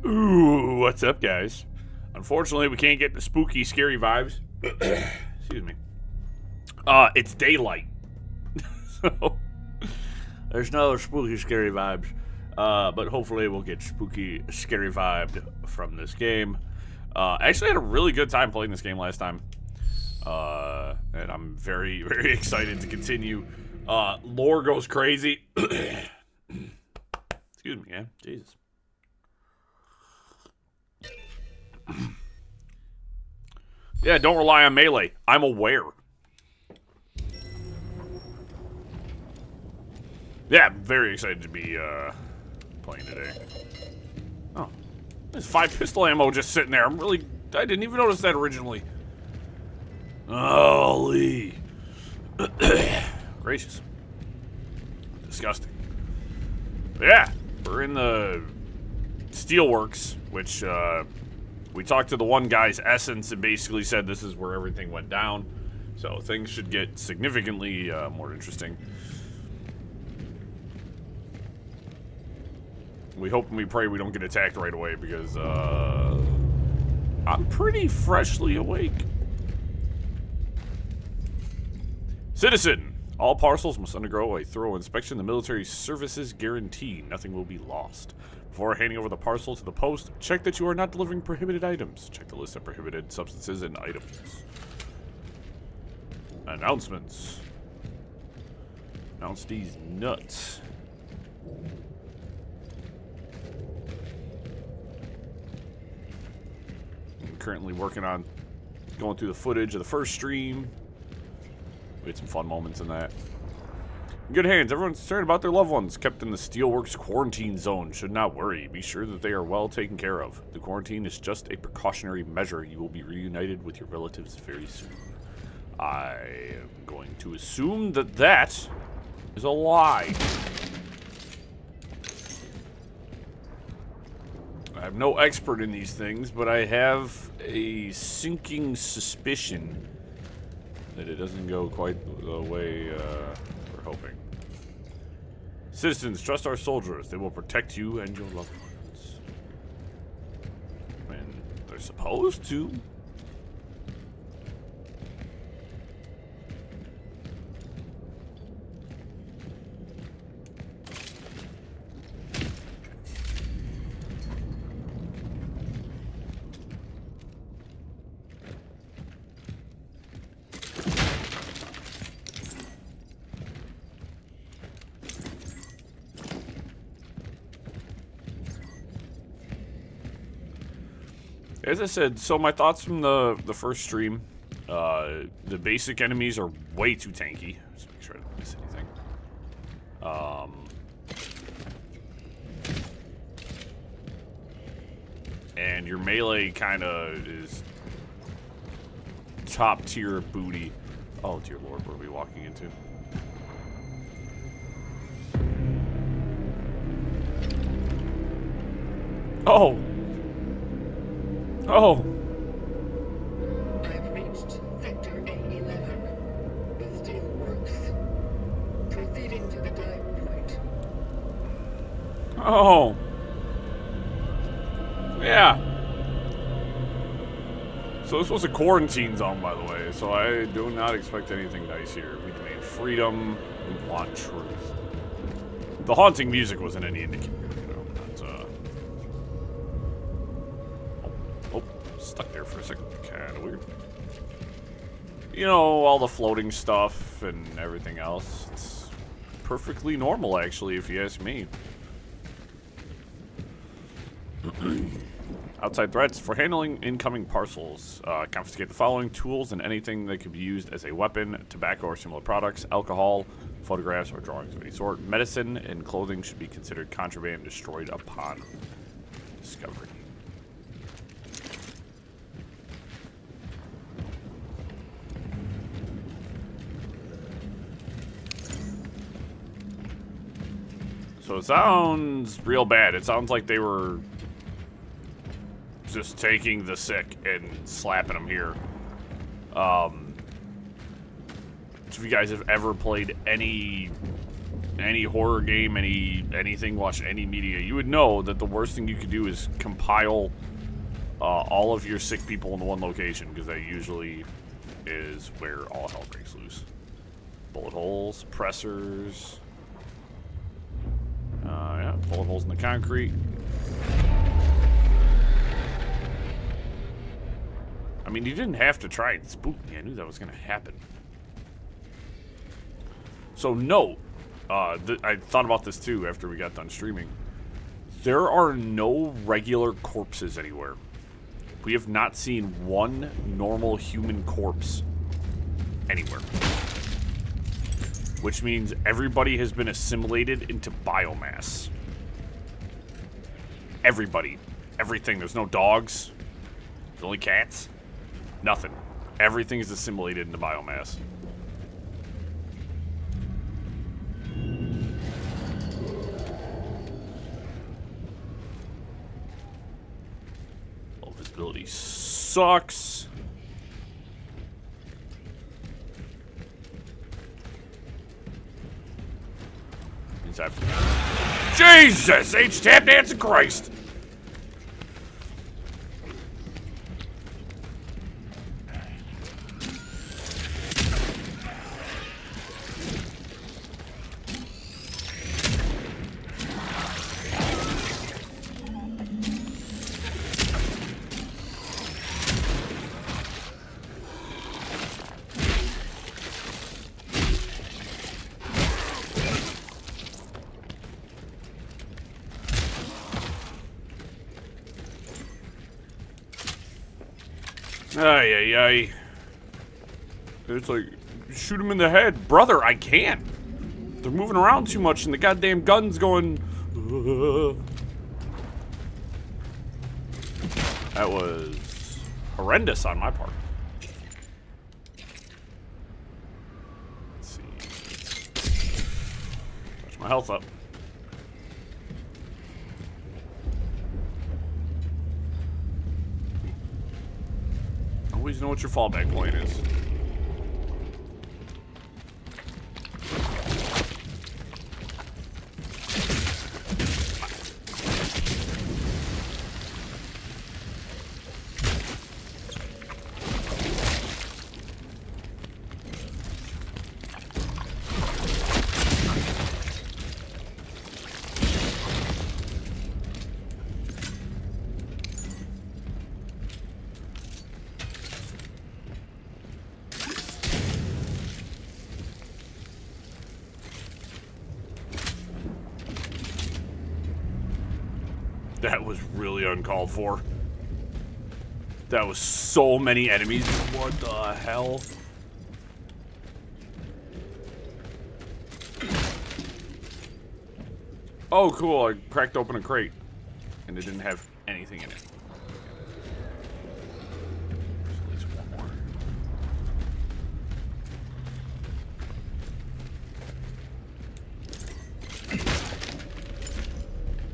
Ooh, what's up, guys? Unfortunately, we can't get the spooky, scary vibes. Excuse me. It's daylight. So, there's no spooky, scary vibes. But hopefully we'll get spooky, scary vibed from this game. Actually, I had a really good time playing this game last time. And I'm very, very excited to continue. Lore goes crazy. Excuse me, man. Jesus. Yeah, don't rely on melee. I'm aware. Yeah, I'm very excited to be playing today. Oh, there's 5 pistol ammo just sitting there. I didn't even notice that originally. Holy. Gracious. Disgusting. But yeah, we're in the Steelworks, which we talked to the one guy's essence and basically said this is where everything went down. So things should get significantly more interesting. We hope and we pray we don't get attacked right away because I'm pretty freshly awake. Citizen, all parcels must undergo a thorough inspection. The military services guarantee nothing will be lost. Before handing over the parcel to the post, check that you are not delivering prohibited items. Check the list of prohibited substances and items. Announcements. Announce these nuts. I'm currently working on going through the footage of the first stream. We had some fun moments in that. In good hands. Everyone's concerned about their loved ones kept in the Steelworks quarantine zone. Should not worry. Be sure that they are well taken care of. The quarantine is just a precautionary measure. You will be reunited with your relatives very soon. I am going to assume that that is a lie. I'm no expert in these things, but I have a sinking suspicion that it doesn't go quite the way we're hoping. Citizens, trust our soldiers. They will protect you and your loved ones. I mean, they're supposed to. As I said, so my thoughts from the first stream, the basic enemies are way too tanky. Just make sure I don't miss anything. And your melee kind of is top tier booty. Oh dear lord, what are we walking into? Oh! Oh! I've reached Sector A11. The Steelworks. Proceeding to the dive point. Oh! Yeah. So this was a quarantine zone, by the way, so I do not expect anything nice here. We demand freedom. We want truth. The haunting music wasn't any indicator, you know. That's, Oh, stuck there for a second. Kinda weird. You know, all the floating stuff and everything else. It's perfectly normal, actually, if you ask me. Outside threats. For handling incoming parcels, confiscate the following: tools and anything that could be used as a weapon, tobacco or similar products, alcohol, photographs or drawings of any sort. Medicine and clothing should be considered contraband, destroyed upon discovery. So it sounds real bad. It sounds like they were just taking the sick and slapping them here. If you guys have ever played any any horror game, anything, watched any media, you would know that the worst thing you could do is compile all of your sick people into one location, because that usually is where all hell breaks loose. Bullet holes, suppressors. Yeah, bullet holes in the concrete. I mean, you didn't have to try and spook me. I knew that was going to happen. So, note, I thought about this too after we got done streaming. There are no regular corpses anywhere. We have not seen one normal human corpse anywhere. Which means everybody has been assimilated into biomass. Everybody. Everything. There's no dogs. There's only cats. Nothing. Everything is assimilated into biomass. Low visibility sucks. Jesus! H-tap dancing Christ! Ay, ay, ay. It's like, shoot him in the head. Brother, I can't. They're moving around too much and the goddamn gun's going... That was horrendous on my part. Let's see. Touch my health up. Always know what your fallback point is. That was really uncalled for. That was so many enemies. What the hell? Oh, cool. I cracked open a crate. And it didn't have anything in it. There's at least one more.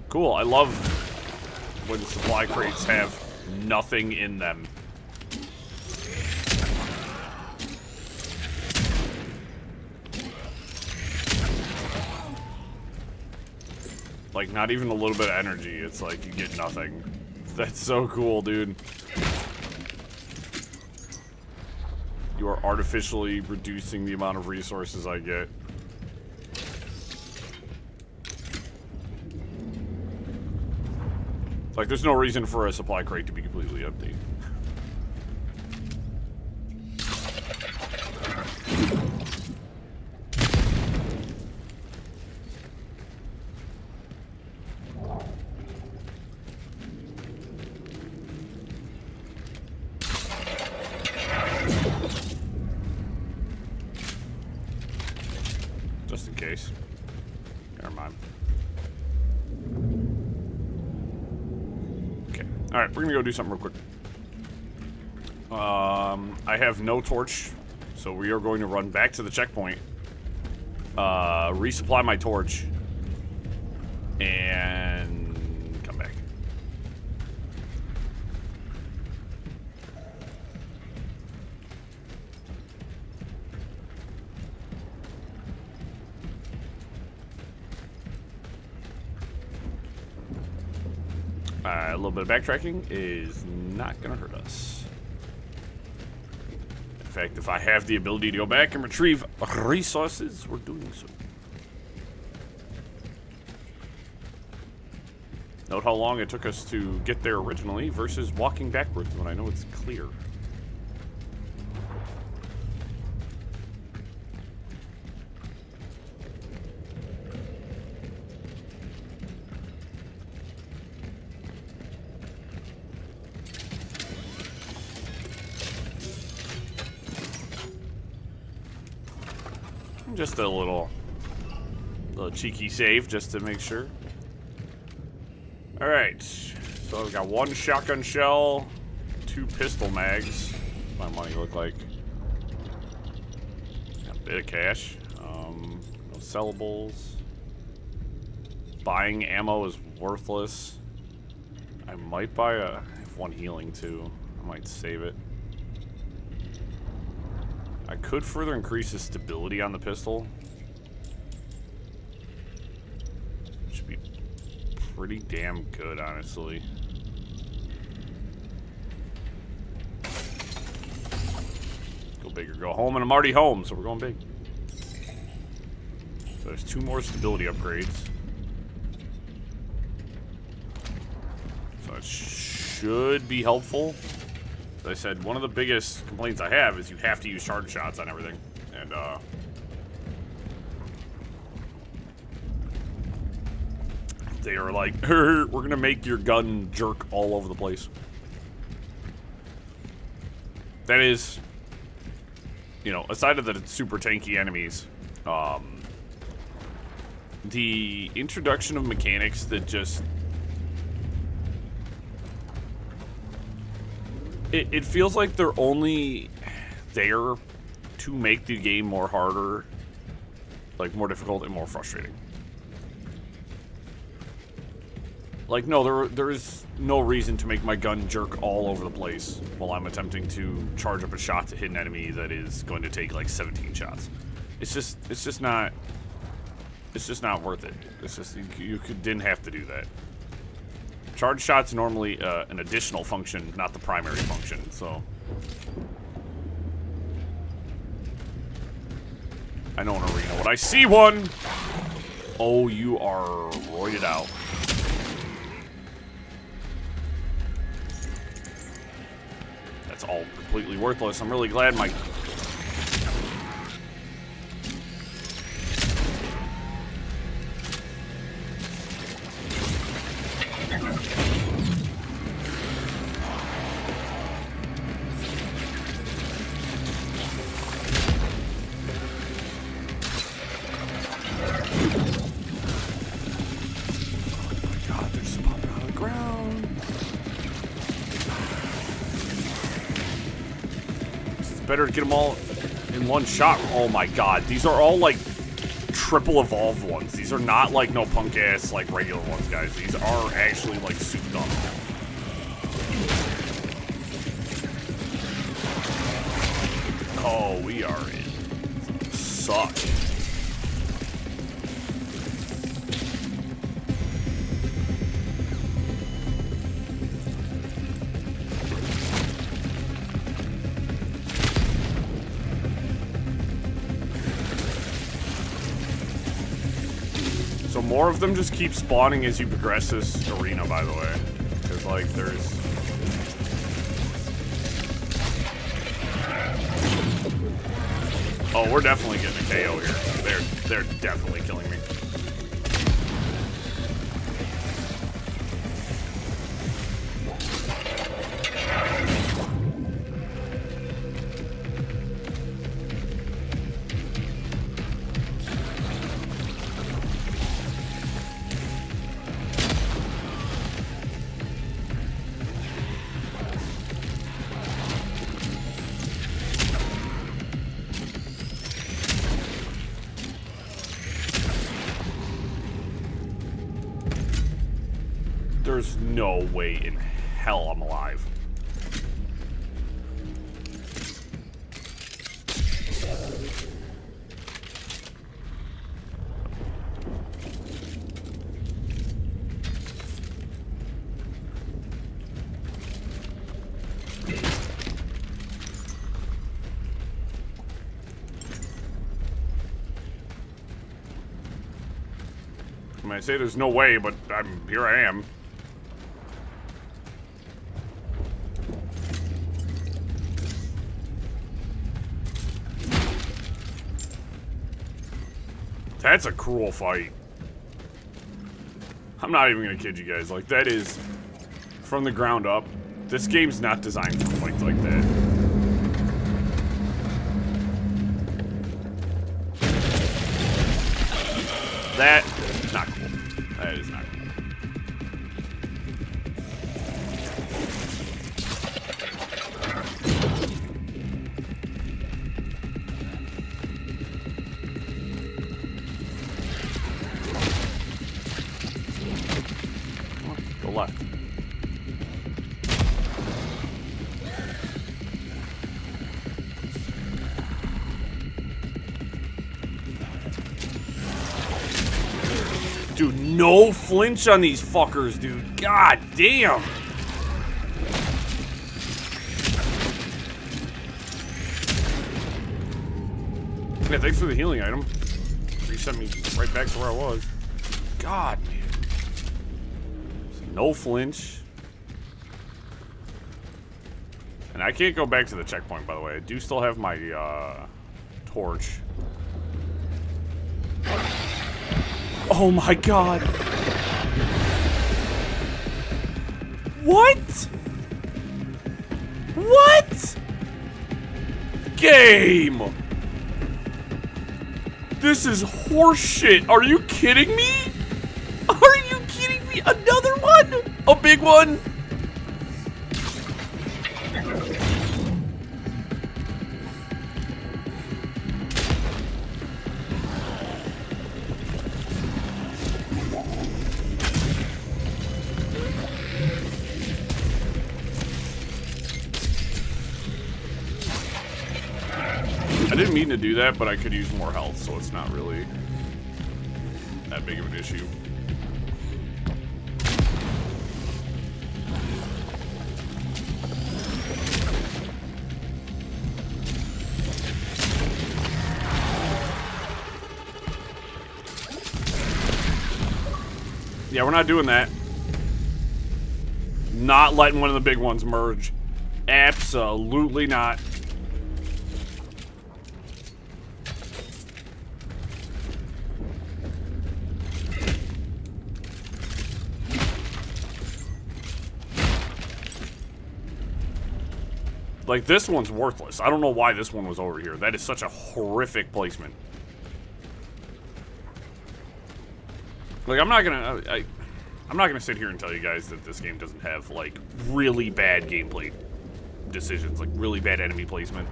Cool. I love when supply crates have nothing in them. Like, not even a little bit of energy. It's like you get nothing. That's so cool, dude. You are artificially reducing the amount of resources I get. Like, there's no reason for a supply crate to be completely empty. Just in case. Never mind. Alright, we're gonna go do something real quick. I have no torch, so we are going to run back to the checkpoint, resupply my torch, and come back. A little bit of backtracking is not going to hurt us. In fact, if I have the ability to go back and retrieve resources, we're doing so. Note how long it took us to get there originally versus walking backwards when I know it's clear. Just a little cheeky save just to make sure. Alright, so I've got 1 shotgun shell, 2 pistol mags. What's my money look like? Got a bit of cash. No sellables. Buying ammo is worthless. I might buy I have 1 healing too. I might save it. I could further increase the stability on the pistol. Should be pretty damn good, honestly. Go big or go home, and I'm already home, so we're going big. So there's 2 more stability upgrades. So it should be helpful. As I said, one of the biggest complaints I have is you have to use charge shots on everything. And, they are like, we're gonna make your gun jerk all over the place. That is, you know, aside of the super tanky enemies, the introduction of mechanics that just... It feels like they're only there to make the game more harder, like more difficult and more frustrating. Like, no, there is no reason to make my gun jerk all over the place while I'm attempting to charge up a shot to hit an enemy that is going to take like 17 shots. It's just not worth it. It's just you didn't have to do that. Charge shot's normally an additional function, not the primary function, so... I know an arena. When I see one! Oh, you are roided out. That's all completely worthless. I'm really glad my... Better to get them all in one shot. Oh my god, these are all like triple evolved ones. These are not like no punk ass like regular ones, guys. These are actually like souped up. Oh, we are in suck. So more of them just keep spawning as you progress this arena, by the way. Because, like, there's... Oh, we're definitely getting a KO here. They're definitely killing me. There's no way in hell I'm alive. say there's no way, but here I am. That's a cruel fight. I'm not even gonna kid you guys. Like, that is from the ground up. This game's not designed for fights like that. That is not cool. That is not cool. Go left. Dude, no flinch on these fuckers, dude. God damn. Yeah, thanks for the healing item. Reset me right back to where I was. God, man. No flinch. And I can't go back to the checkpoint, by the way. I do still have my torch. Oh my god. What? What? Game. This is horseshit. Are you kidding me? Are you kidding me? Another one? A big one? I didn't mean to do that, but I could use more health, so it's not really that big of an issue. Yeah, we're not doing that. Not letting one of the big ones merge. Absolutely not. Like, this one's worthless. I don't know why this one was over here. That is such a horrific placement. Like, I'm not gonna sit here and tell you guys that this game doesn't have, like, really bad gameplay decisions, like really bad enemy placement.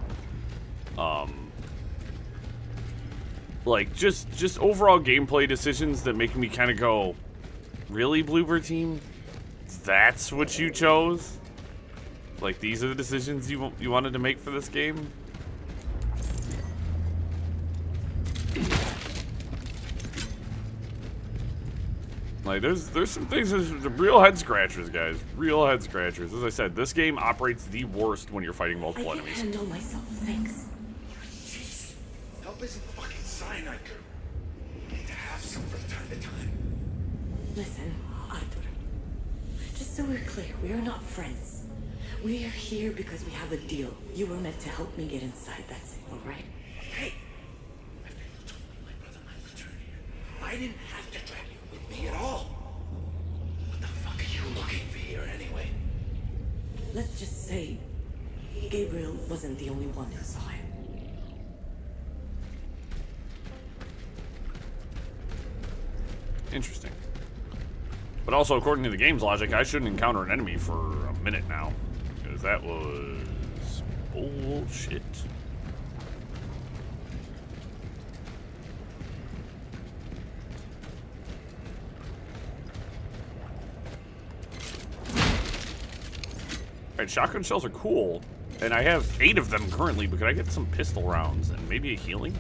Like, just overall gameplay decisions that make me kind of go, really, Bloober Team? That's what you chose? Like, these are the decisions you wanted to make for this game? Like, there's some things, there's real head scratchers, guys. Real head scratchers. As I said, this game operates the worst when you're fighting multiple enemies. I can handle myself, thanks. Jeez, help isn't fucking cyanide, girl. You need to have some from time to time. Listen, Arthur. Just so we're clear, we are not friends. We are here because we have a deal. You were meant to help me get inside, that's it, alright? Hey, after you told me my brother might return here, I didn't have to drag you with me at all. What the fuck are you looking for here anyway? Let's just say Gabriel wasn't the only one who saw him. Interesting. But also, according to the game's logic, I shouldn't encounter an enemy for a minute now. Because that was bullshit. Alright, shotgun shells are cool. And I have 8 of them currently, but could I get some pistol rounds and maybe a healing?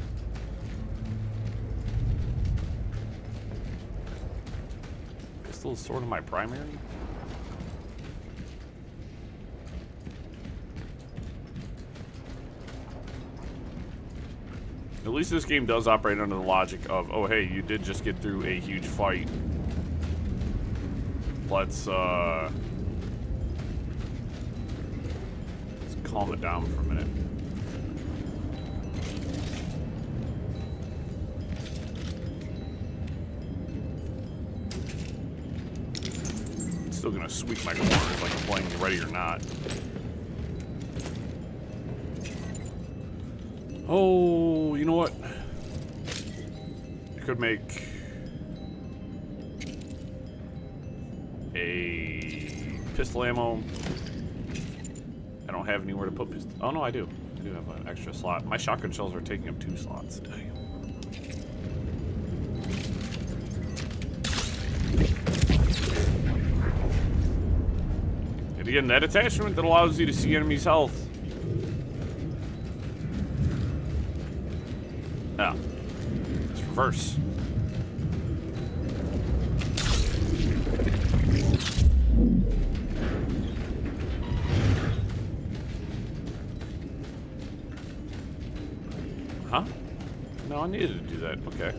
Pistol is sort of my primary. At least this game does operate under the logic of, oh hey, you did just get through a huge fight. let's calm it down for a minute. Still gonna sweep my corners like I'm playing Ready or Not. Oh, you know what? I could make a pistol ammo. I don't have anywhere to put pistol. Oh no, I do. I do have an extra slot. My shotgun shells are taking up 2 slots. Dang. And again, that attachment that allows you to see enemies' health. Ah. It's reverse. Huh? No, I needed to do that. Okay.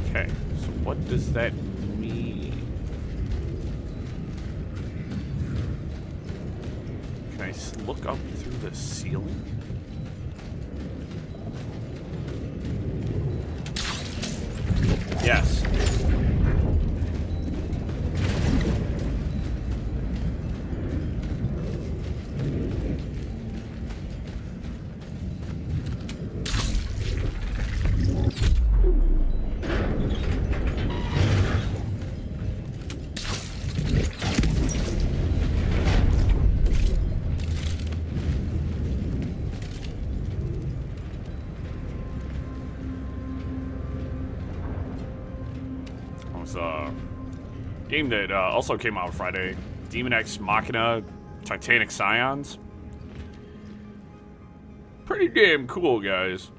Okay, so what does that mean? Can I look up through the ceiling? Yes. Game that also came out Friday, Demon X Machina Titanic Scions. Pretty damn cool, guys.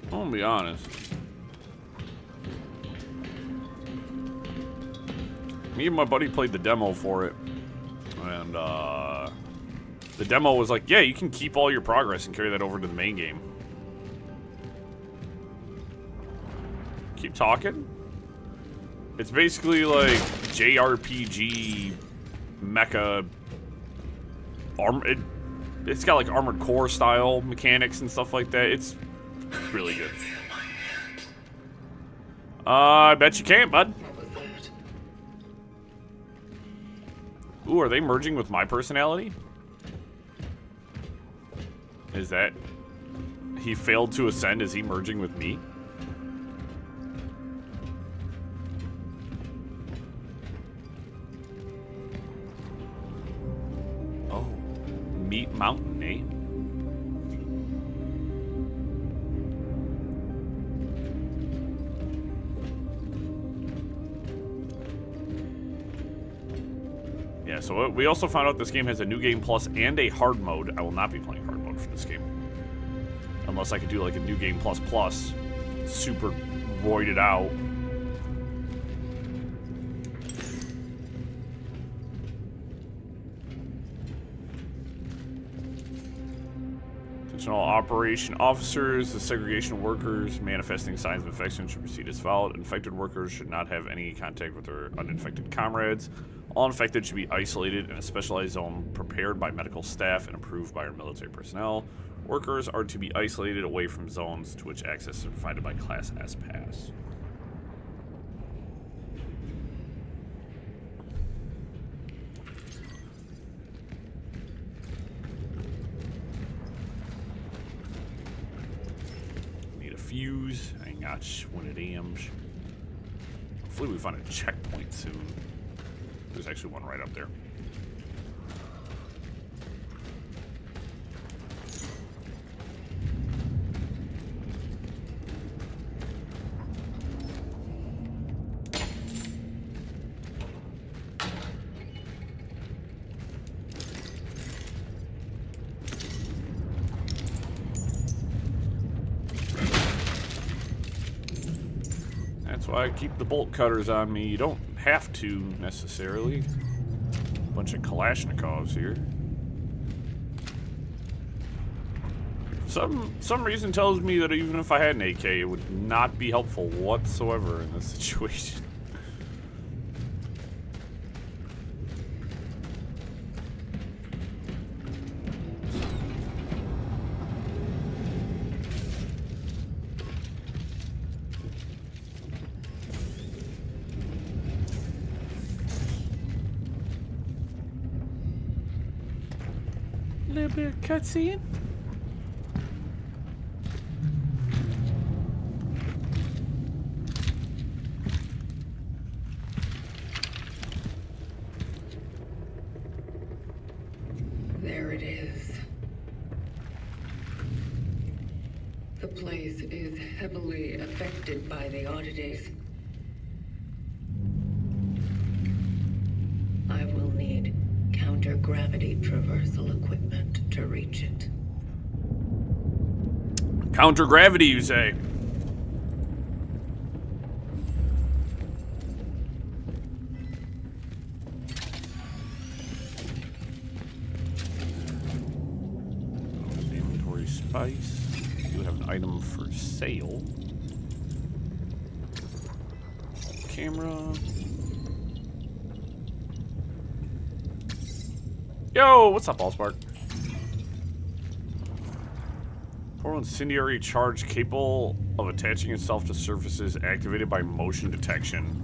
I'm gonna be honest. Me and my buddy played the demo for it, and the demo was like, yeah, you can keep all your progress and carry that over to the main game. Keep talking. It's basically like JRPG mecha it's got like Armored Core style mechanics and stuff like that. It's really good. I bet you can't, bud. Ooh, are they merging with my personality? Is that he failed to ascend? Is he merging with me? Meat Mountain, eh? Yeah, so we also found out this game has a new game plus and a hard mode. I will not be playing hard mode for this game. Unless I could do like a new game plus plus. Super roided out. Operation officers, the segregation of workers manifesting signs of infection should proceed as followed. Infected workers should not have any contact with their uninfected comrades. All infected should be isolated in a specialized zone prepared by medical staff and approved by our military personnel. Workers are to be isolated away from zones to which access is provided by Class S pass. Fuse. I ain't got when it aims. Hopefully we find a checkpoint soon. There's actually one right up there. That's why I keep the bolt cutters on me. You don't have to, necessarily. Bunch of Kalashnikovs here. Some reason tells me that even if I had an AK, it would not be helpful whatsoever in this situation. Little bit of cutscene. There it is. The place is heavily affected by the oddities. I will need counter-gravity traversal equipment to reach it. Counter gravity, you say? Inventory spice. You have an item for sale. Camera. Yo, what's up, Allspark? Portal incendiary charge capable of attaching itself to surfaces activated by motion detection.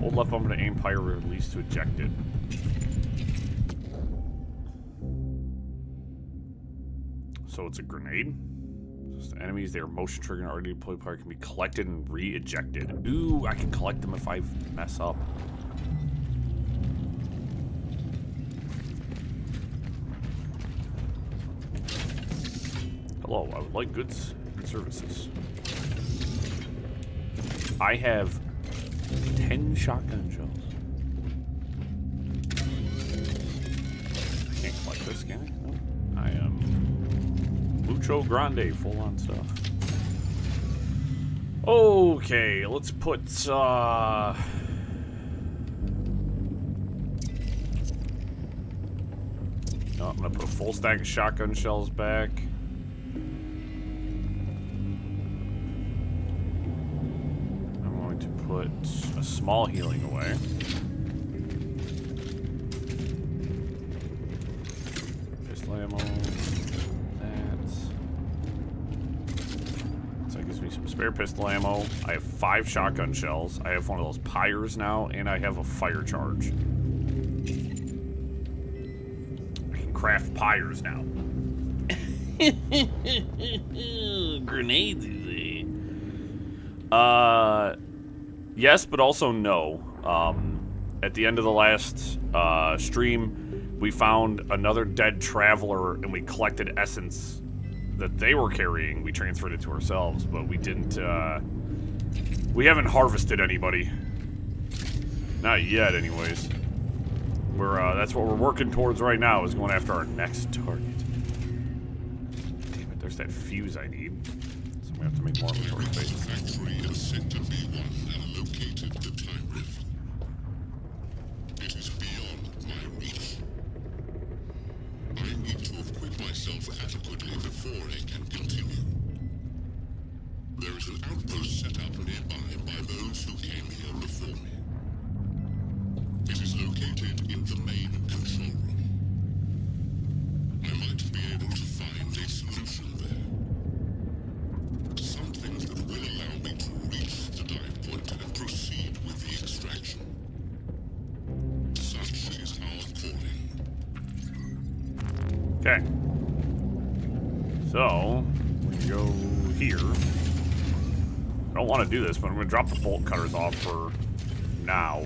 Hold left bumper to aim, fire, release to eject it. So it's a grenade. Just enemies, they are motion triggered and already deployed power can be collected and re-ejected. Ooh, I can collect them if I mess up. Hello, I would like goods and services. I have 10 shotgun shells. I can't collect this, can I? No. I am Mucho Grande, full on stuff. Okay, let's put no, I'm gonna put a full stack of shotgun shells back. I'm going to put a small healing away. Pistol ammo. Some spare pistol ammo. I have 5 shotgun shells. I have one of those pyres now, and I have a fire charge. I can craft pyres now. Grenades, easy. Yes, but also no. At the end of the last stream, we found another dead traveler, and we collected essence that they were carrying. We transferred it to ourselves, but we didn't, we haven't harvested anybody. Not yet, anyways. We're, that's what we're working towards right now, is going after our next target. Damn it, there's that fuse I need. So I'm gonna have to make more inventory space. Factory in Sector B1 and located the time rift. It is beyond my reach. I need to equip myself adequately before I can continue. There is an outpost set up nearby by those who came here before me. It is located in the main control room. I might be able to find a solution there. Something that will allow me to reach the dive point and proceed with the extraction. Such is our calling. Okay. So, we go here. I don't want to do this, but I'm going to drop the bolt cutters off for now.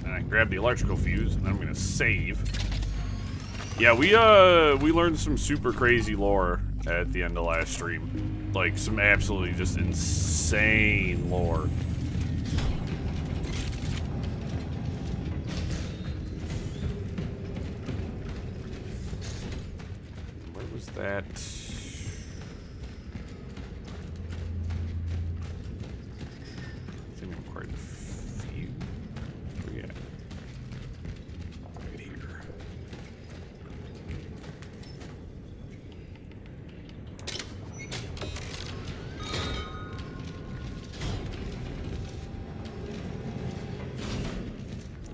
And I grab the electrical fuse, and then I'm going to save. Yeah, we learned some super crazy lore at the end of last stream. Like, some absolutely just insane lore. That. Didn't even quite fuse. Where you at? Right here.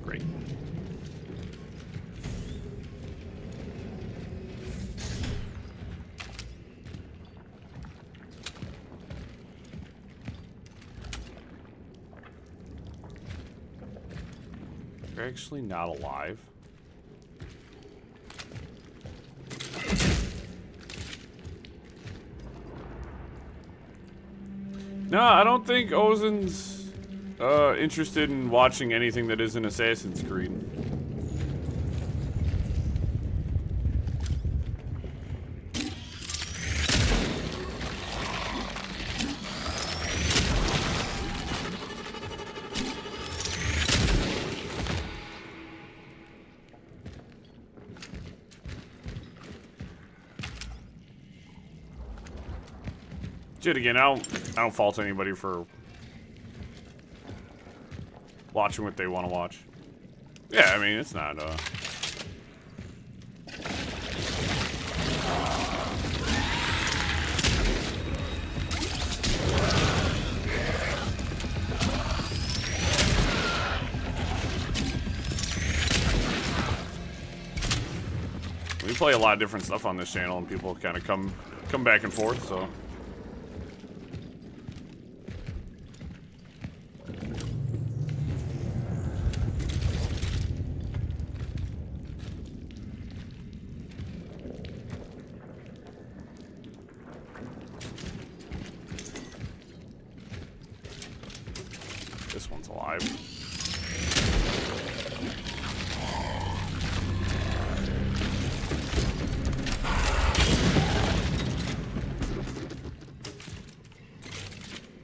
Great. They're actually not alive. No, I don't think Ozen's interested in watching anything that isn't Assassin's Creed. Shit, again, I don't fault anybody for watching what they want to watch. Yeah, I mean, it's not, we play a lot of different stuff on this channel, and people kind of come back and forth, so... This one's alive.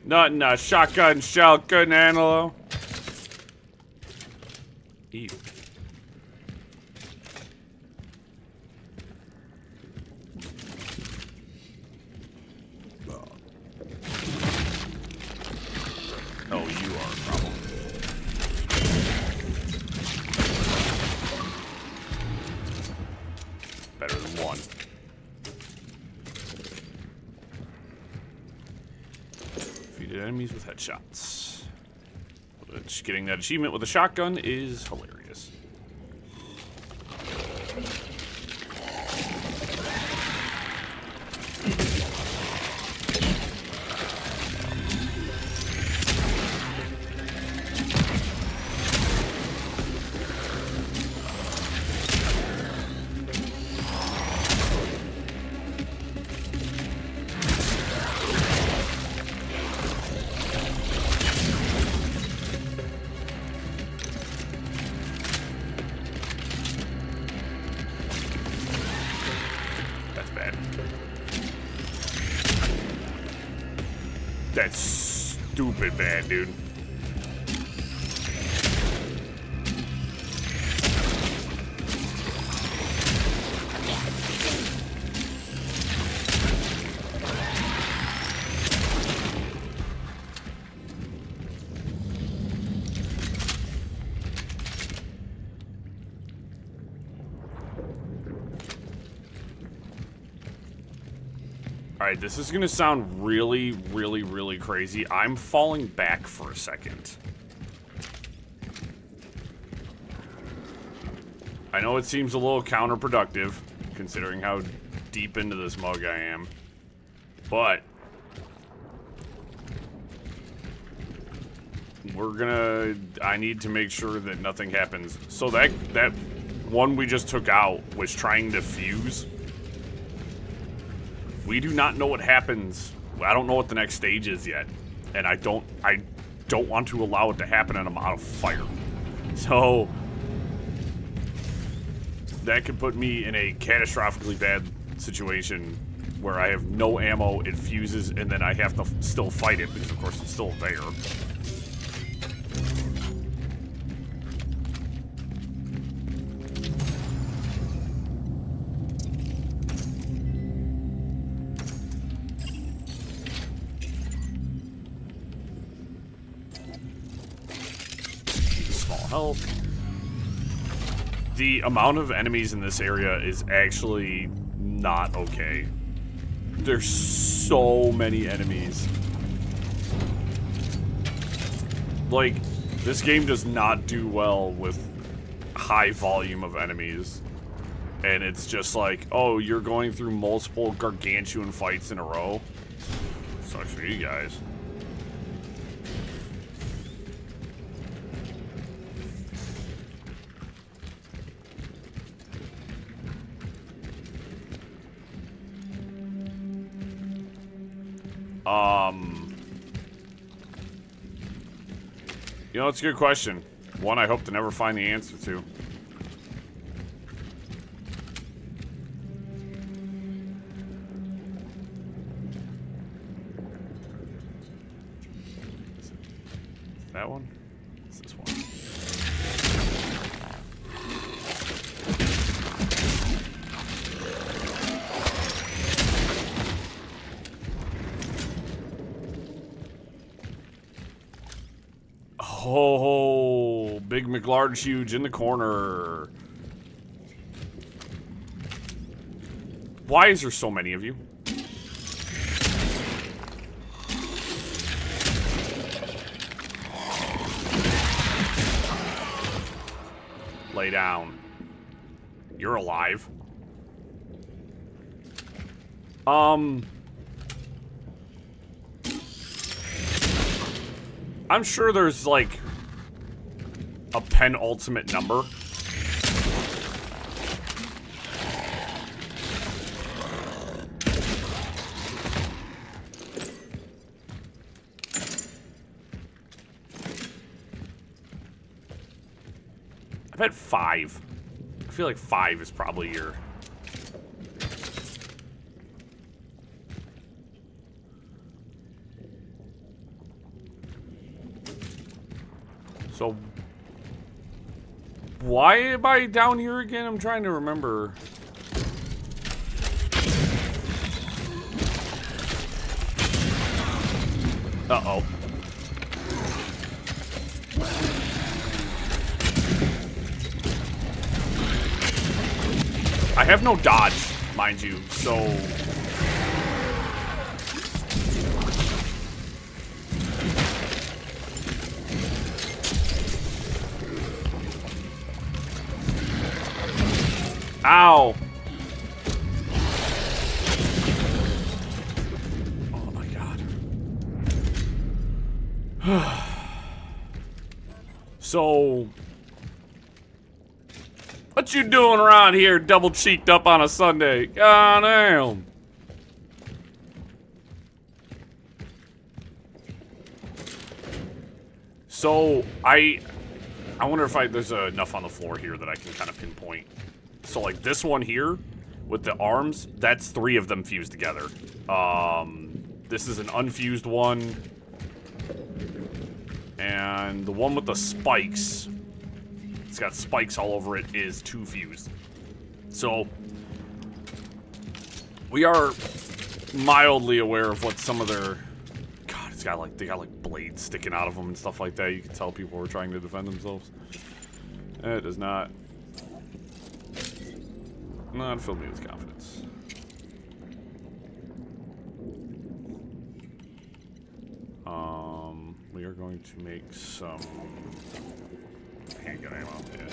Not in a shotgun shell, good antelope. Ew. Oh, you are a problem. Better than one. Defeated enemies with headshots. Which, getting that achievement with a shotgun is hilarious. That's bad. That's stupid bad, dude. Alright, this is gonna sound really, really, really crazy. I'm falling back for a second. I know it seems a little counterproductive, considering how deep into this mug I am. But I need to make sure that nothing happens. So that one we just took out was trying to fuse. We do not know what happens. I don't know what the next stage is yet. And I don't want to allow it to happen, and I'm out of fire. So that could put me in a catastrophically bad situation where I have no ammo, it fuses, and then I have to still fight it because of course it's still there. health. The amount of enemies in this area is actually not okay. There's so many enemies. Like, this game does not do well with high volume of enemies. And it's just like, oh, you're going through multiple gargantuan fights in a row. Sucks for you guys. You know, it's a good question. One I hope to never find the answer to. That one? What's this one? Oh, big McLarge huge in the corner. Why is there so many of you? Lay down. You're alive. I'm sure there's like a penultimate number. I bet 5. I feel like 5 is probably your... So... Why am I down here again? I'm trying to remember. Uh-oh. I have no dodge, mind you, so... Ow! Oh my god. So... What you doing around here double cheeked up on a Sunday? God damn. So, I wonder if there's enough on the floor here that I can kind of pinpoint. So, like, this one here, with the arms, that's 3 of them fused together. This is an unfused one. And the one with the spikes, it's got spikes all over it, is 2 fused. So, we are mildly aware of what some of their... God, it's got like, they got like blades sticking out of them and stuff like that. You can tell people were trying to defend themselves. It does not fill me with confidence. We are going to make some handgun ammo. Yeah.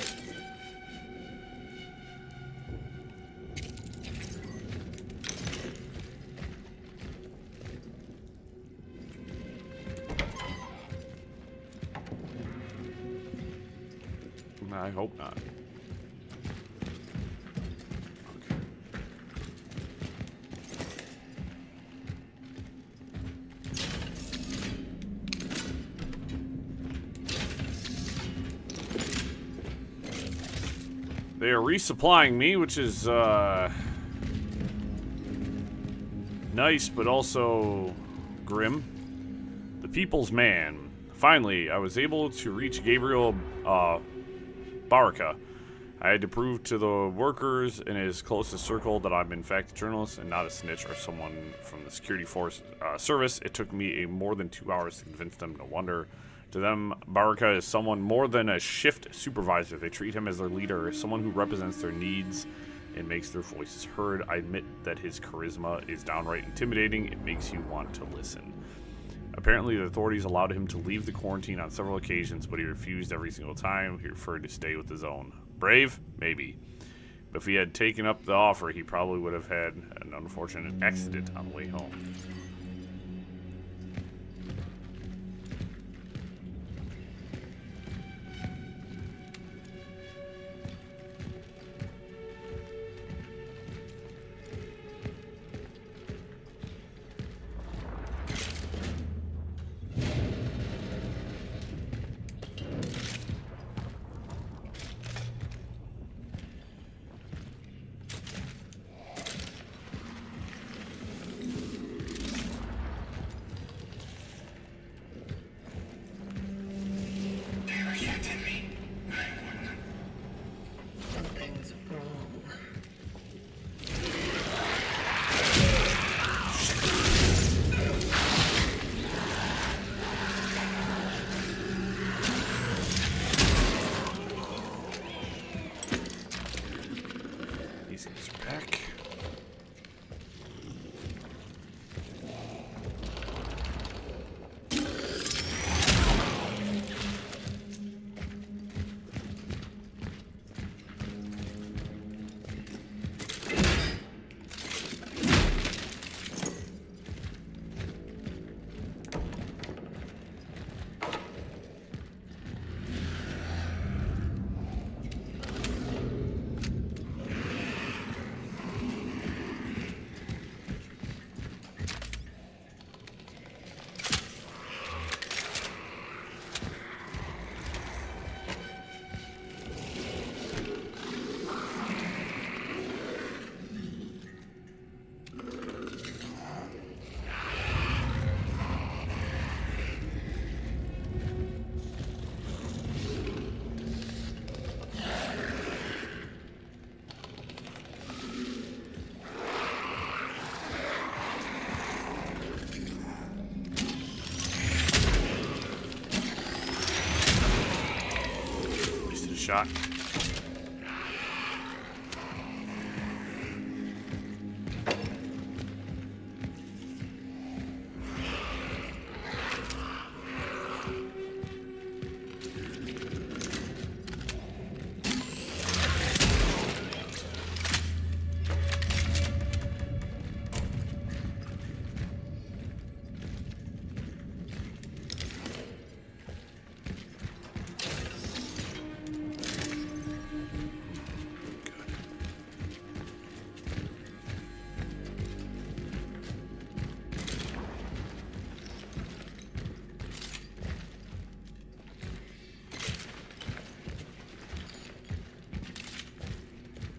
I hope not. Okay. They are resupplying me, which is nice, but also grim. The People's Man. Finally, I was able to reach Gabriel Baraka. I had to prove to the workers in his closest circle that I'm in fact a journalist and not a snitch or someone from the security force service. It took me more than 2 hours to convince them. No wonder. To them, Baraka is someone more than a shift supervisor. They treat him as their leader, as someone who represents their needs and makes their voices heard. I admit that his charisma is downright intimidating. It makes you want to listen. Apparently, the authorities allowed him to leave the quarantine on several occasions, but he refused every single time. He preferred to stay with his own. Brave? Maybe. But if he had taken up the offer, he probably would have had an unfortunate accident on the way home. Something's wrong. These guys are back. Shot.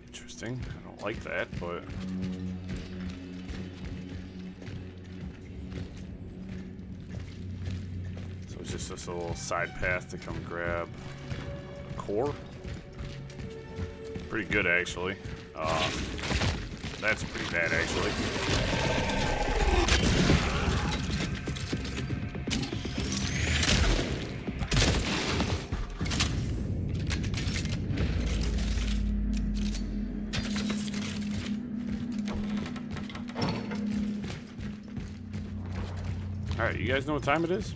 Interesting. I don't like that, but so it's just this little side path to come grab a core. Pretty good, actually. That's pretty bad, actually. Alright, you guys know what time it is?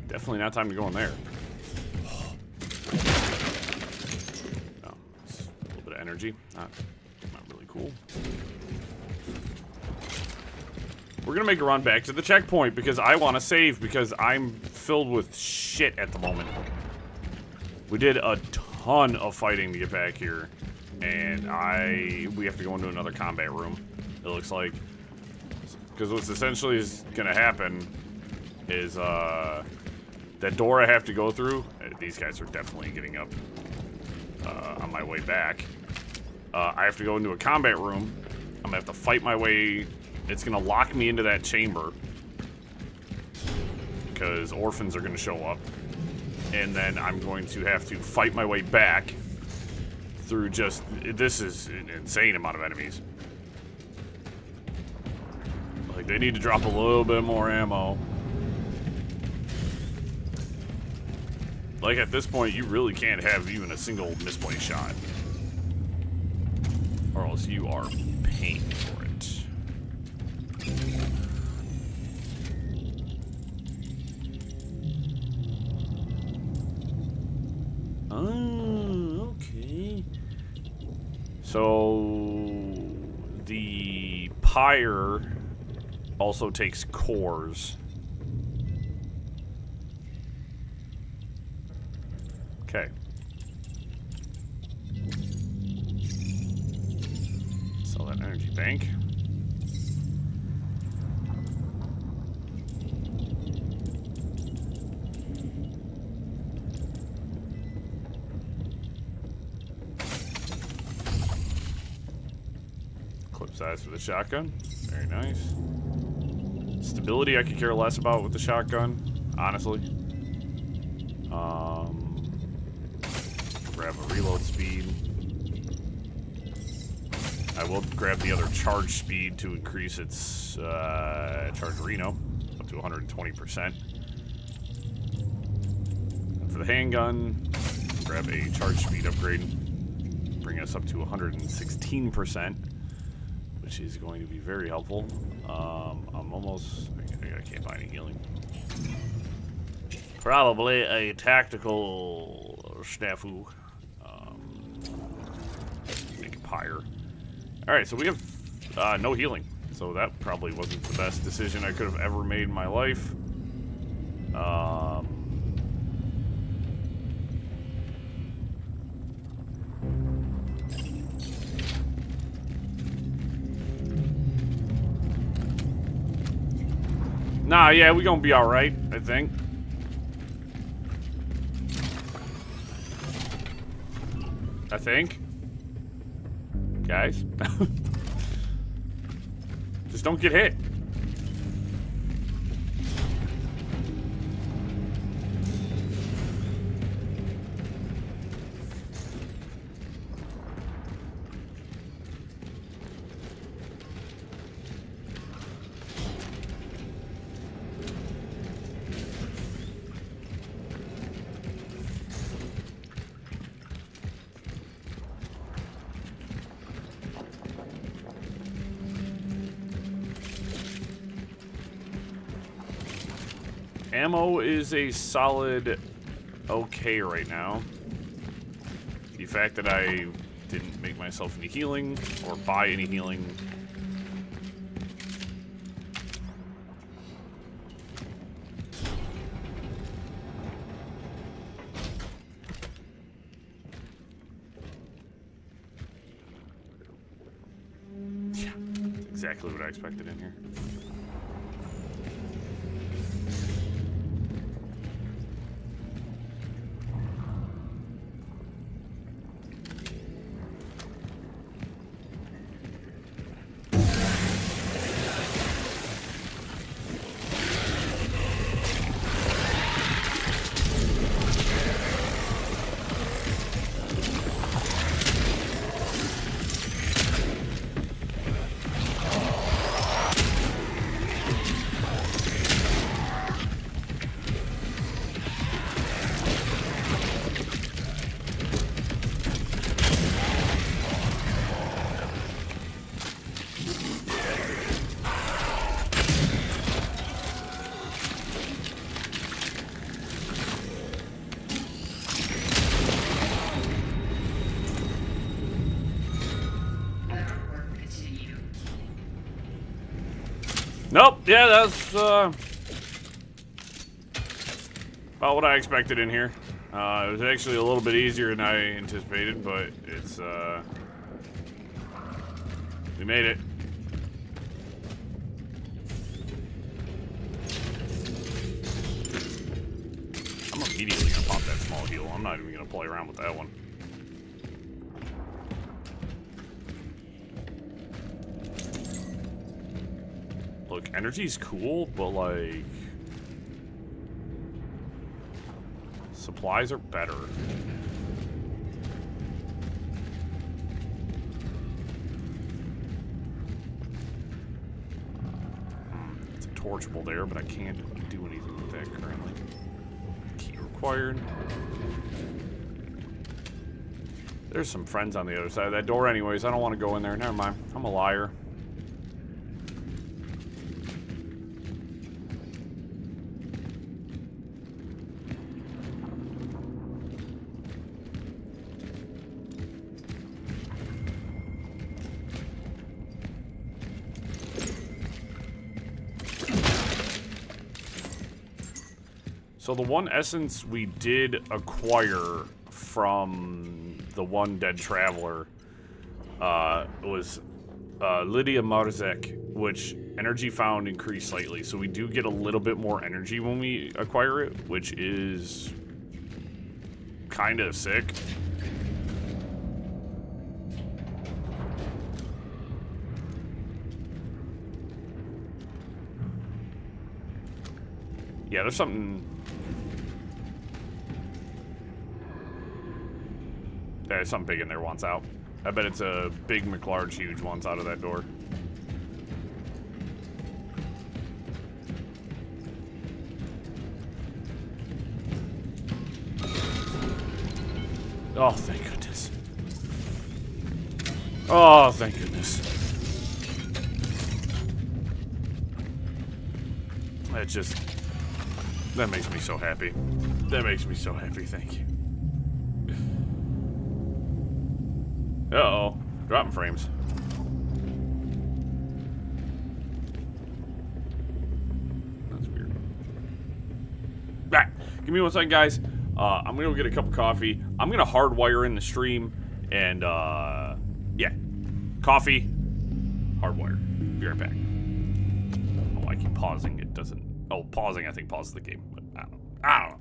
Definitely not time to go in there. Oh, it's a little bit of energy. Not really cool. We're gonna make a run back to the checkpoint because I want to save because I'm filled with shit at the moment. We did a ton of fighting to get back here, and we have to go into another combat room, it looks like. Because what's essentially is gonna happen is that door I have to go through. These guys are definitely getting up on my way back. I have to go into a combat room. I'm gonna have to fight my way. It's gonna lock me into that chamber because orphans are gonna show up, and then I'm going to have to fight my way back through just. This is an insane amount of enemies. Like, they need to drop a little bit more ammo. Like, at this point, you really can't have even a single misplaced shot. Or else you are paying for it. Oh, okay. So, the pyre also takes cores. Okay. Sell that energy bank. Clip size for the shotgun. Very nice. Stability I could care less about with the shotgun, honestly. Grab a reload speed. I will grab the other charge speed to increase its charge Reno up to 120%. And for the handgun, grab a charge speed upgrade, bring us up to 116%, which is going to be very helpful. I'm almost... I can't buy any healing. Probably a tactical snafu. Make a pyre. Alright, so we have no healing. So that probably wasn't the best decision I could have ever made in my life. Nah, yeah, we gonna be alright, I think. Guys. Just don't get hit. Ammo is a solid okay right now. The fact that I didn't make myself any healing or buy any healing. Yeah, exactly what I expected in here. Nope, yeah, that's about what I expected in here. It was actually a little bit easier than I anticipated, but it's, we made it. I'm immediately gonna pop that small heal. I'm not even gonna play around with that one. Look, energy's cool, but like... supplies are better. It's a torchable there, but I can't do anything with that currently. Key required. acquired. There's some friends on the other side of that door anyways. I don't want to go in there. Never mind. I'm a liar. So the one essence we did acquire from the one dead traveler was Lydia Marzek, which energy found increased slightly. So we do get a little bit more energy when we acquire it, which is kind of sick. Yeah, there's something... There's something big in there wants out. I bet it's a big McLarge huge wants out of that door. Oh, thank goodness. Oh, thank goodness. That just... That makes me so happy. That makes me so happy, thank you. Uh-oh. Dropping frames. That's weird. Right. Give me 1 second, guys. I'm gonna go get a cup of coffee. I'm gonna hardwire in the stream. And, yeah. Coffee. Hardwire. Be right back. I don't know why I keep pausing. It doesn't... Oh, pausing, I think, pauses the game. But I don't know. I don't know.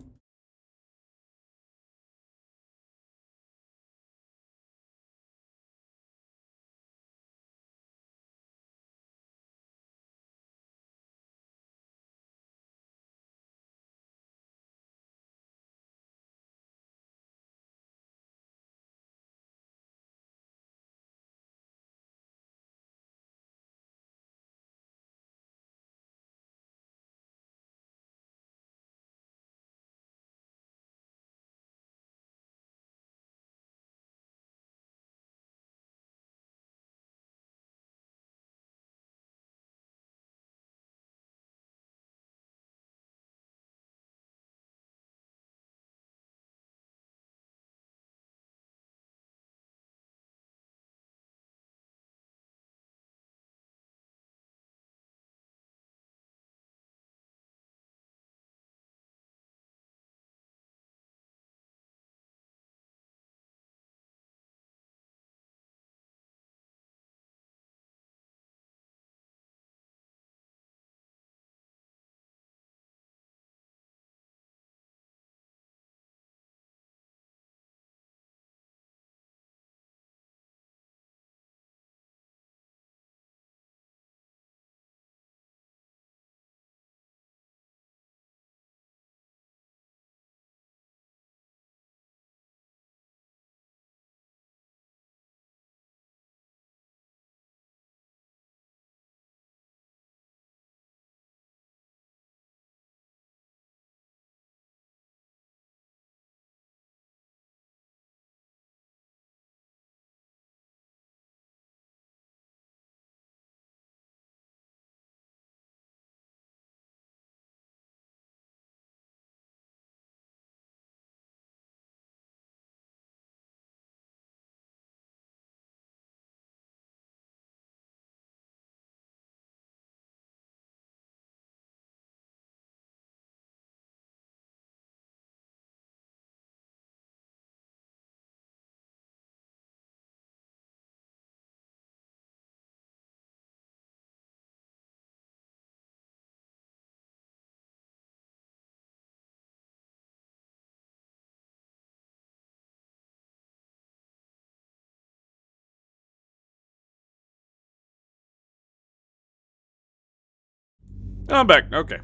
I'm back. Okay.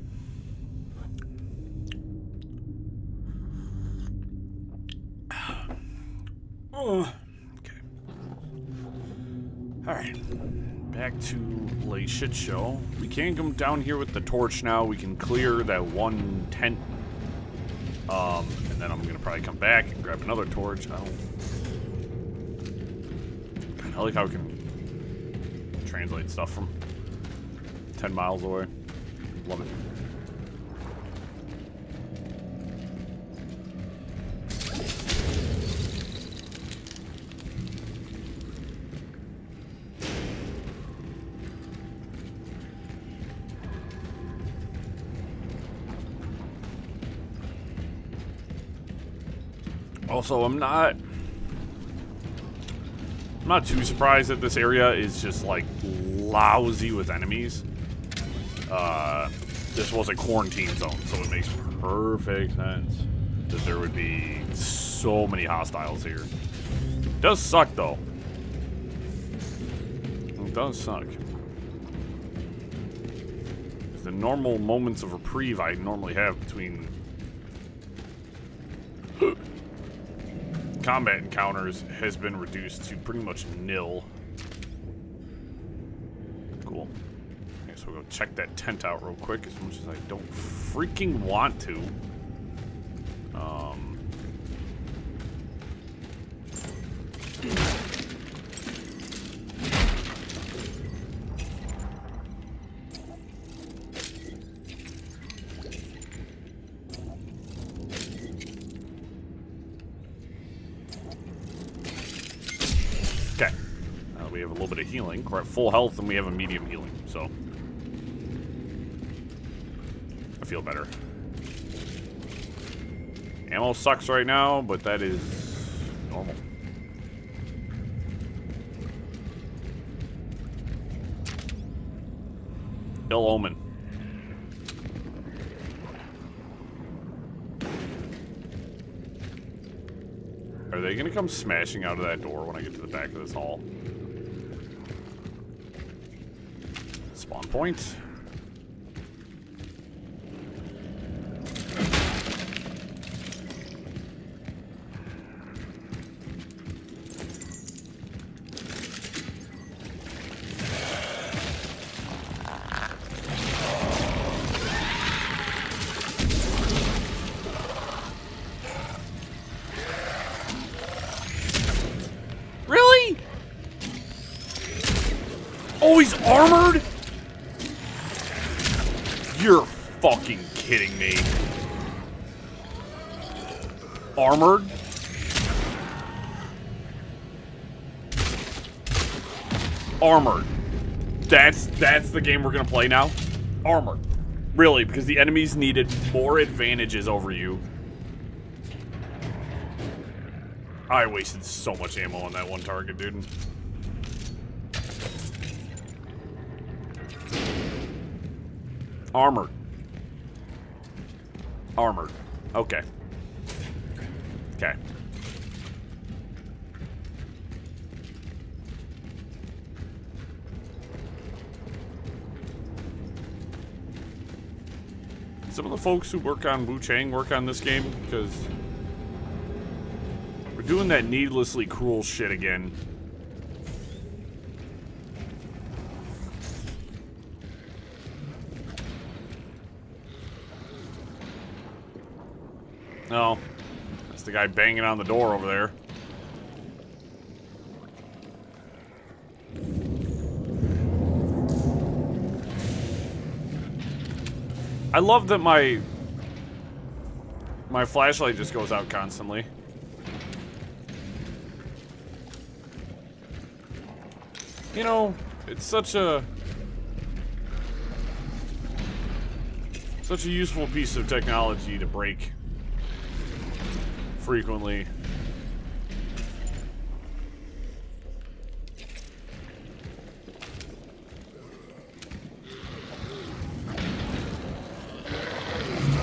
Oh, okay. Alright. Back to Late Shit Show. We can come down here with the torch now. We can clear that one tent And then I'm gonna probably come back and grab another torch. I like how I can translate stuff from 10 miles away. Love it. Also, I'm not too surprised that this area is just like lousy with enemies. This was a quarantine zone, so it makes perfect sense that there would be so many hostiles here. It does suck though. It does suck. The normal moments of reprieve I normally have between combat encounters has been reduced to pretty much nil. Cool. Okay, so we'll go check that tent out real quick, as much as I don't freaking want to. Okay. We have a little bit of healing. We're at full health and we have a medium healing, so I feel better. Ammo sucks right now, but that is normal. Ill omen. Are they gonna come smashing out of that door when I get to the back of this hall? Spawn point. Really? Oh, he's armored? You're fucking kidding me. Armored? Armored. That's the game we're gonna play now? Armored. Really, because the enemies needed more advantages over you. I wasted so much ammo on that one target, dude. Armored. Armored. Okay. Okay. Some of the folks who work on Wu Chang work on this game, because we're doing that needlessly cruel shit again. No, that's the guy banging on the door over there. I love that my flashlight just goes out constantly. You know, it's such a useful piece of technology to break frequently.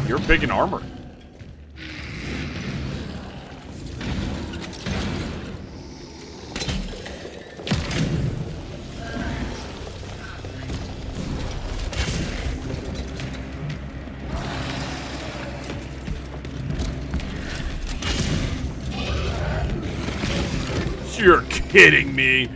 You're big in armor. You're kidding me.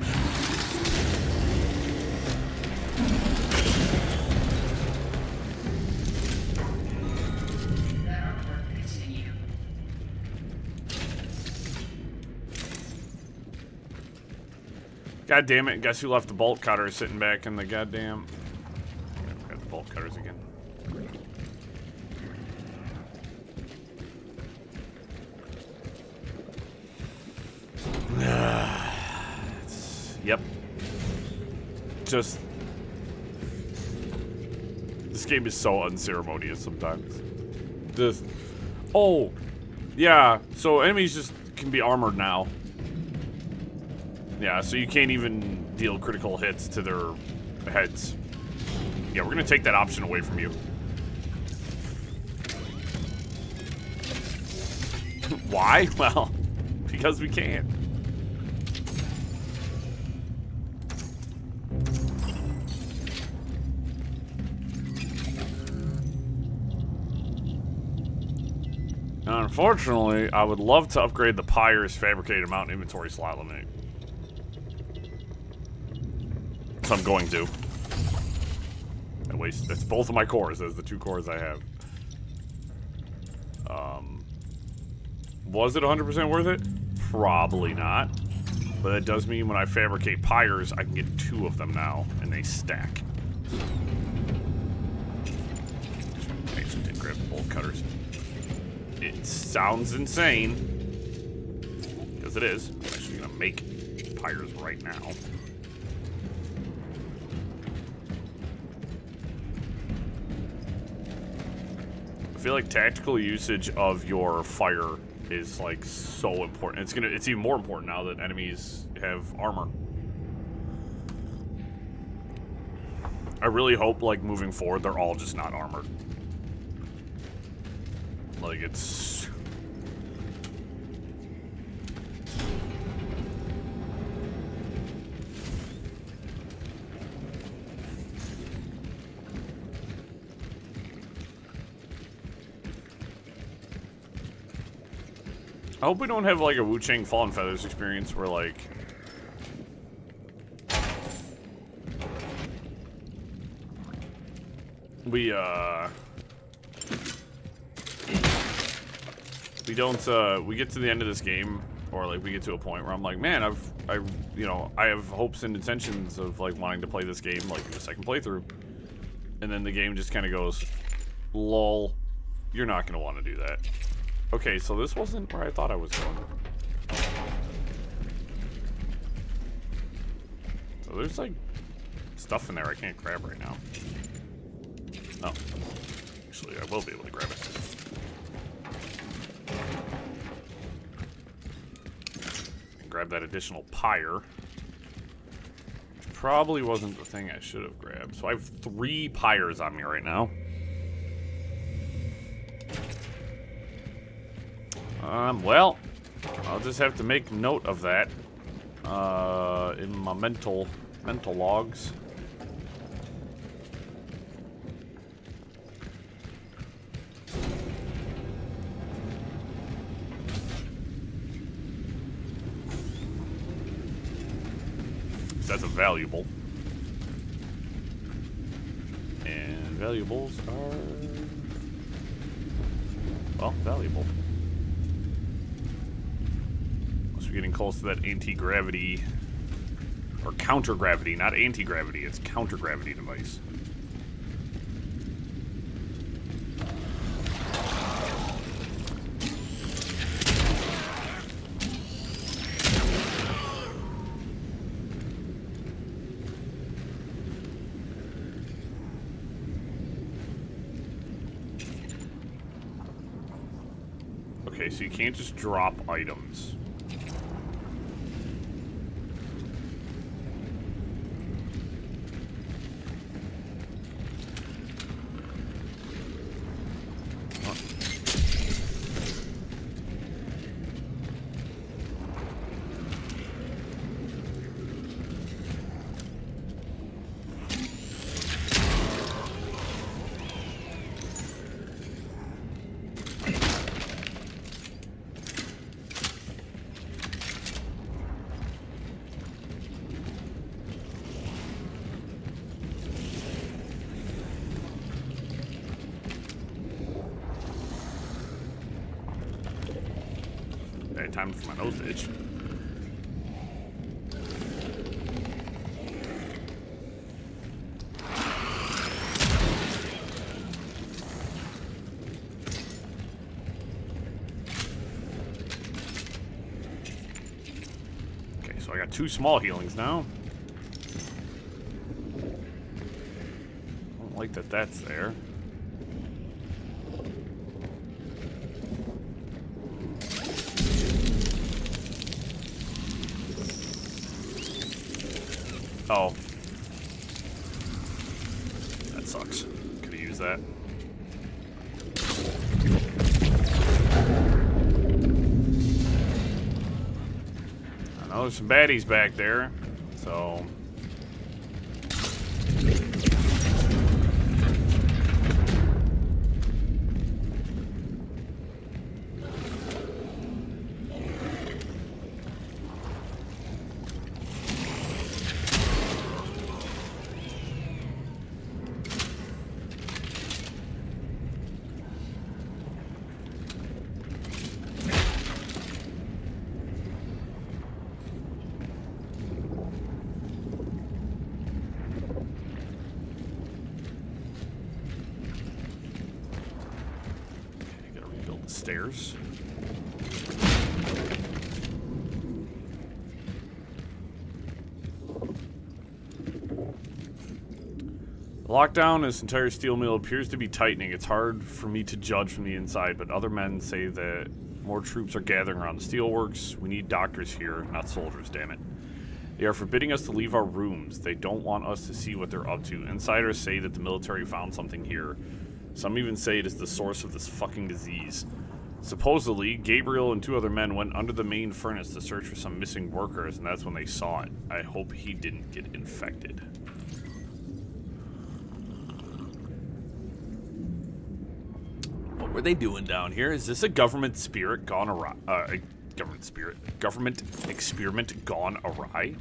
God damn it, guess who left the bolt cutter sitting back in the goddamn... Got the bolt cutters again. Yep. Just... This game is so unceremonious sometimes. This... Oh! Yeah, so enemies just can be armored now. Yeah, so you can't even deal critical hits to their heads. Yeah, we're gonna take that option away from you. Why? Well, because we can. Unfortunately, I would love to upgrade the Pyre's fabricated mount inventory slot limit. So I'm going to. At least that's both of my cores. Those are the 2 cores I have. Was it 100% worth it? Probably not. But that does mean when I fabricate Pyres, I can get 2 of them now, and they stack. I actually did grab bolt cutters. It sounds insane, because it is. I'm actually gonna make Pyres right now. I feel like tactical usage of your fire is like so important. It's even more important now that enemies have armor. I really hope like moving forward they're all just not armored. Like it's I hope we don't have like a Wu Chang Fallen Feathers experience where like we don't we get to the end of this game, or like we get to a point where I'm like, man, I have hopes and intentions of like wanting to play this game like in the second playthrough, and then the game just kind of goes, lol, you're not gonna want to do that. Okay, so this wasn't where I thought I was going. So there's like stuff in there I can't grab right now. Oh, actually I will be able to grab it. Grab that additional pyre. Which probably wasn't the thing I should have grabbed. So I have 3 pyres on me right now. Well, I'll just have to make note of that in my mental logs. That's a valuable. And valuables are, well, valuable. Unless we're getting close to that anti-gravity, or counter-gravity, not anti-gravity, it's counter-gravity device. Okay, so you can't just drop items. Time for my nose to itch. got 2 small healings now. Don't like that that's there. Oh. That sucks. Could have used that. I know there's some baddies back there, so... Stairs. The lockdown in this entire steel mill appears to be tightening. It's hard for me to judge from the inside, but other men say that more troops are gathering around the steelworks. We need doctors here, not soldiers, damn it. They are forbidding us to leave our rooms. They don't want us to see what they're up to. Insiders say that the military found something here. Some even say it is the source of this fucking disease. Supposedly, Gabriel and 2 other men went under the main furnace to search for some missing workers, and that's when they saw it. I hope he didn't get infected. What were they doing down here? Is this a government spirit gone awry? Government experiment gone awry?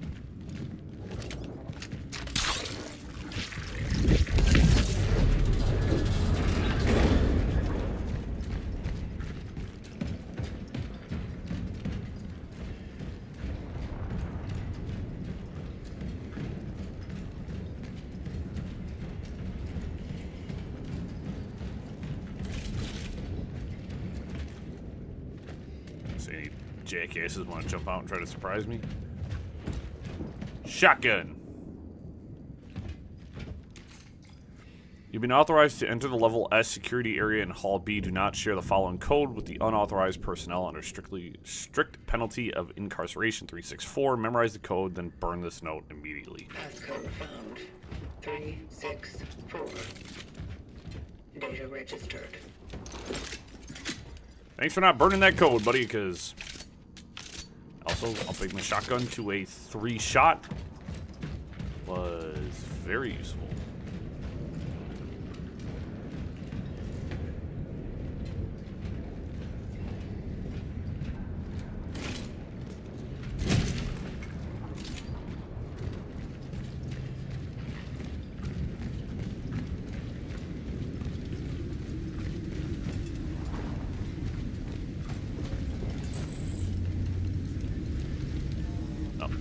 Any jackasses want to jump out and try to surprise me? Shotgun. You've been authorized to enter the level S security area in Hall B. Do not share the following code with the unauthorized personnel under strict penalty of incarceration. 364. Memorize the code, then burn this note immediately. Passcode found. 364. Data registered. Thanks for not burning that code, buddy, because... Also, upping my shotgun to a 3-shot was very useful.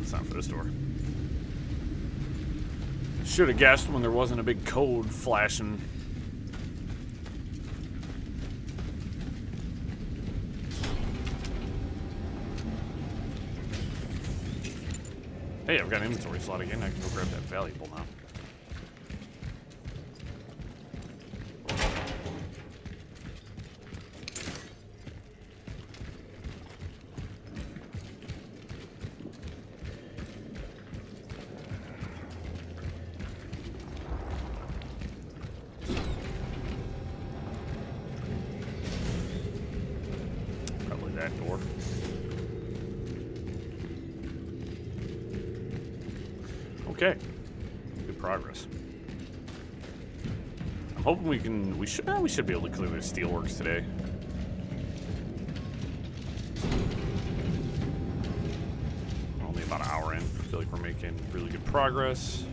It's not for this door. Should have guessed when there wasn't a big code flashing. Hey, I've got an inventory slot again. I can go grab that valuable now. That door. Okay. Good progress. I'm hoping we should be able to clear the steelworks today. Only about an hour in. I feel like we're making really good progress.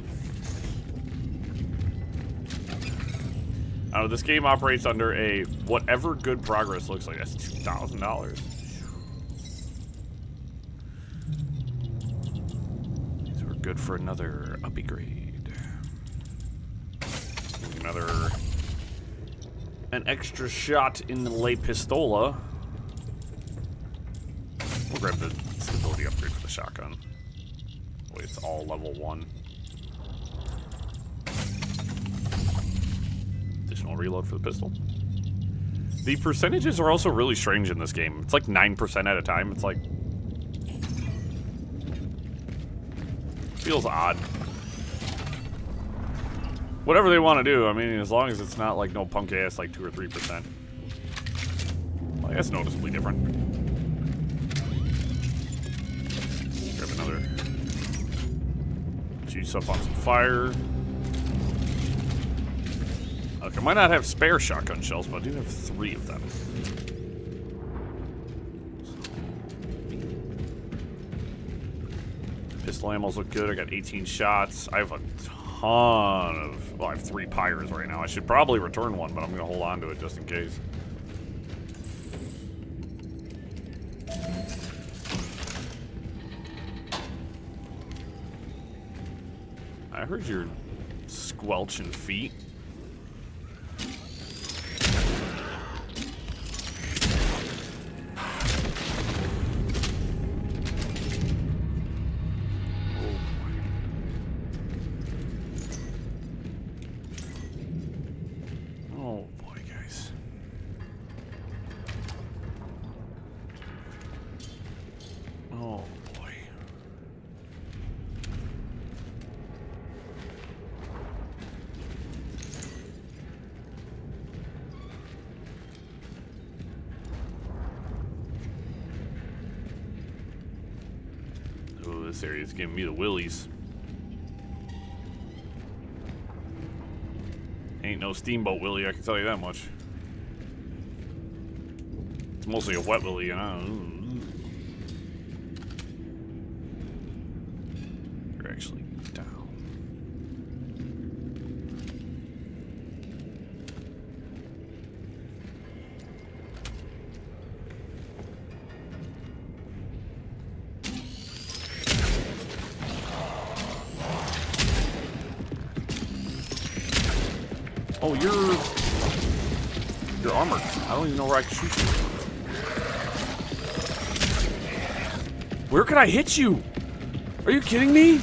I don't know, this game operates under a whatever good progress looks like. That's $2,000. These were good for another upgrade. An extra shot in the La Pistola. We'll grab the stability upgrade for the shotgun. all level 1. Additional reload for the pistol. The percentages are also really strange in this game. It's like 9% at a time. It's like... feels odd. Whatever they want to do, I mean, as long as it's not like no punk ass like 2 or 3%. Well, that's noticeably different. Grab another. Juice up on some fire. Look, I might not have spare shotgun shells, but I do have 3 of them. Pistol ammos look good. I got 18 shots. I have a ton of... well, I have 3 pyres right now. I should probably return one, but I'm going to hold on to it just in case. I heard your squelching feet. This area is giving me the willies. Ain't no steamboat willy, I can tell you that much. It's mostly a wet willy, you know. You're actually down. Oh, you're armored. I don't even know where I can shoot you. Where could I hit you? Are you kidding me?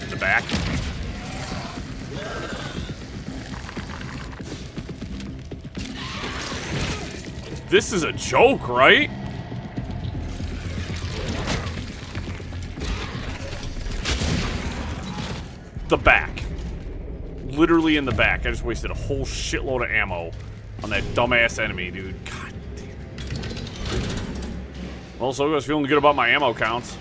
The back. This is a joke, right? The back. Literally in the back. I just wasted a whole shitload of ammo on that dumbass enemy, dude. God damn it. Also, I was feeling good about my ammo counts.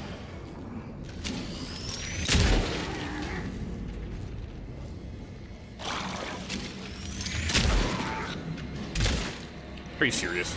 Are you serious?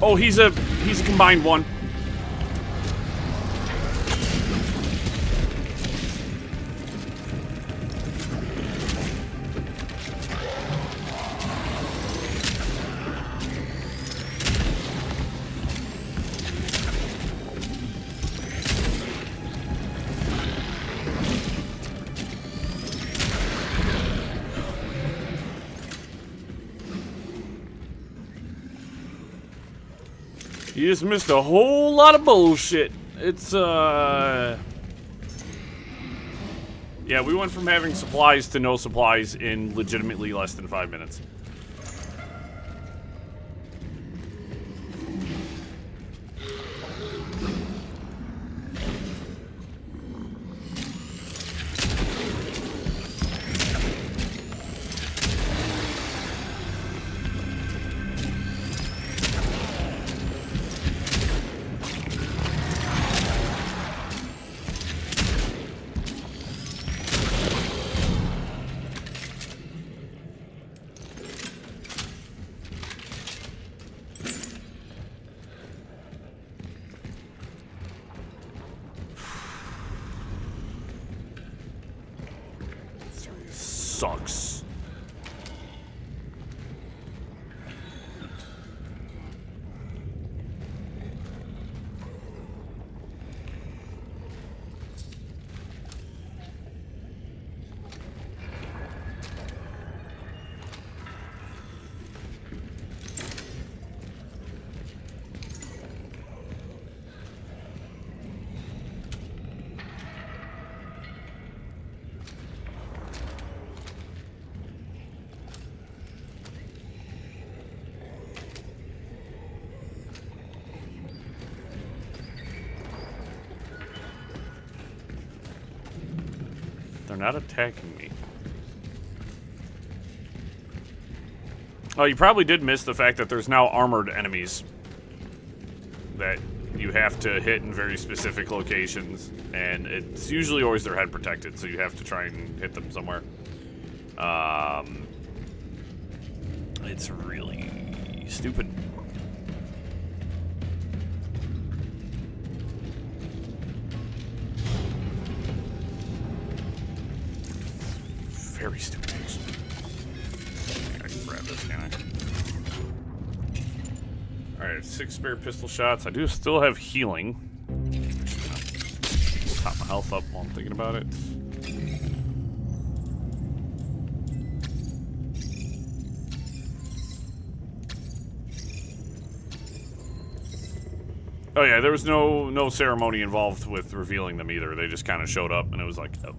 Oh, he's a combined one. You just missed a whole lot of bullshit. It's, yeah, we went from having supplies to no supplies in legitimately less than 5 minutes. sucks. They're not attacking me. Oh, you probably did miss the fact that there's now armored enemies that you have to hit in very specific locations, and it's usually always their head protected, so you have to try and hit them somewhere. It's really stupid. Very stupid. I think I can grab this, can I? Alright, 6 spare pistol shots. I do still have healing. Top my health up while I'm thinking about it. Oh yeah, there was no ceremony involved with revealing them either. They just kind of showed up and it was like, oh.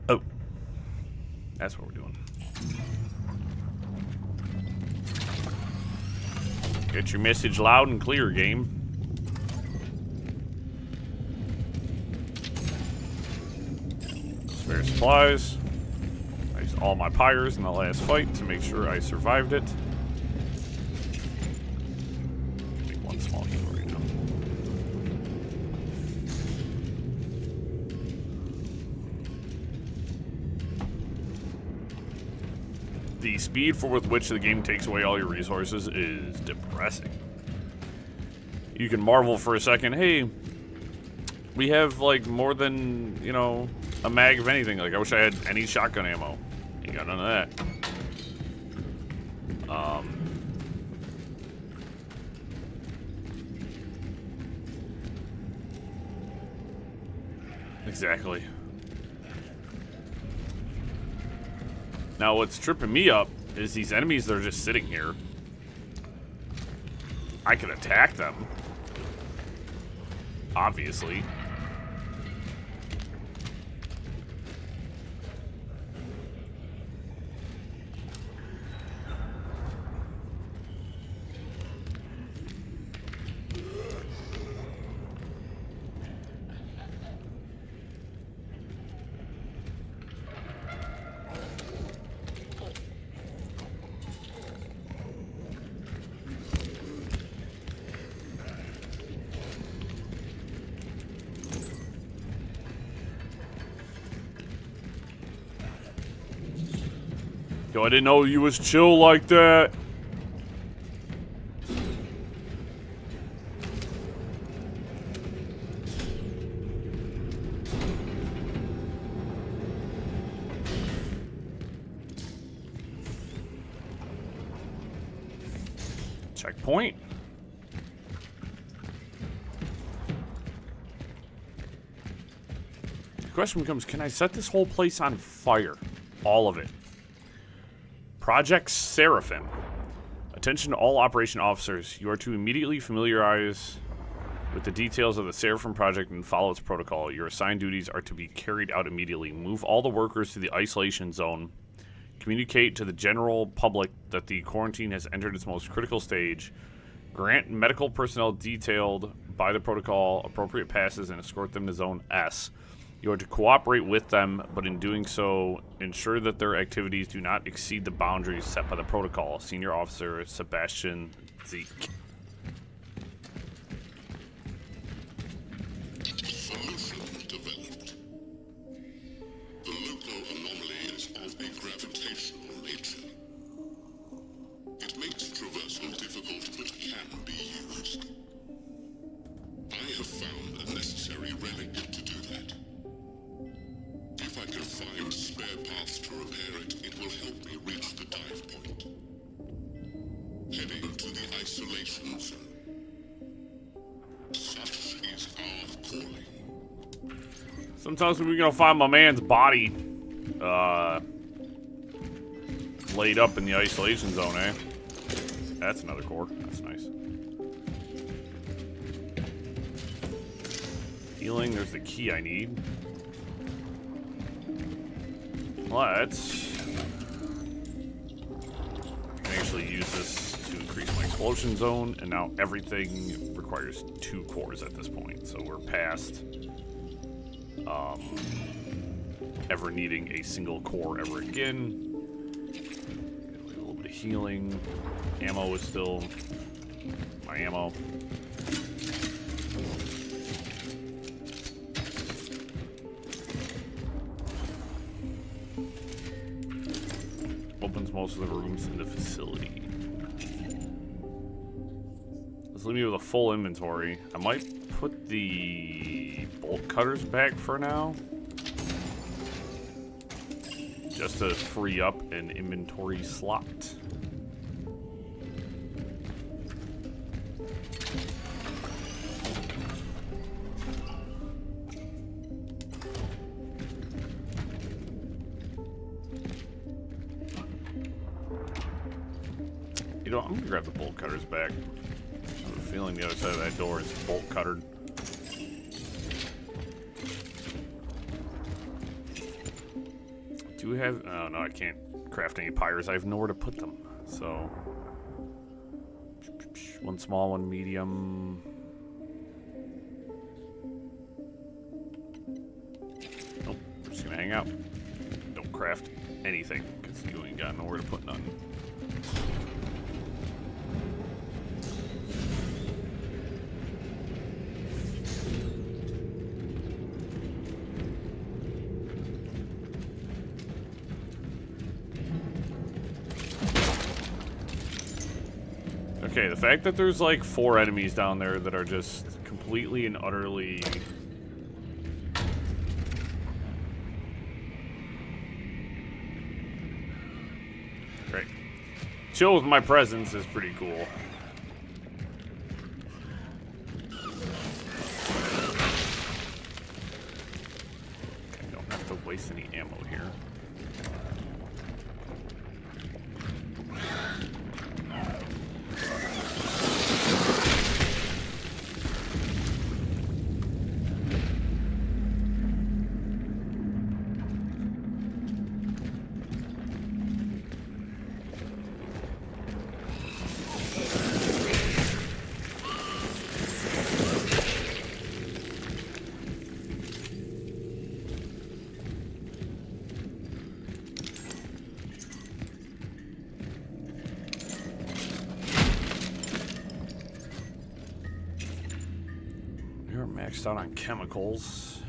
Oh. That's what we're doing. Get your message loud and clear, game. Spare supplies. I used all my pyres in the last fight to make sure I survived it. Take one small heal right now. The speed with which the game takes away all your resources is depressing. You can marvel for a second, hey, we have like more than, you know, a mag of anything. Like, I wish I had any shotgun ammo. You got none of that. Exactly. Now, what's tripping me up is these enemies that are just sitting here. I could attack them. Obviously. Yo, I didn't know you was chill like that. Checkpoint. The question becomes, can I set this whole place on fire? All of it. Project Seraphim. Attention to all operation officers. You are to immediately familiarize with the details of the Seraphim project and follow its protocol. Your assigned duties are to be carried out immediately. Move all the workers to the isolation zone. Communicate to the general public that the quarantine has entered its most critical stage. Grant medical personnel detailed by the protocol appropriate passes and escort them to Zone S. You are to cooperate with them, but in doing so, ensure that their activities do not exceed the boundaries set by the protocol. Senior Officer Sebastian Zeke. Solution developed. The local anomaly is of a gravitational nature. It makes traversal difficult, but can be used. I have found a necessary relic to do that. If I can find Sometimes we're gonna find my man's body laid up in the isolation zone, eh? That's another core. That's nice. Healing, there's the key I need. Let's actually use this to increase my explosion zone, and now everything requires 2 cores at this point, so we're past ever needing a single core ever again. A little bit of healing. Ammo is still my ammo. Opens most of the rooms in the facility. Let's leave me with a full inventory. I might put the bolt cutters back for now, just to free up an inventory slot. You know, I'm gonna grab the bolt cutters back. I have a feeling the other side of that door is bolt cuttered. Do we have... Oh, no, I can't craft any pyres. I have nowhere to put them. So... One small, one medium. Nope, I'm just gonna hang out. Don't craft anything, because you ain't got nowhere to put none. Okay, the fact that there's like 4 enemies down there that are just completely and utterly... Great. Chill with my presence is pretty cool. Okay, don't have to waste any ammo here. You're maxed out on chemicals.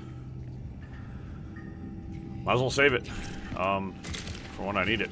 Might as well save it for when I need it.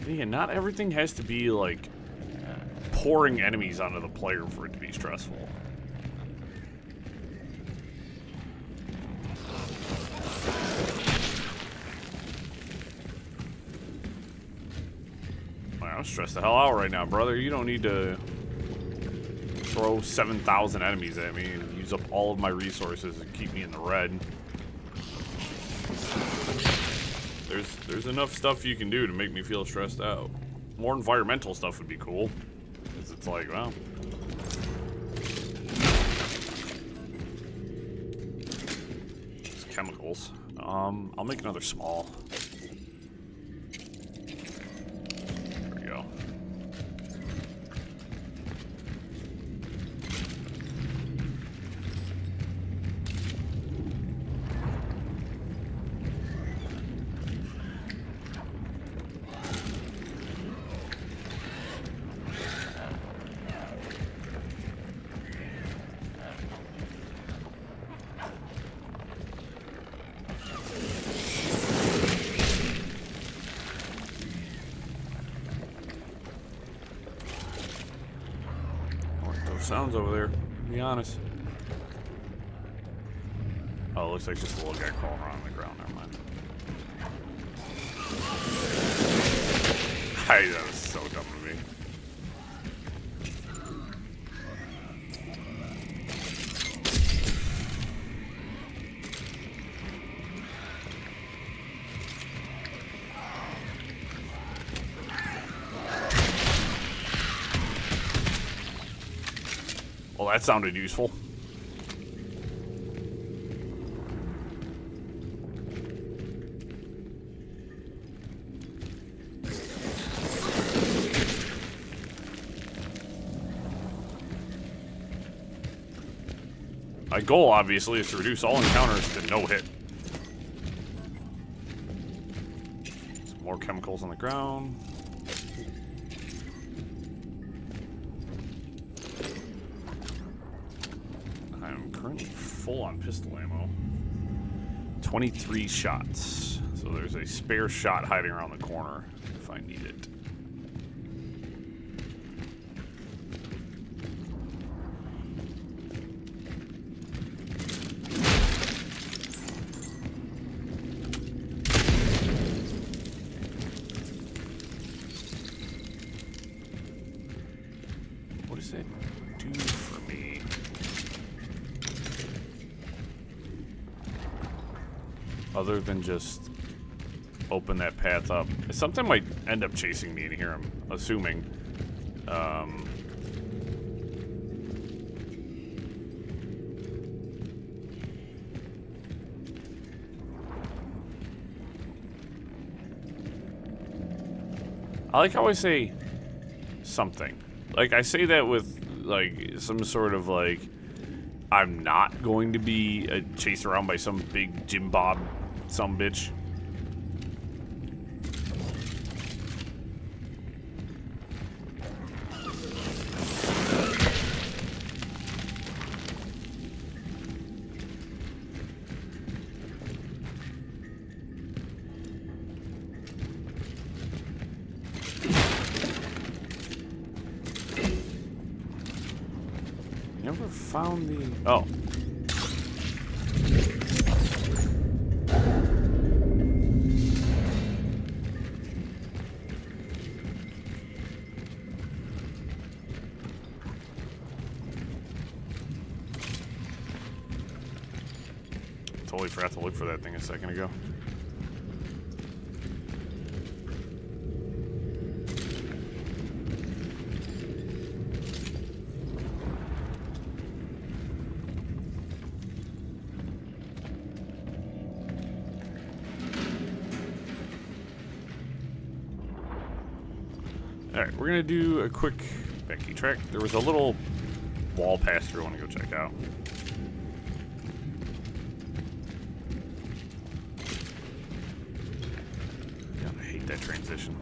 Yeah, not everything has to be like pouring enemies onto the player for it to be stressful. Wow, I'm stressed the hell out right now, brother. You don't need to throw 7,000 enemies at me and use up all of my resources and keep me in the red. There's enough stuff you can do to make me feel stressed out. More environmental stuff would be cool. Because it's like, well... It's chemicals. I'll make another small. There we go. sounds over there, to be honest. Oh, it looks like just a little guy crawling around on the ground. Never mind. That was so dumb of me. Well, that sounded useful. My goal, obviously, is to reduce all encounters to no hit. Some more chemicals on the ground. I'm currently full on pistol ammo. 23 shots. So there's a spare shot hiding around the corner if I need it. What does that do for me? Other than just open that path up. Something might end up chasing me in here, I'm assuming. I like how I say something. Like, I say that with, like, some sort of, like, I'm not going to be chased around by some big Jim Bob sumbitch. Never found the... Oh. Totally forgot to look for that thing a second ago. Alright, we're gonna do a quick backy track. There was a little wall pass through I want to go check out. God, I hate that transition.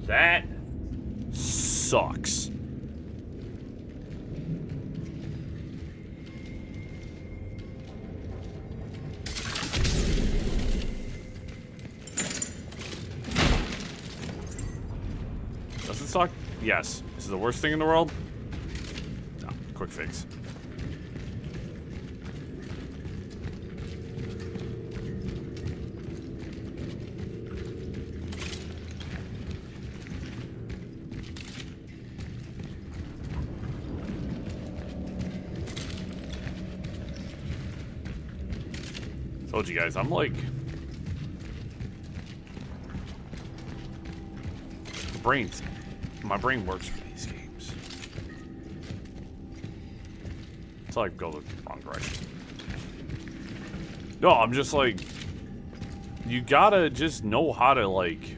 That sucks. Does it suck? Yes. This is the worst thing in the world? No. Quick fix. Told you guys, I'm like... My brain works for these games. It's like go the wrong direction. No, I'm just like... You gotta just know how to, like...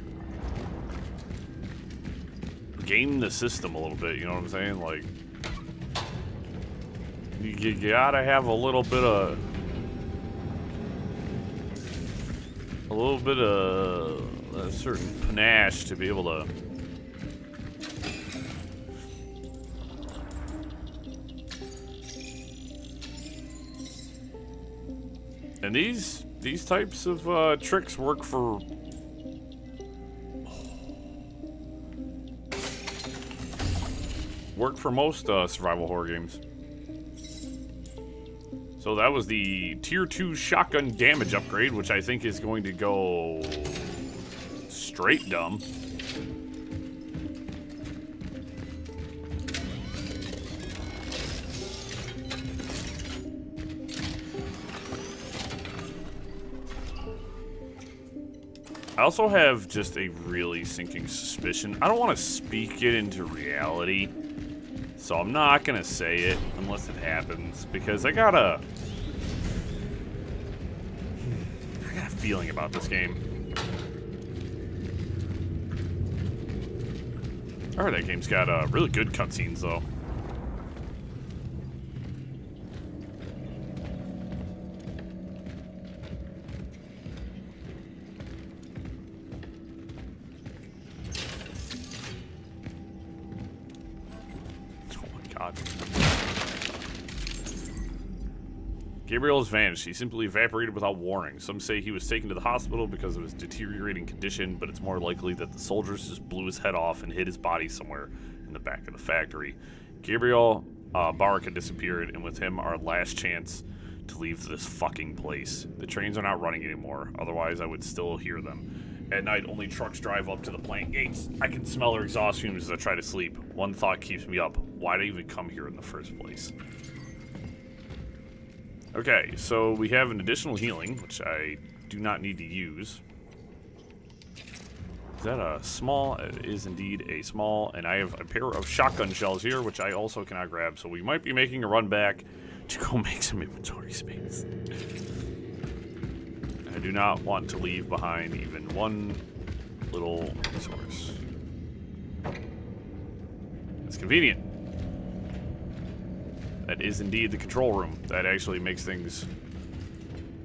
game the system a little bit, you know what I'm saying? Like... You gotta have a little bit of a certain panache to be able to And these types of tricks work for most survival horror games. So that was the tier 2 shotgun damage upgrade, which I think is going to go straight dumb. I also have just a really sinking suspicion. I don't want to speak it into reality, so I'm not going to say it unless it happens, because I got a feeling about this game. I heard that game's got really good cutscenes, though. Gabriel has vanished. He simply evaporated without warning. Some say he was taken to the hospital because of his deteriorating condition, but it's more likely that the soldiers just blew his head off and hid his body somewhere in the back of the factory. Gabriel Baraka disappeared, and with him, our last chance to leave this fucking place. The trains are not running anymore, otherwise I would still hear them. At night, only trucks drive up to the plant gates. I can smell their exhaust fumes as I try to sleep. One thought keeps me up. Why'd I even come here in the first place? Okay, so we have an additional healing, which I do not need to use. Is that a small? It is indeed a small, and I have a pair of shotgun shells here, which I also cannot grab, so we might be making a run back to go make some inventory space. I do not want to leave behind even one little resource. It's convenient. That is indeed the control room. That actually makes things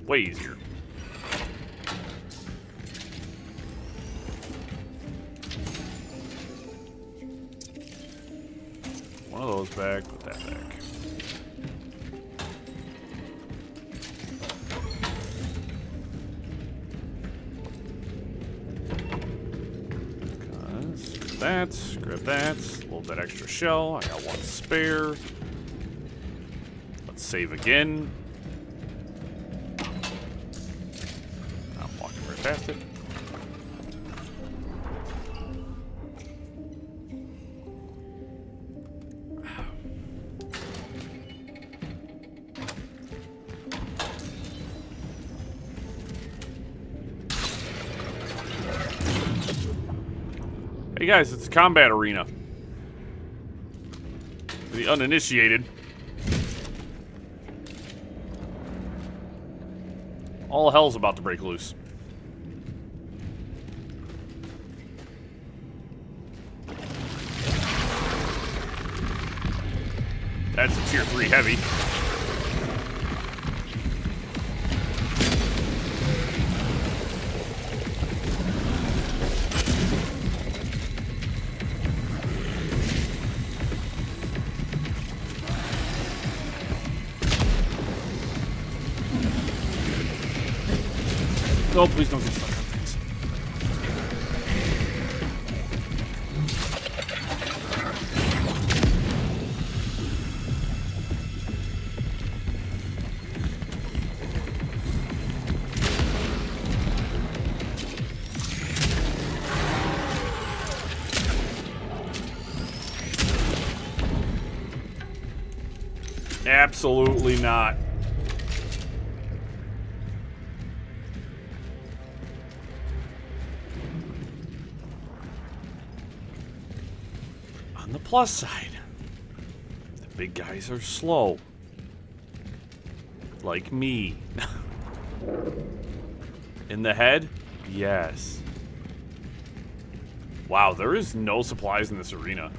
way easier. One of those back, put that back. Grab that, a little bit extra shell. I got one spare. Save again. I'm walking right past it. Hey guys, it's a combat arena. For the uninitiated. All hell's about to break loose. That's a tier 3 heavy. Oh, please don't get stuck on things. Absolutely not. On the plus side, the big guys are slow. Like me. In the head? Yes. Wow, there is no supplies in this arena.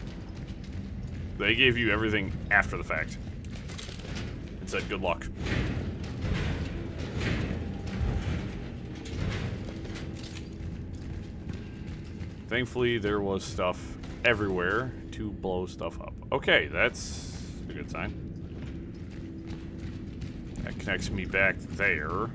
They gave you everything after the fact. And said good luck. Thankfully, there was stuff everywhere to blow stuff up. Okay, that's a good sign. That connects me back there.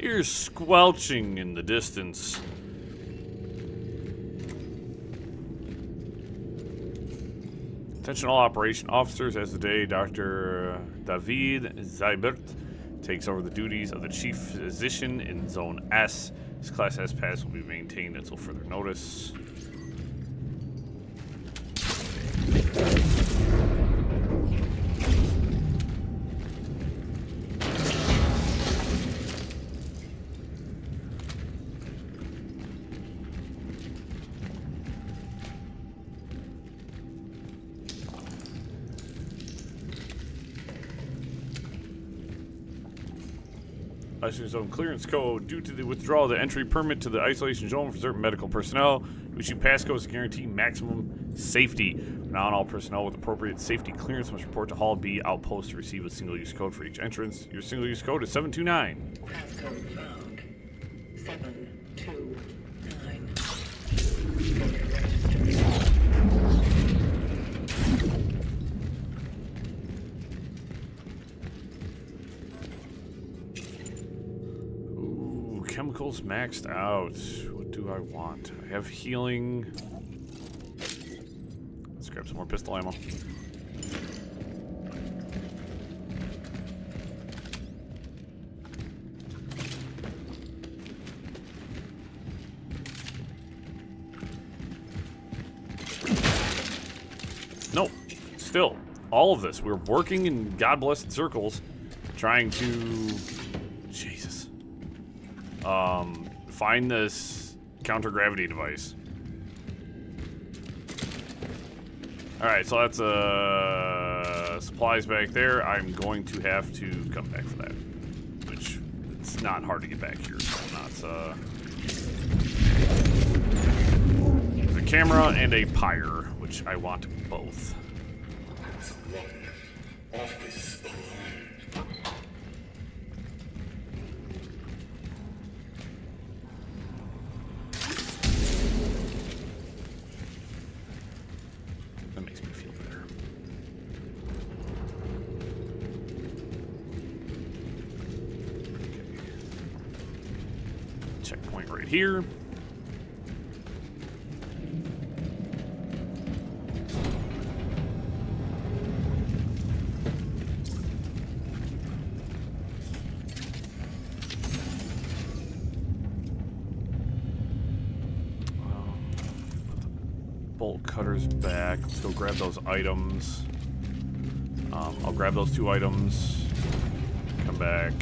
Here's squelching in the distance. Attention all operation officers. As the day, Dr. David Zybert takes over the duties of the chief physician in Zone S. His Class S pass will be maintained until further notice. Isolation zone clearance code. Due to the withdrawal of the entry permit to the isolation zone for certain medical personnel, we issue passcodes to guarantee maximum safety. Now, all personnel with appropriate safety clearance must report to Hall B outpost to receive a single-use code for each entrance. Your single-use code is 729. Passcode found. 729. Ooh, chemicals maxed out. What do I want? I have healing. Let's grab some more pistol ammo. No, still, all of this. We're working in God-blessed circles, trying to, Jesus, find this counter-gravity device. All right, so that's supplies back there. I'm going to have to come back for that, which it's not hard to get back here. So I'm not. There's a camera and a pyre, which I want both. It's alone. Always alone. That makes me feel better. Okay. Checkpoint right here. Bolt cutters back. Let's go grab those items. I'll grab those 2 items. Come back.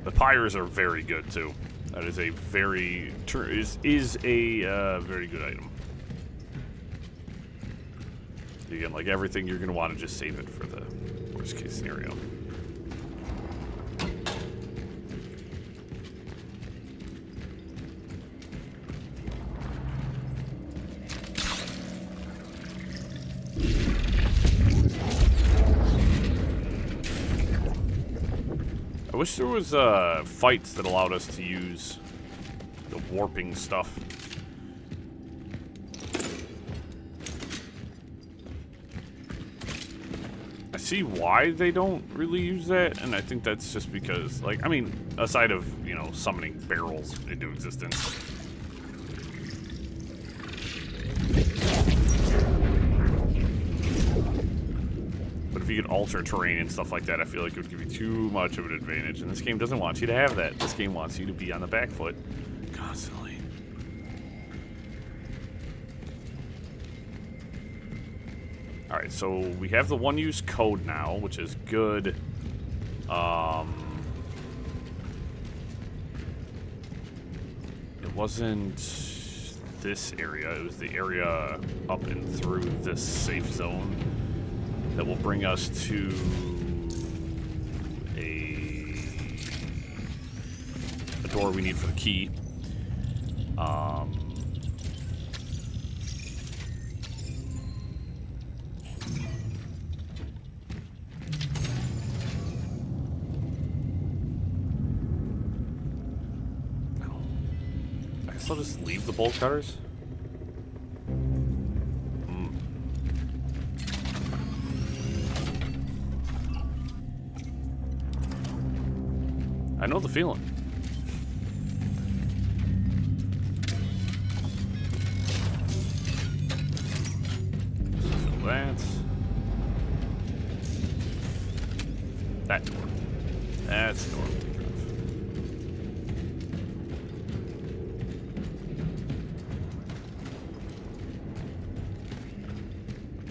The pyres are very good too. That is a very very good item. Again, like everything, you're gonna want to just save it for the worst case scenario. I wish there was fights that allowed us to use the warping stuff. I see why they don't really use that, and I think that's just because, like, I mean, aside of, you know, summoning barrels into existence. But if you could alter terrain and stuff like that, I feel like it would give you too much of an advantage. And this game doesn't want you to have that. This game wants you to be on the back foot constantly. Alright, so we have the one-use code now, which is good. It wasn't this area. It was the area up and through this safe zone that will bring us to a door we need for the key. I guess I'll just leave the bolt cutters. I know the feeling. Fill that. That door. That's the door we'll take care of.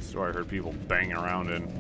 So I heard people banging around in.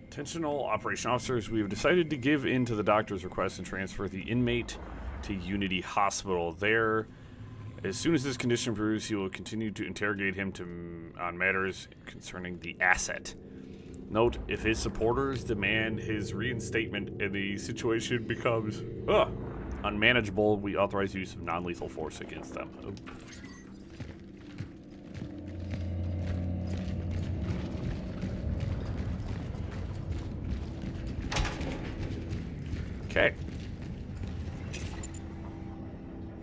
Intentional operation officers, we have decided to give in to the doctor's request and transfer the inmate to Unity Hospital. There, as soon as his condition improves, he will continue to interrogate him on matters concerning the asset. Note, if his supporters demand his reinstatement and the situation becomes unmanageable, we authorize use of non-lethal force against them. Okay.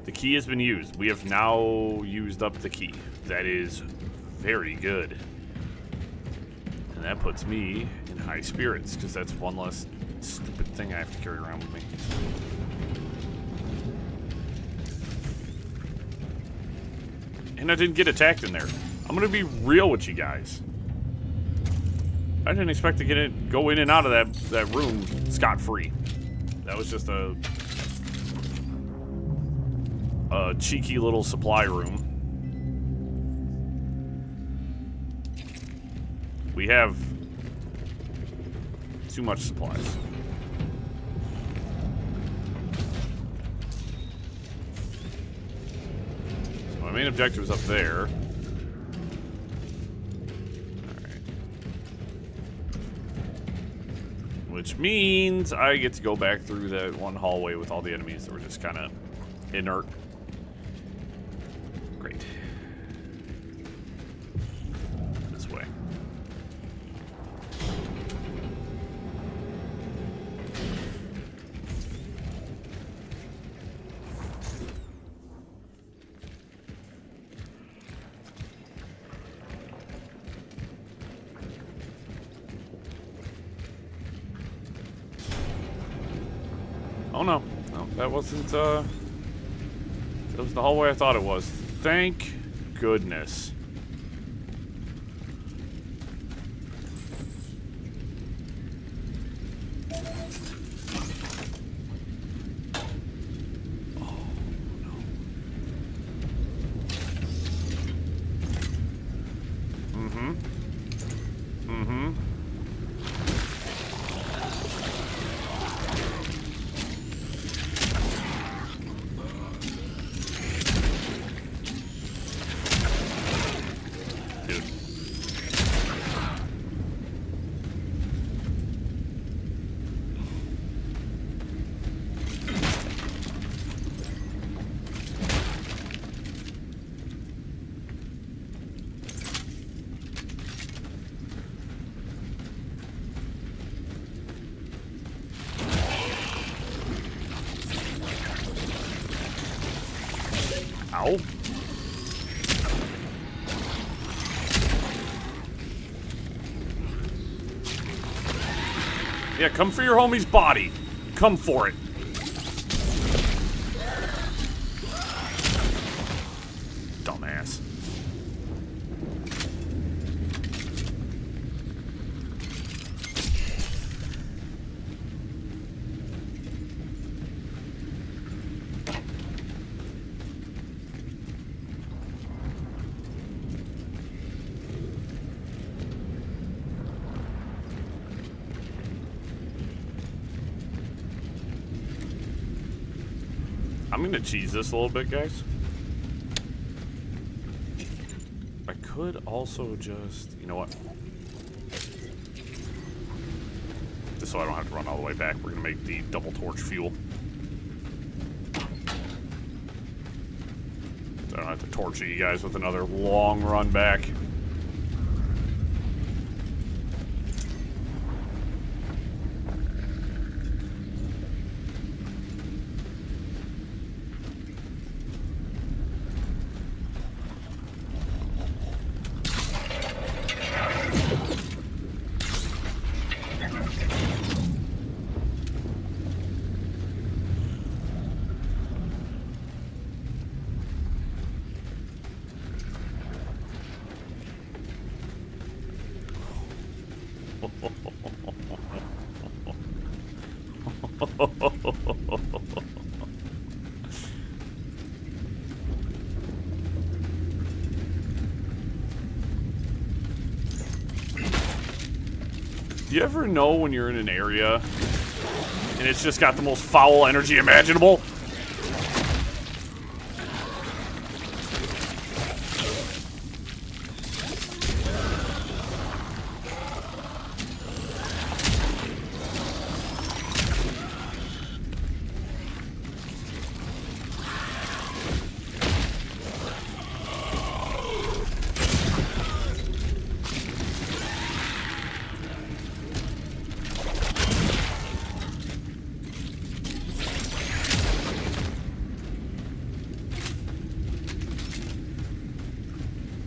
The key has been used. We have now used up the key. That is very good. And that puts me in high spirits, because that's one less stupid thing I have to carry around with me. And I didn't get attacked in there. I'm gonna be real with you guys. I didn't expect to go in and out of that room scot-free. That was just a cheeky little supply room. We have too much supplies. So my main objective is up there. Which means I get to go back through that one hallway with all the enemies that were just kind of inert. Great. This way. Oh no, that wasn't, that was the hallway I thought it was. Thank goodness. Oh no. Ow. Yeah, come for your homie's body. Come for it. Dumbass. I'm gonna cheese this a little bit, guys. I could also just, you know what? Just so I don't have to run all the way back, we're gonna make the double torch fuel. So I don't have to torture you guys with another long run back. You ever know when you're in an area and it's just got the most foul energy imaginable?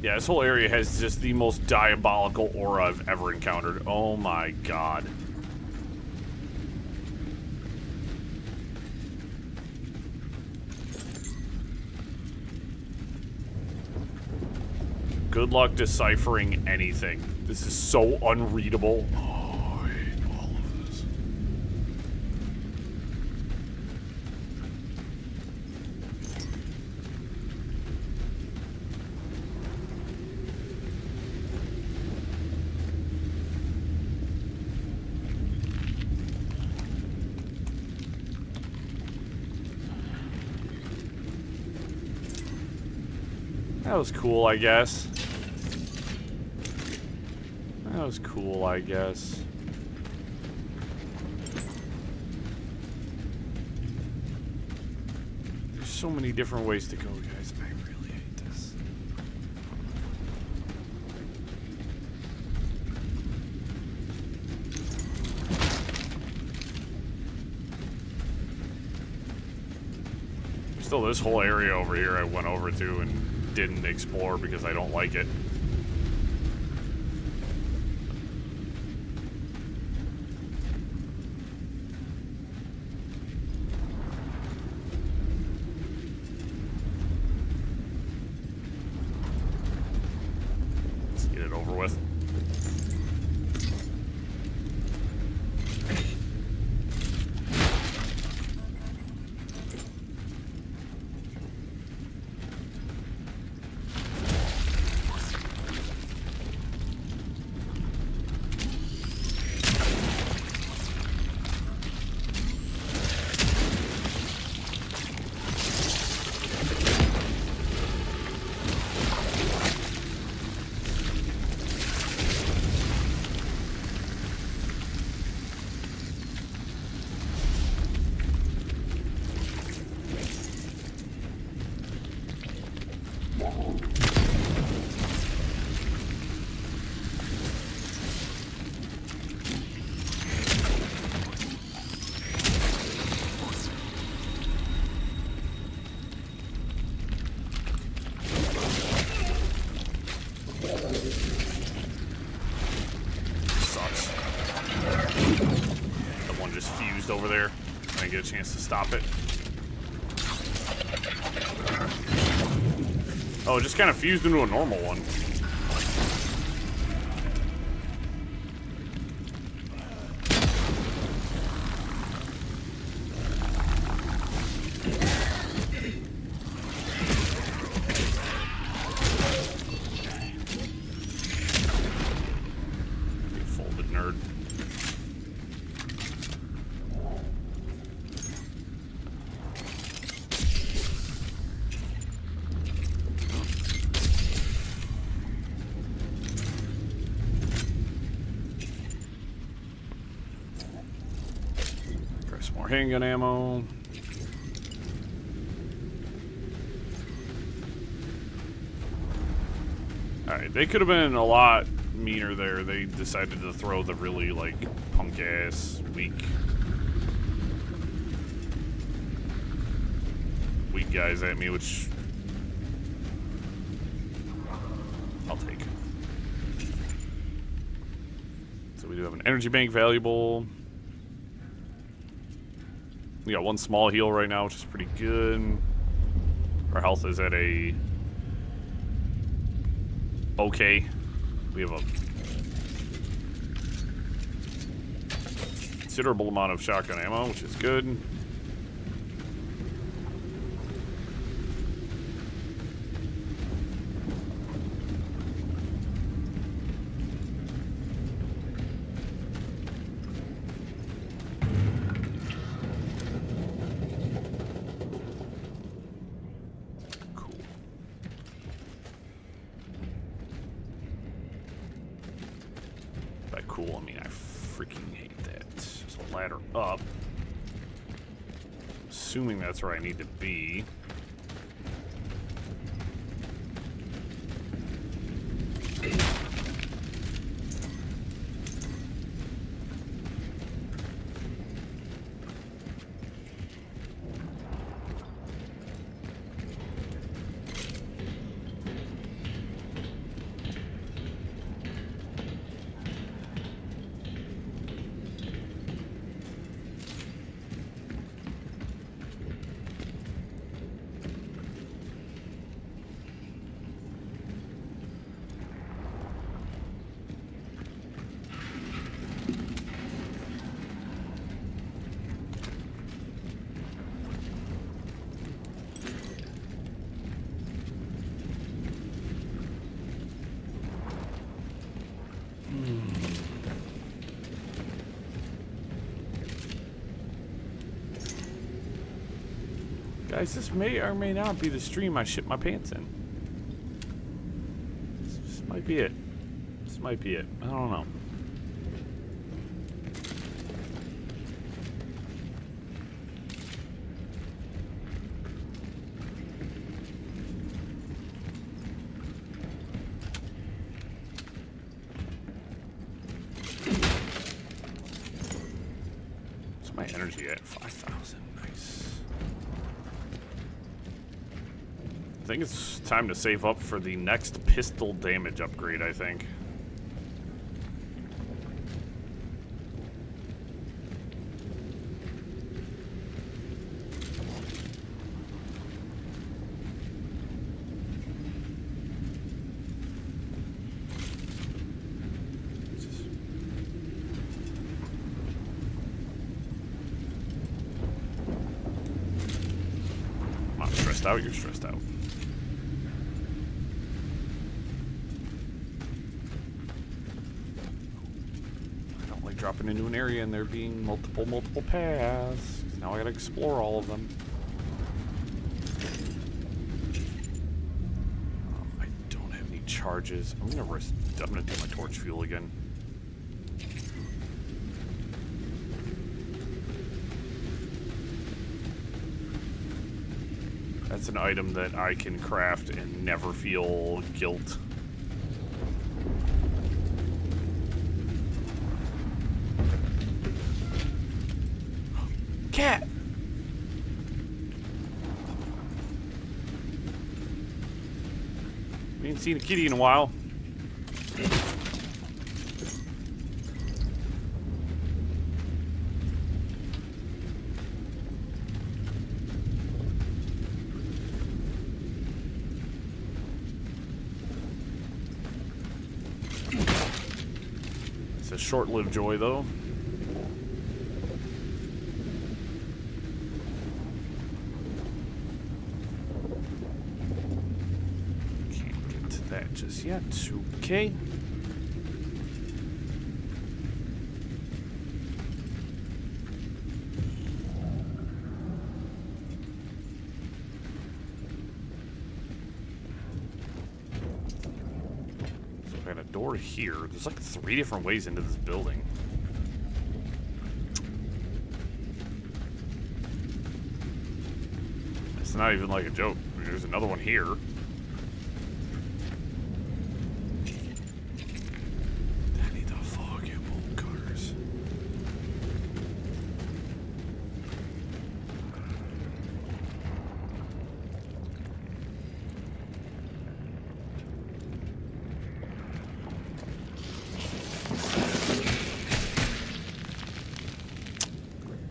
Yeah, this whole area has just the most diabolical aura I've ever encountered. Oh my god. Good luck deciphering anything. This is so unreadable. Oh, I hate all of this. That was cool, I guess. That was cool, I guess. There's so many different ways to go, guys. I really hate this. Still, this whole area over here I went over to and didn't explore because I don't like it. Let's get it over with. Over there. I didn't get a chance to stop it. Oh, it just kind of fused into a normal one. You folded nerd. more handgun ammo. Alright, they could have been a lot meaner there. They decided to throw the really, like, punk-ass, weak guys at me, which I'll take. So we do have an energy bank valuable. We got one small heal right now, which is pretty good. Our health is at a okay. We have a considerable amount of shotgun ammo, which is good. Cool. I mean, I freaking hate that. There's a ladder up. Assuming that's where I need to be. Guys, this may or may not be the stream I shit my pants in. This might be it. This might be it. I don't know. What's my energy at? 5,000. Nice. I think it's time to save up for the next pistol damage upgrade, I think. I'm not stressed out, you're stressed out. Dropping into an area and there being multiple paths. Now I gotta explore all of them. I don't have any charges. I'm gonna do my torch fuel again. That's an item that I can craft and never feel guilt. Cat! We ain't seen a kitty in a while. It's a short-lived joy, though. Just yet. Okay. So I got a door here. There's like 3 different ways into this building. not even like a joke. There's another one here. I need the fucking bolt cutters.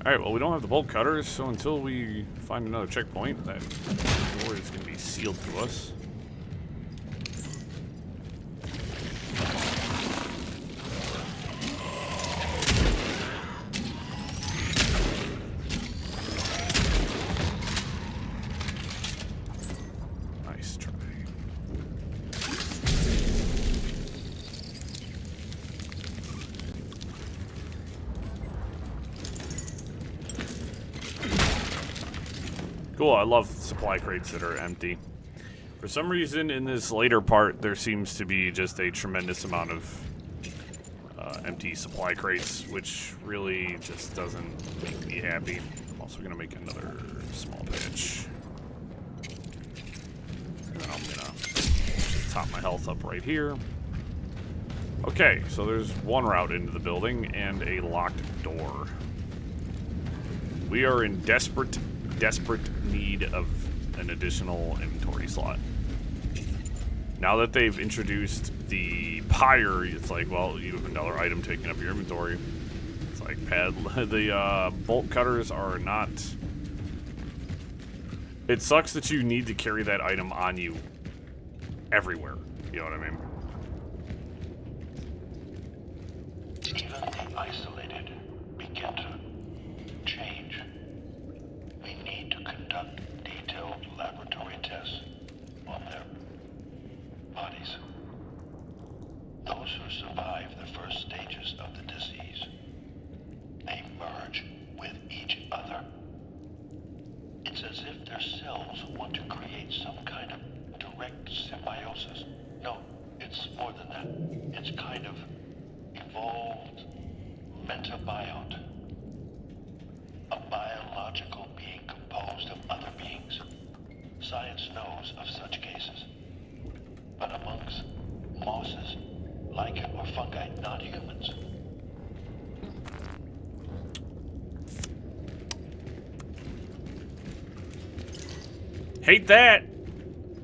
Alright, well, we don't have the bolt cutters, so until we find another checkpoint, that door is going to be sealed to us. Nice try. Cool, I love supply crates that are empty. For some reason, in this later part, there seems to be just a tremendous amount of empty supply crates, which really just doesn't make me happy. I'm also going to make another small patch. And then I'm going to top my health up right here. Okay, so there's one route into the building and a locked door. We are in desperate need of an additional inventory slot. Now that they've introduced the pyre, it's like, well, you have another item taking up your inventory. It's like, the bolt cutters are not... It sucks that you need to carry that item on you everywhere. You know what I mean? Even the isolated begin to change. We need to conduct detailed laboratory tests on their bodies. Those who survive the first stages of the disease, they merge with each other. It's as if their cells want to create some kind of direct symbiosis. No, it's more than that. It's kind of evolved metabiont. A biological being composed of other beings. Science knows of such cases. But amongst mosses, lichen, or fungi, not humans. Hate that!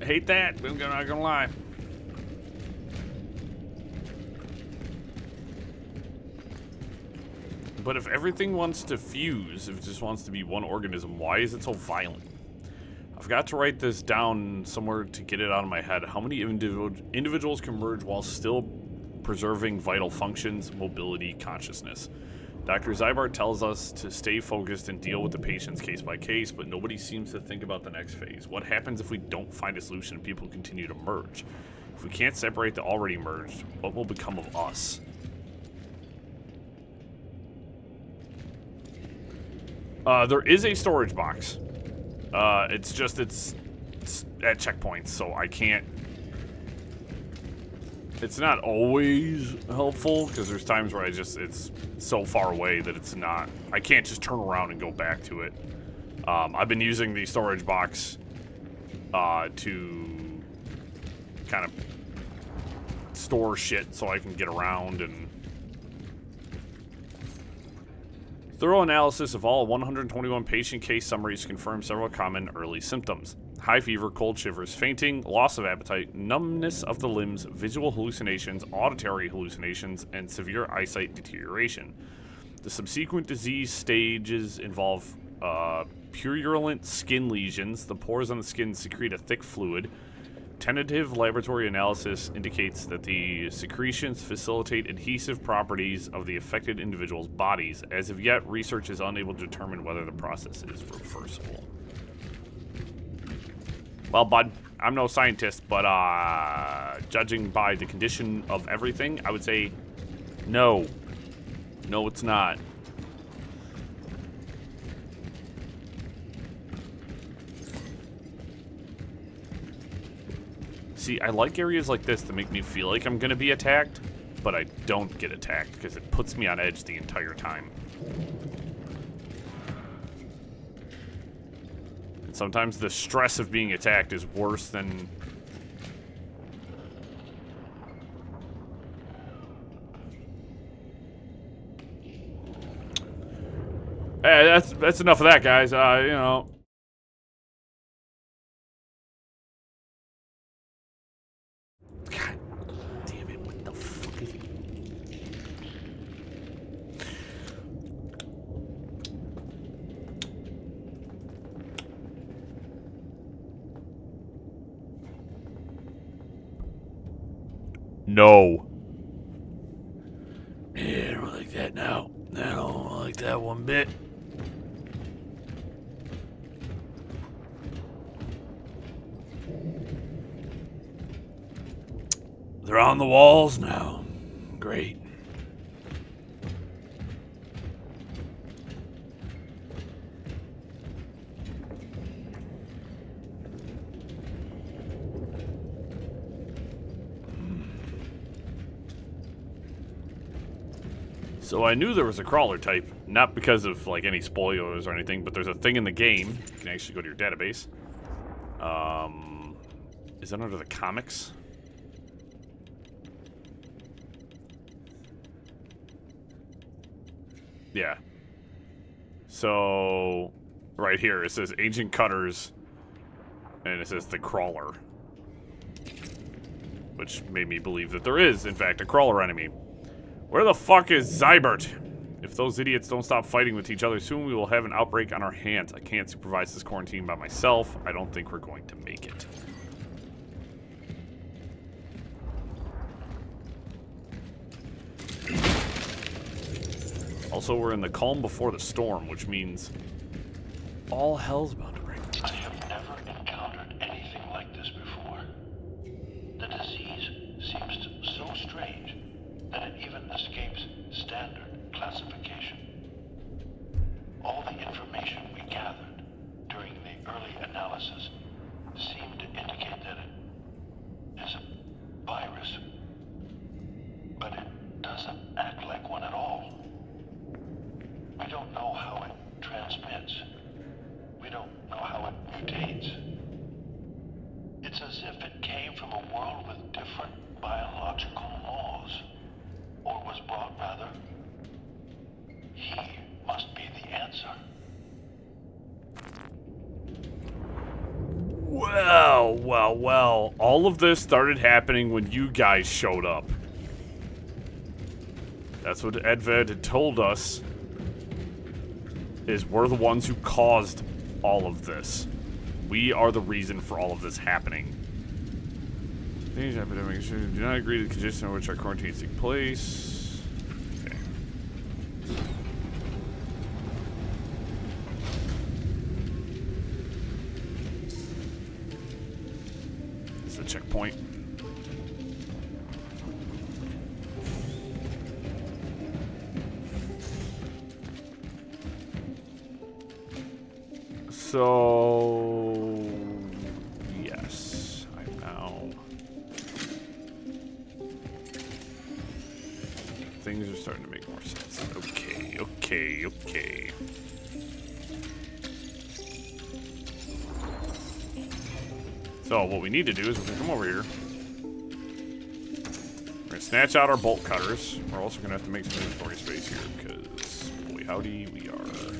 Hate that, I'm not gonna lie. But if everything wants to fuse, if it just wants to be one organism, why is it so violent? I've got to write this down somewhere to get it out of my head. How many individuals can merge while still preserving vital functions, mobility, consciousness? Dr. Zybart tells us to stay focused and deal with the patients case by case, but nobody seems to think about the next phase. What happens if we don't find a solution and people continue to merge? If we can't separate the already merged, what will become of us? There is a storage box. It's at checkpoints, so I can't... It's not always helpful, because there's times where it's so far away that it's not... I can't just turn around and go back to it. I've been using the storage box to kind of store shit so I can get around and... Thorough analysis of all 121 patient case summaries confirms several common early symptoms. High fever, cold shivers, fainting, loss of appetite, numbness of the limbs, visual hallucinations, auditory hallucinations, and severe eyesight deterioration. The subsequent disease stages involve purulent skin lesions. The pores on the skin secrete a thick fluid. Tentative laboratory analysis indicates that the secretions facilitate adhesive properties of the affected individual's bodies. As of yet, research is unable to determine whether the process is reversible. Well, bud, I'm no scientist, but judging by the condition of everything, I would say no. No, it's not. See, I like areas like this that make me feel like I'm gonna be attacked, but I don't get attacked because it puts me on edge the entire time. And sometimes the stress of being attacked is worse than... Hey, that's enough of that, guys. You know... God damn it, what the fuck is... No. Yeah, I don't like that now. I don't like that one bit. They're on the walls now. Great. So I knew there was a crawler type, not because of like any spoilers or anything, but there's a thing in the game. You can actually go to your database. Is that under the comics? Yeah. So right here it says Ancient Cutters, and it says the crawler, which made me believe that there is, in fact, a crawler enemy. Where the fuck is Zybert? If those idiots don't stop fighting with each other soon, we will have an outbreak on our hands. I can't supervise this quarantine by myself. I don't think we're going to make it. Also, we're in the calm before the storm, which means all hell's about to break. I have never encountered anything like this before. The disease seems so strange that it even escapes standard classification. All the information we gathered during the early analysis seemed to indicate that it is a virus, but it doesn't act like one at all. We don't know how it transmits. We don't know how it mutates. It's as if it came from a world with different biological laws. Or was brought, rather. He must be the answer. Well, well, well. All of this started happening when you guys showed up. That's what Edved had told us. Is we're the ones who caused all of this. We are the reason for all of this happening. These epidemics do not agree to the conditions in which our quarantines take place. Okay. This is a checkpoint. So, yes, I know. Things are starting to make more sense. Okay, okay, okay. So, what we need to do is we're gonna come over here. We're gonna snatch out our bolt cutters. We're also gonna have to make some inventory space here because, boy howdy, we are a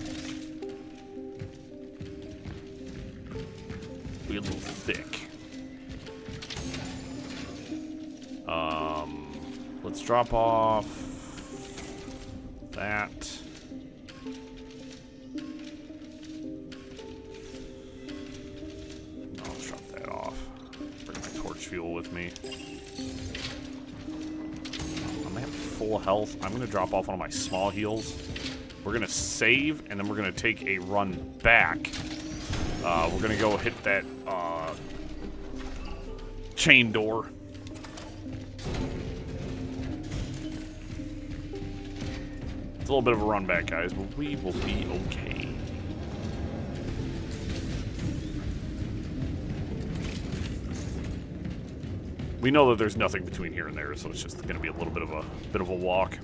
little thick. Let's drop off that. No, let's drop that off. Bring my torch fuel with me. I'm at full health. I'm gonna drop off one of my small heals. We're gonna save, and then we're gonna take a run back. We're gonna go hit that chain door. It's a little bit of a run back, guys, but we will be okay. We know that there's nothing between here and there, so it's just gonna be a little bit of a walk.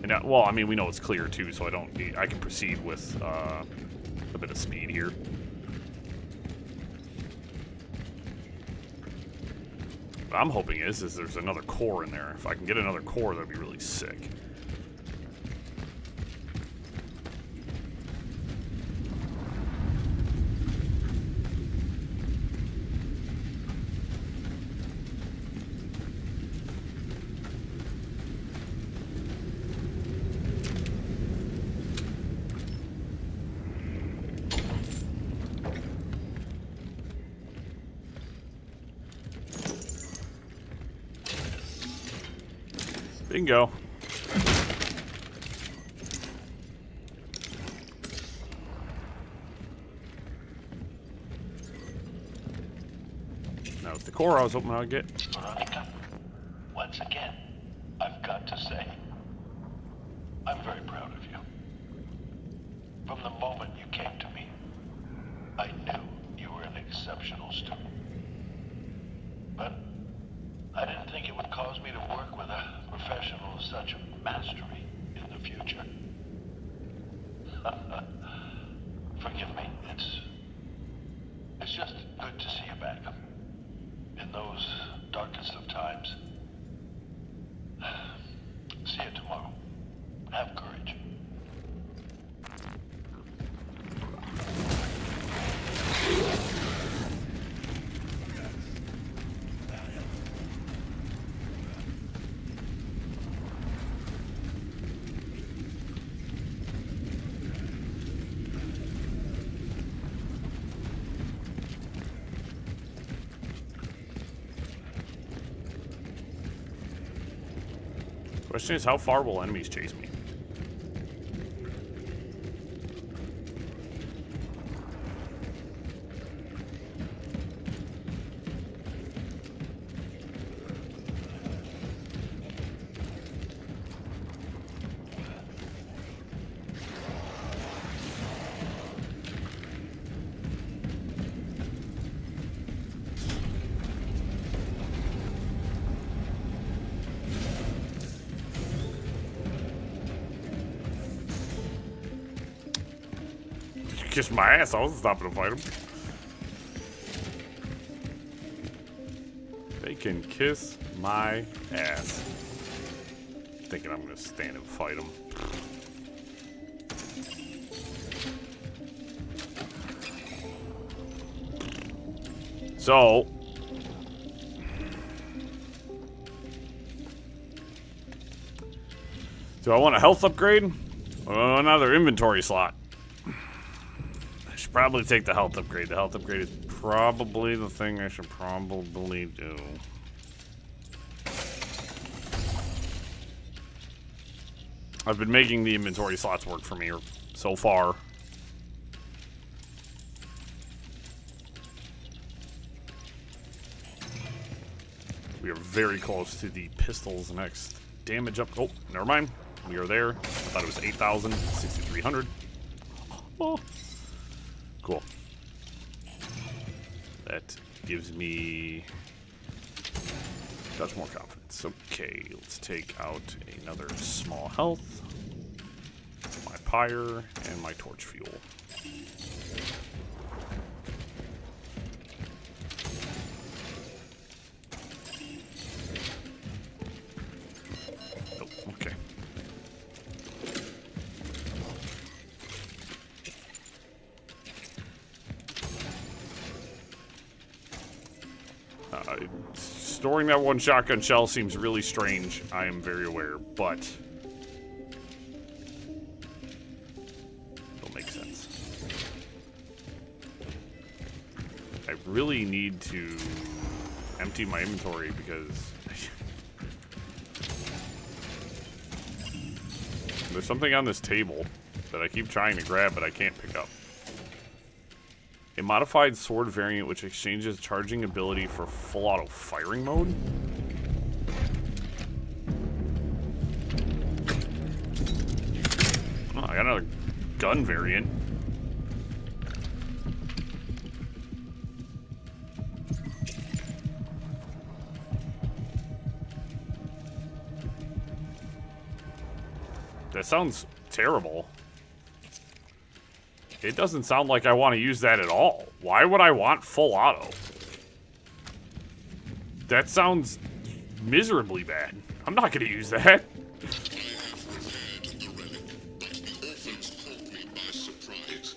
And well, I mean, we know it's clear too, so I can proceed with A bit of speed here. What I'm hoping is there's another core in there. If I can get another core, that'd be really sick. Bingo. Now it's the core I was hoping I'd get. Veronica, once again, I've got to say, I'm very proud of you. From the moment you came to me, I knew you were an exceptional student. But I didn't think it would cause me to work with a professional of such mastery in the future. Forgive me, it's just good to see you back. In those darkest of times. See you tomorrow. Have courage. Question is, how far will enemies chase me? Kiss my ass, I wasn't stopping to fight them. They can kiss my ass. Thinking I'm gonna stand and fight them. So, do I want a health upgrade? Or another inventory slot? Probably take the health upgrade. The health upgrade is probably the thing I should probably do. I've been making the inventory slots work for me so far. We are very close to the pistol's next damage up. Oh, never mind. We are there. I thought it was 8,000, 6,300. Oh. Cool. That gives me much more confidence. Okay, let's take out another small health, my pyre, and my torch fuel. Oh, okay. Storing that one shotgun shell seems really strange. I am very aware, but it'll make sense. I really need to empty my inventory because there's something on this table that I keep trying to grab, but I can't pick up. A modified sword variant which exchanges charging ability for full auto firing mode. Oh, I got another gun variant. That sounds terrible. It doesn't sound like I want to use that at all. Why would I want full auto? That sounds miserably bad. I'm not going to use that. I have repaired the relic, but the orphans caught me by surprise.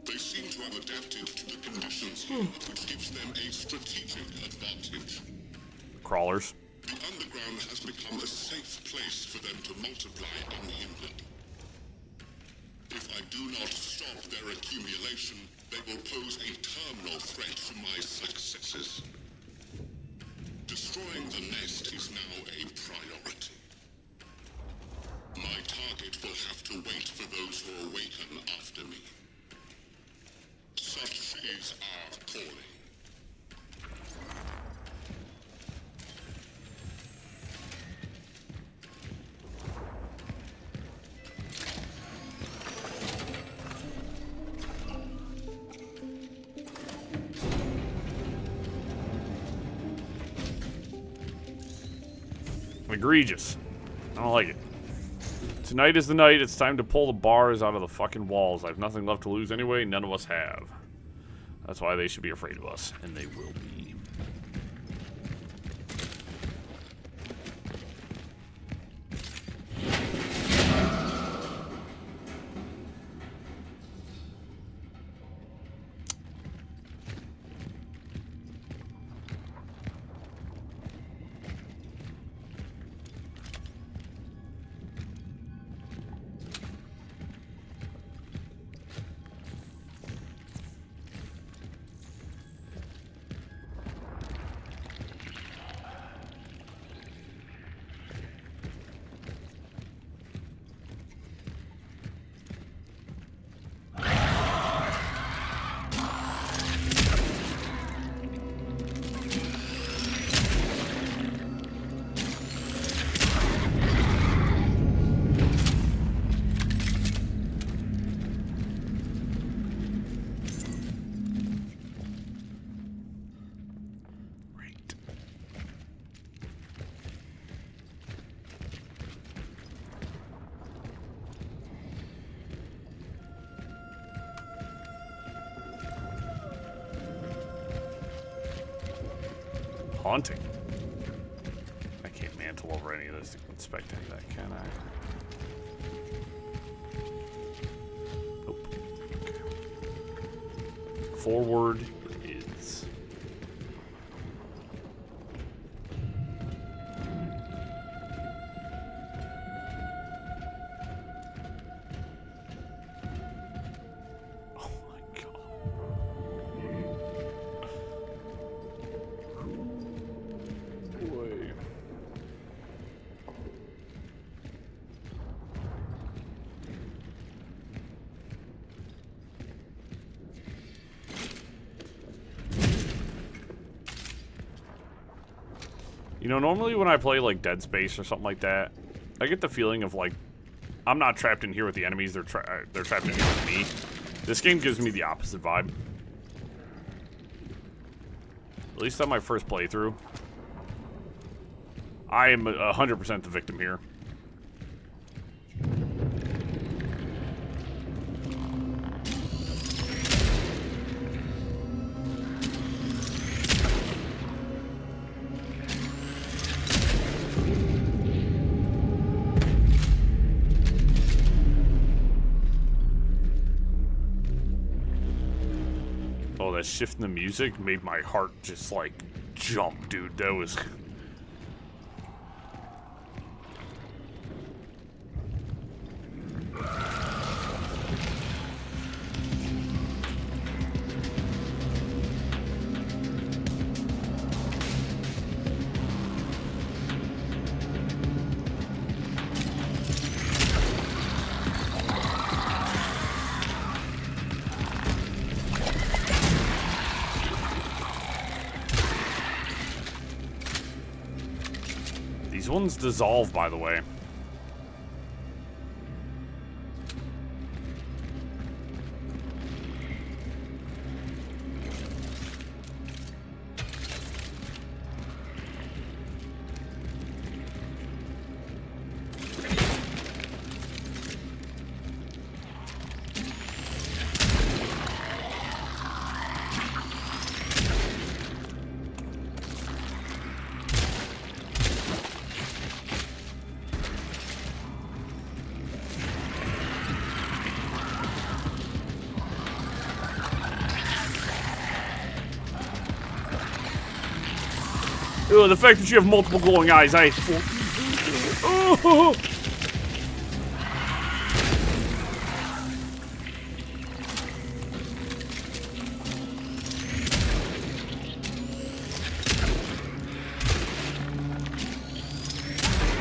They seem to have adapted to the conditions here, which gives them a strategic advantage. Crawlers. The underground has become a safe place for them to multiply unhindered. If I do not stop their accumulation, they will pose a terminal threat to my successes. Destroying the nest is now a priority. My target will have to wait for those who awaken after me. Such is our calling. Egregious. I don't like it. Tonight is the night. It's time to pull the bars out of the fucking walls. I have nothing left to lose anyway. None of us have. That's why they should be afraid of us. And they will be. Haunting. I can't mantle over any of this to inspect any of that, can I? Nope. Okay. Forward is. Oh my god. Boy. You know, normally when I play like Dead Space or something like that, I get the feeling of like I'm not trapped in here with the enemies; they're trapped in here with me. This game gives me the opposite vibe. At least on my first playthrough, I am 100% the victim here. Oh, that shift in the music made my heart just like jump, dude. That was. These ones dissolve, by the way. Ugh, the fact that you have multiple glowing eyes, Oh.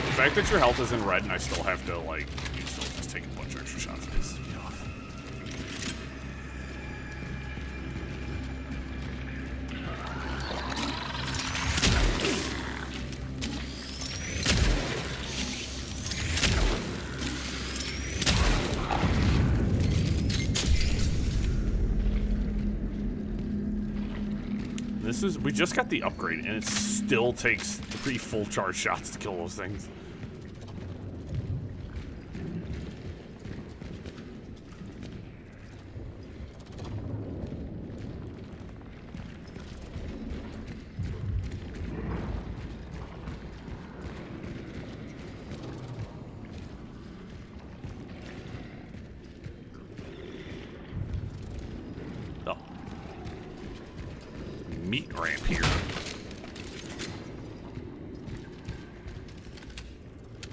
The fact that your health isn't red and I still have to, like, you still just take a bunch of extra shots pisses me off. We just got the upgrade, and it still takes 3 full charge shots to kill those things. Meat ramp here.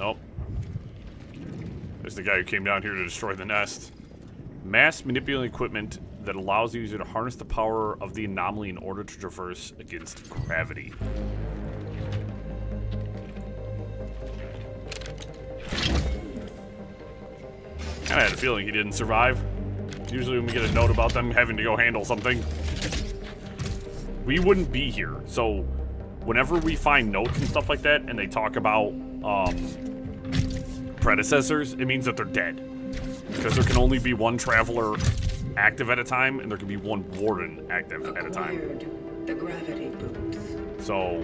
Oh. There's the guy who came down here to destroy the nest. Mass manipulating equipment that allows the user to harness the power of the anomaly in order to traverse against gravity. Kinda had a feeling he didn't survive. Usually when we get a note about them having to go handle something, we wouldn't be here. So whenever we find notes and stuff like that and they talk about predecessors, it means that they're dead. Because there can only be one traveler active at a time and there can be one warden active at a time. The gravity boots. So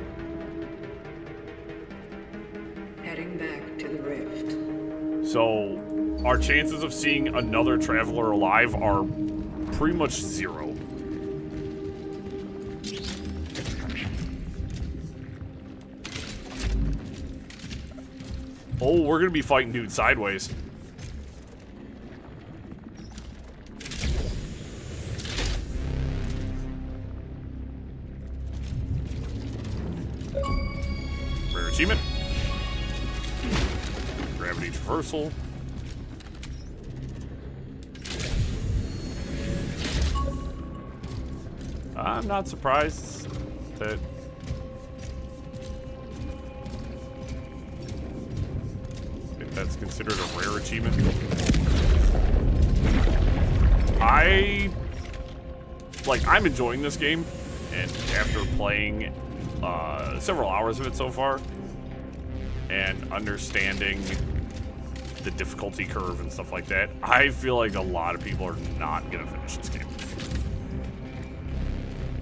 Heading back to the rift. So our chances of seeing another traveler alive are pretty much 0. Oh, we're gonna be fighting dudes sideways. Rare achievement. Gravity traversal. I'm not surprised that that's considered a rare achievement. I'm enjoying this game, and after playing several hours of it so far, and understanding the difficulty curve and stuff like that, I feel like a lot of people are not gonna finish this game.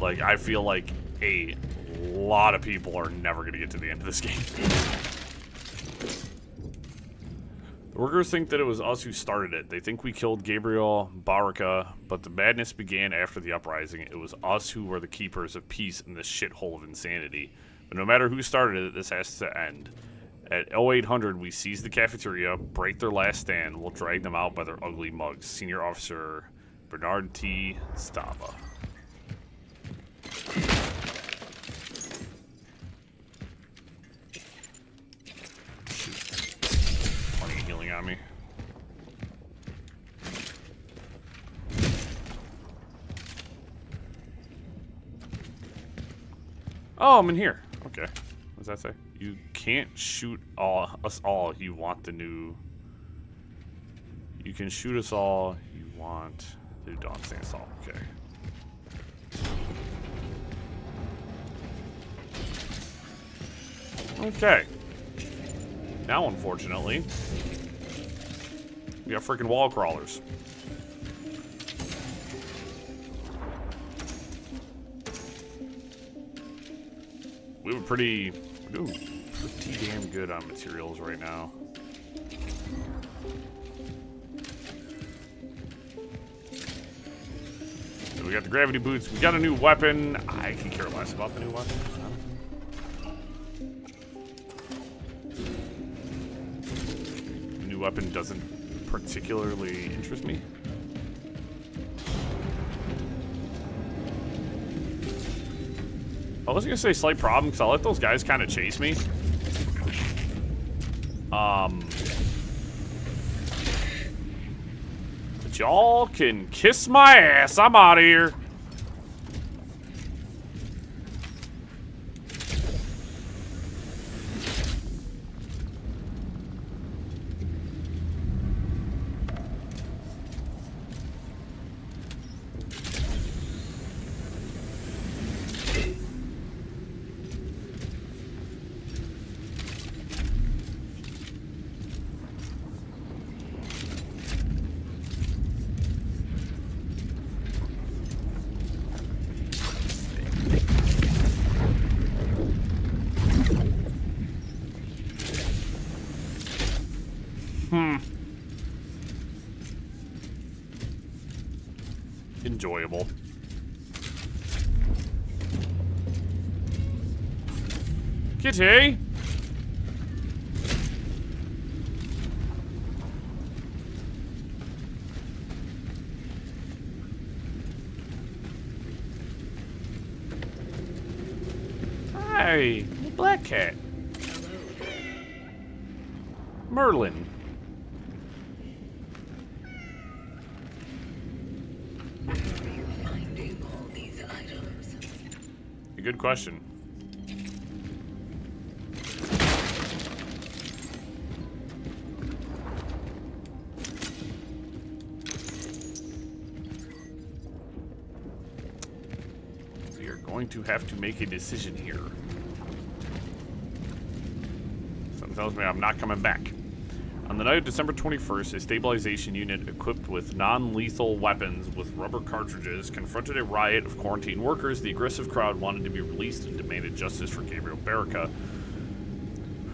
Like, I feel like a lot of people are never gonna get to the end of this game. The workers think that it was us who started it. They think we killed Gabriel Baraka, but the madness began after the uprising. It was us who were the keepers of peace in this shithole of insanity. But no matter who started it, this has to end. At 0800, we seize the cafeteria, break their last stand, we'll drag them out by their ugly mugs. Senior Officer Bernard T. Stava. Plenty of healing on me. Oh, I'm in here. Okay. What does that say? You can't shoot us all. You want the new... You can shoot us all. You want the new Dawn Standstill. Okay. Okay. Now, unfortunately, we got freaking wall crawlers. We're doing pretty damn good on materials right now. So we got the gravity boots. We got a new weapon. I can care less about the new weapon. The new weapon doesn't particularly interest me. I was gonna say slight problem because I let those guys kind of chase me. But y'all can kiss my ass. I'm out of here. Enjoyable. Kitty! Hi, black cat. Merlin. Where are you finding all these items? A good question. We are going to have to make a decision here. Something tells me I'm not coming back. On the night of December 21st, a stabilization unit equipped with non-lethal weapons with rubber cartridges confronted a riot of quarantine workers. The aggressive crowd wanted to be released and demanded justice for Gabriel Barrica,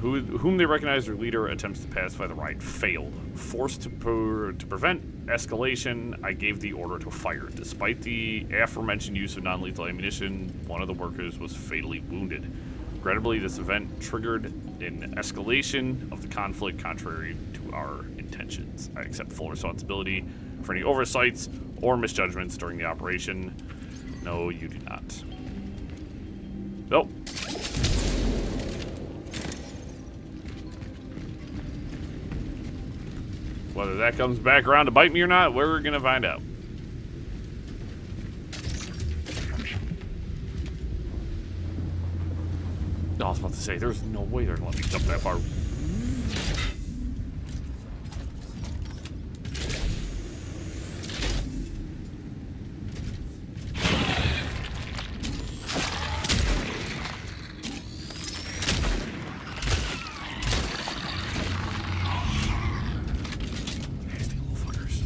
whom they recognized their leader. Attempts to pacify the riot failed. Forced to prevent escalation, I gave the order to fire. Despite the aforementioned use of non-lethal ammunition, one of the workers was fatally wounded. Regrettably, this event triggered an escalation of the conflict contrary to our intentions. I accept full responsibility for any oversights or misjudgments during the operation. No, you do not. Nope. Whether that comes back around to bite me or not, we're gonna find out. I was about to say, there's no way they're gonna let me jump that far. Nasty little fuckers.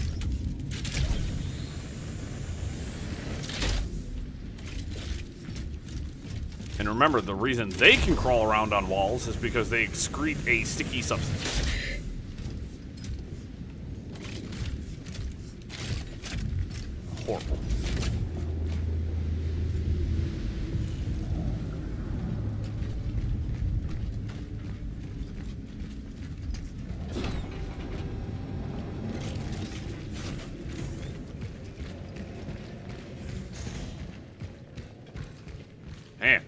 And remember, the reason they can crawl around on walls is because they excrete a sticky substance. Horrible. Man.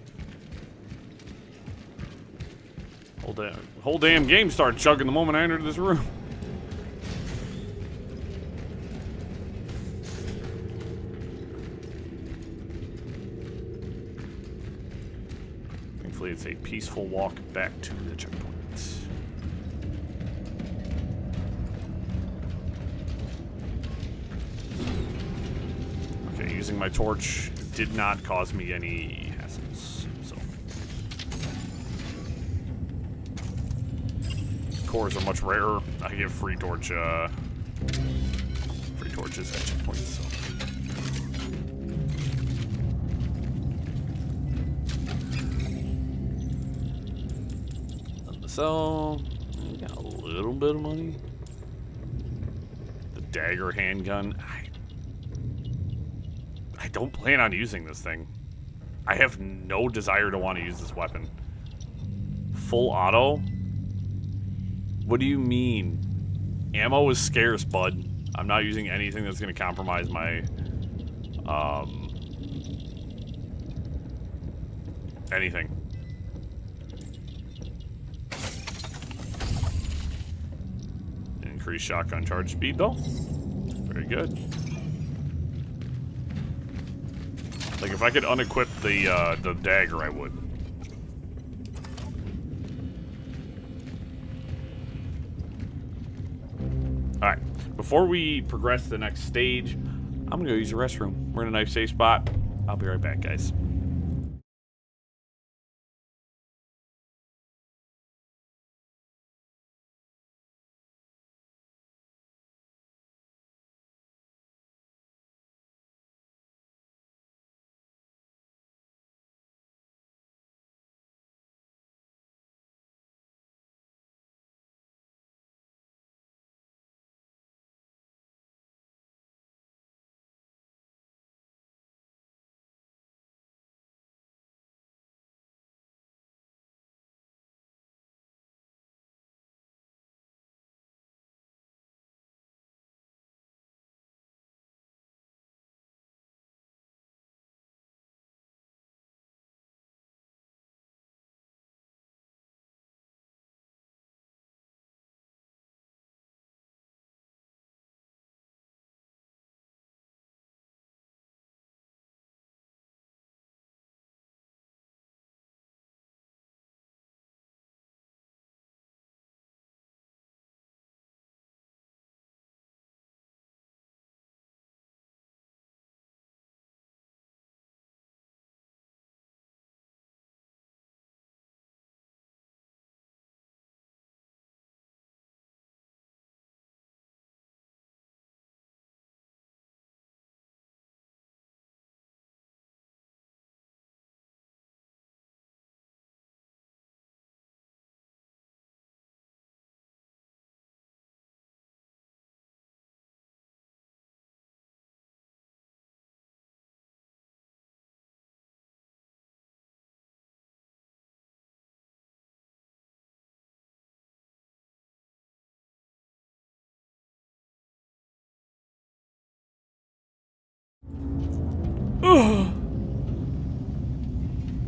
Whole damn game started chugging the moment I entered this room. Thankfully, it's a peaceful walk back to the checkpoint. Okay, using my torch did not cause me any hassles, so. Cores are much rarer. I get free torches at checkpoints, so. So, we got a little bit of money. The dagger handgun. I don't plan on using this thing. I have no desire to want to use this weapon. Full auto? What do you mean? Ammo is scarce, bud. I'm not using anything that's going to compromise my anything. Increase shotgun charge speed, though. Very good. Like, if I could unequip the dagger, I would. Alright, before we progress to the next stage, I'm gonna go use the restroom. We're in a nice safe spot. I'll be right back, guys.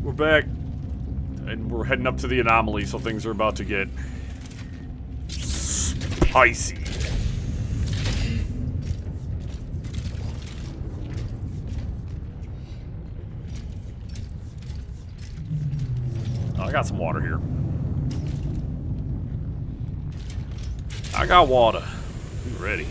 We're back. And we're heading up to the anomaly, so things are about to get spicy. Oh, I got some water here. I got water. You ready?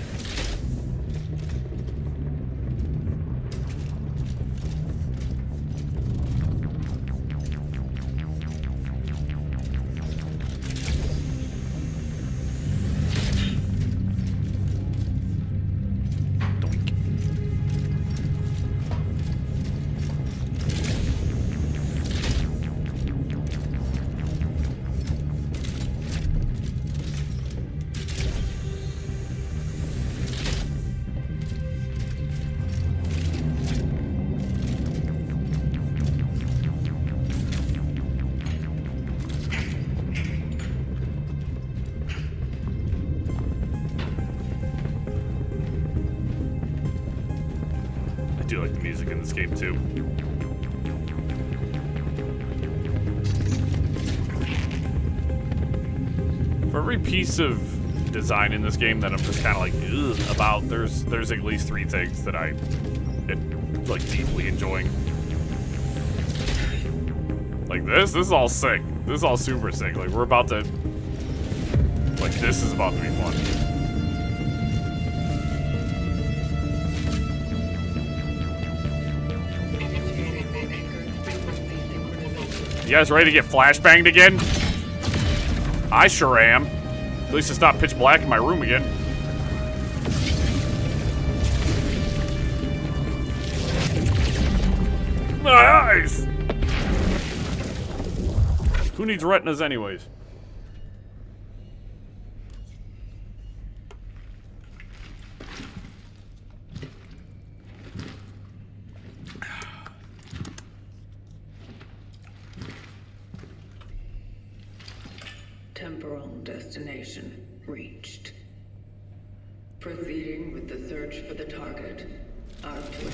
I do like the music in this game too. For every piece of design in this game that I'm just kind of like ugh about, there's at least 3 things that I am like deeply enjoying. Like this is all sick. This is all super sick. Like we're about to, like this is about to be fun. You guys ready to get flashbanged again? I sure am. At least it's not pitch black in my room again. My eyes! Who needs retinas anyways? Temporal destination reached. Proceeding with the search for the target, Arthur.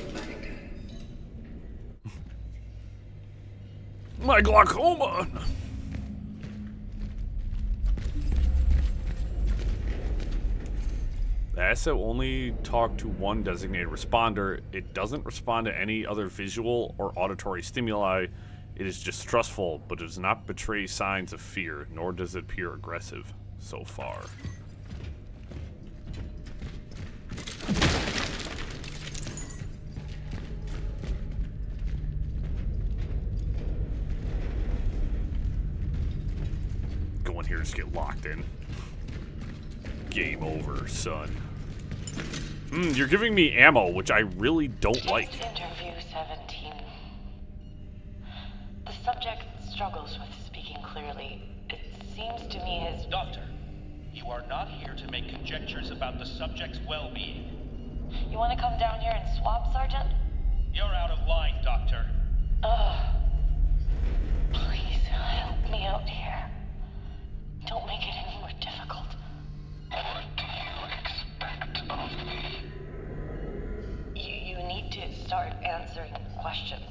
My glaucoma! The asset will only talk to one designated responder. It doesn't respond to any other visual or auditory stimuli. It is distrustful, but does not betray signs of fear, nor does it appear aggressive so far. Go in here and just get locked in. Game over, son. You're giving me ammo, which I really don't like. Interview 17. The subject struggles with speaking clearly. It seems to me his... Doctor, you are not here to make conjectures about the subject's well-being. You want to come down here and swap, Sergeant? You're out of line, Doctor. Ugh. Please help me out here. Don't make it any more difficult. What do you expect of me? You need to start answering questions.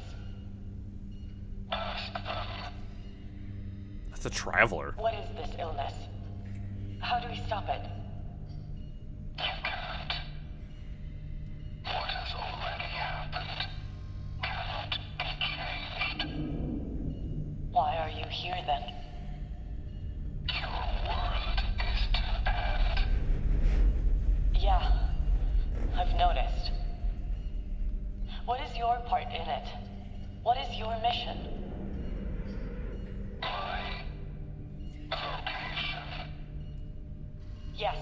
Ask them. That's a traveler. What is this illness? How do we stop it? You can't. What has already happened cannot be changed. Why are you here then? Your world is to end. Yeah, I've noticed. What is your part in it? What is your mission? My vocation. Yes.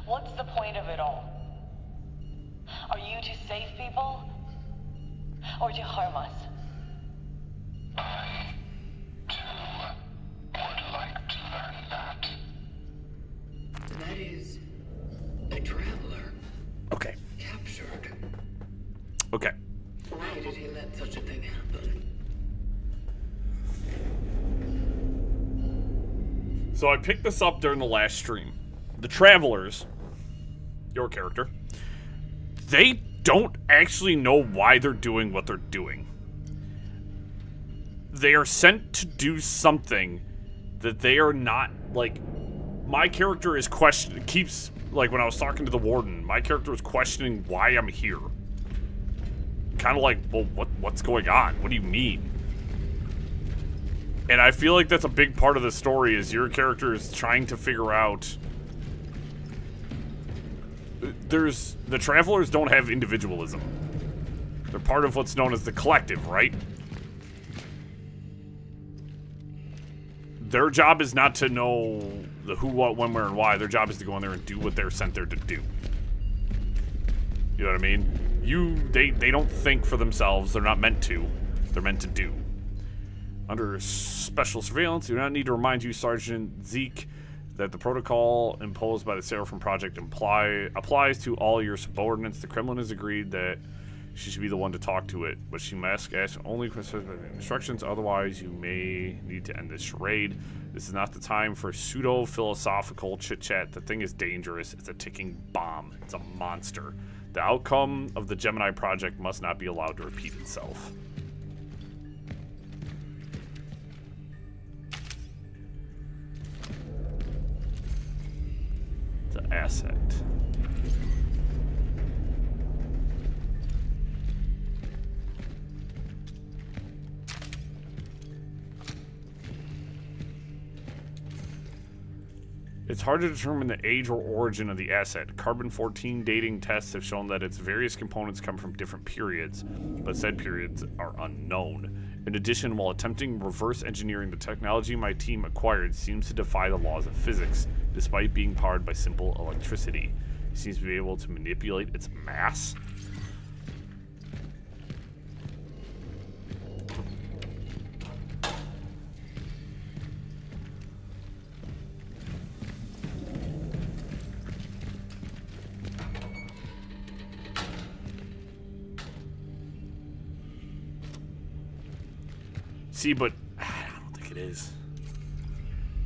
What's the point of it all? Are you to save people? Or to harm us? I, too, would like to learn that. That is a traveler Okay. captured. Okay. Why did he let such a thing happen? So I picked this up during the last stream. The travelers, your character, they don't actually know why they're doing what they're doing. They are sent to do something that they are not, like, my character is keeps, like, when I was talking to the warden, my character was questioning why I'm here. Kind of like, well, what's going on? What do you mean? And I feel like that's a big part of the story, is your character is trying to figure out... The travelers don't have individualism. They're part of what's known as the collective, right? Their job is not to know the who, what, when, where, and why. Their job is to go in there and do what they're sent there to do. You know what I mean? They don't think for themselves. They're not meant to. They're meant to do. Under special surveillance, you do not need to remind you, Sergeant Zeke, that the protocol imposed by the Seraphim Project applies to all your subordinates. The Kremlin has agreed that she should be the one to talk to it, but she must ask only instructions, otherwise you may need to end this charade. This is not the time for pseudo-philosophical chit-chat. The thing is dangerous. It's a ticking bomb. It's a monster. The outcome of the Gemini Project must not be allowed to repeat itself. The asset. It's hard to determine the age or origin of the asset. Carbon-14 dating tests have shown that its various components come from different periods, but said periods are unknown. In addition, while attempting reverse engineering, the technology my team acquired seems to defy the laws of physics, despite being powered by simple electricity. It seems to be able to manipulate its mass. See, but I don't think it is.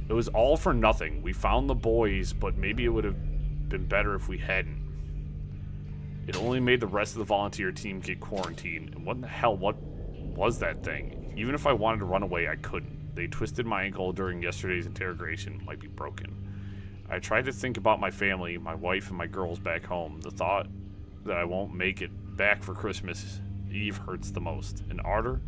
It was all for nothing. We found the boys, but maybe it would have been better if we hadn't. It only made the rest of the volunteer team get quarantined. And what in the hell, what was that thing? Even if I wanted to run away, I couldn't. They twisted my ankle during yesterday's interrogation. Might be broken. I tried to think about my family, my wife, and my girls back home. The thought that I won't make it back for Christmas Eve hurts the most. And Arthur?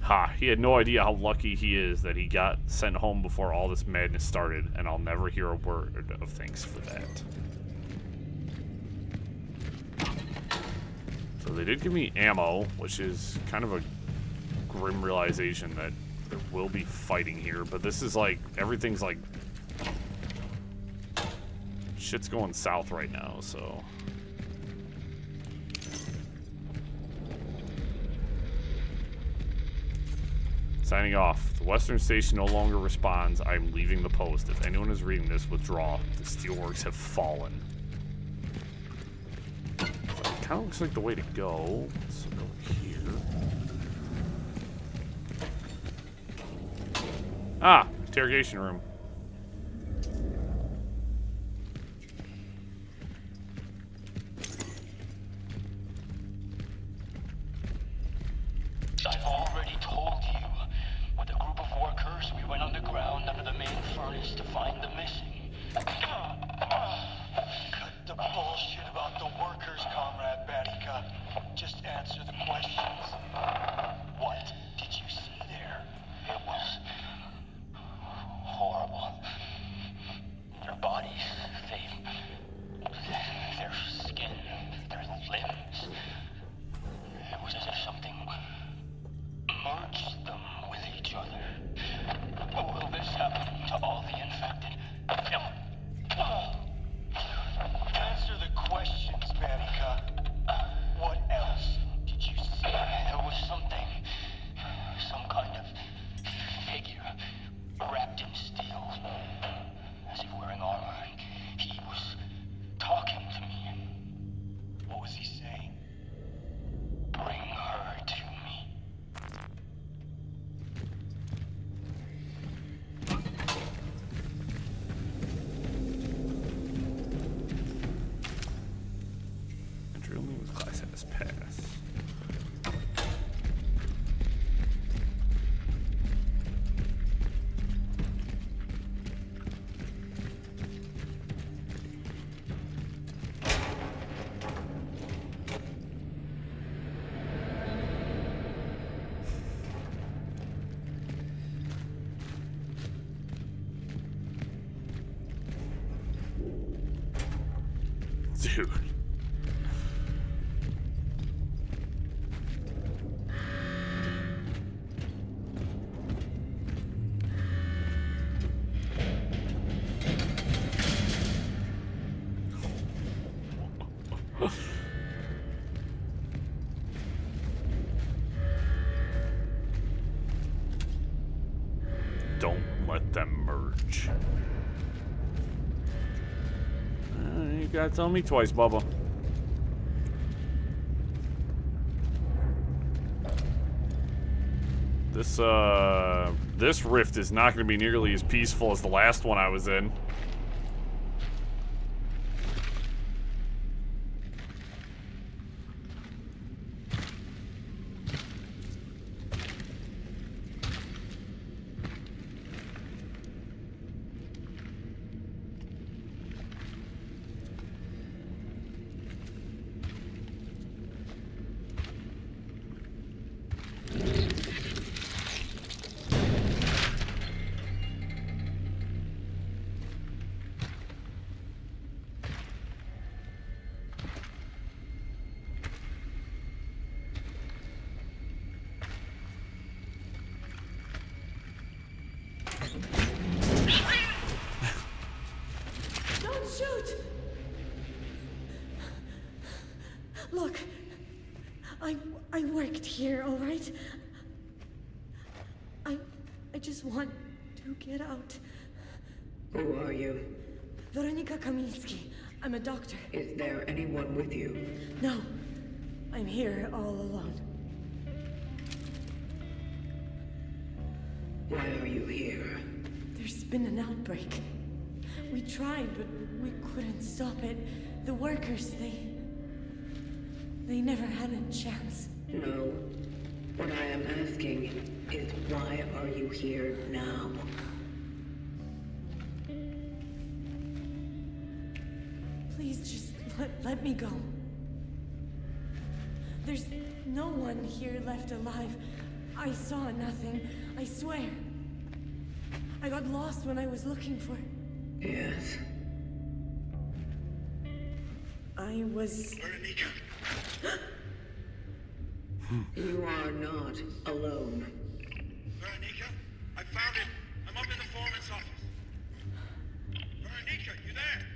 Ha, he had no idea how lucky he is that he got sent home before all this madness started, and I'll never hear a word of thanks for that. So they did give me ammo, which is kind of a grim realization that there will be fighting here, but this is like, everything's like, shit's going south right now, so. Signing off. The Western Station no longer responds. I'm leaving the post. If anyone is reading this, withdraw. The steelworks have fallen. Kind of looks like the way to go. Let's look over here. Ah, interrogation room. I've already told you. With a group of workers, we went underground under the main furnace to find the missing. Cut the bullshit about the workers, Comrade Batika. Just answer the questions. What did you see there? It was horrible. Their bodies, their skin, their limbs. It was as if something merged them with each other. Will this happen to all the infected? Answer the questions, Batika. What else did you see? There was something, some kind of figure wrapped in steel, as if wearing armor. He was talking to me. What was he saying? Bring her to me. Entry only with class has pass. Dude. Don't let them merge. You gotta tell me twice, Bubba. This rift is not gonna be nearly as peaceful as the last one I was in. Don't shoot! Look, I worked here, all right? I just want to get out. Who are you? Veronika Kamiński. I'm a doctor. Is there anyone with you? No, I'm here all alone. Why are you here? There's been an outbreak. We tried, but we couldn't stop it. The workers, they never had a chance. No. What I am asking is why are you here now? Please just let me go. There's no one here left alive. I saw nothing, I swear. I got lost when I was looking for... Yes. I was... Veronica! You are not alone. Veronica? I found him! I'm up in the foreman's office. Veronica, you there?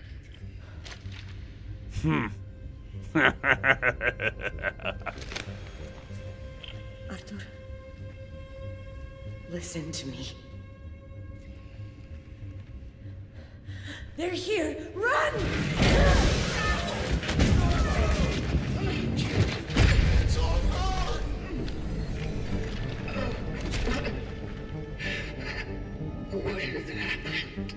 Arthur, listen to me. They're here! Run! What is happening?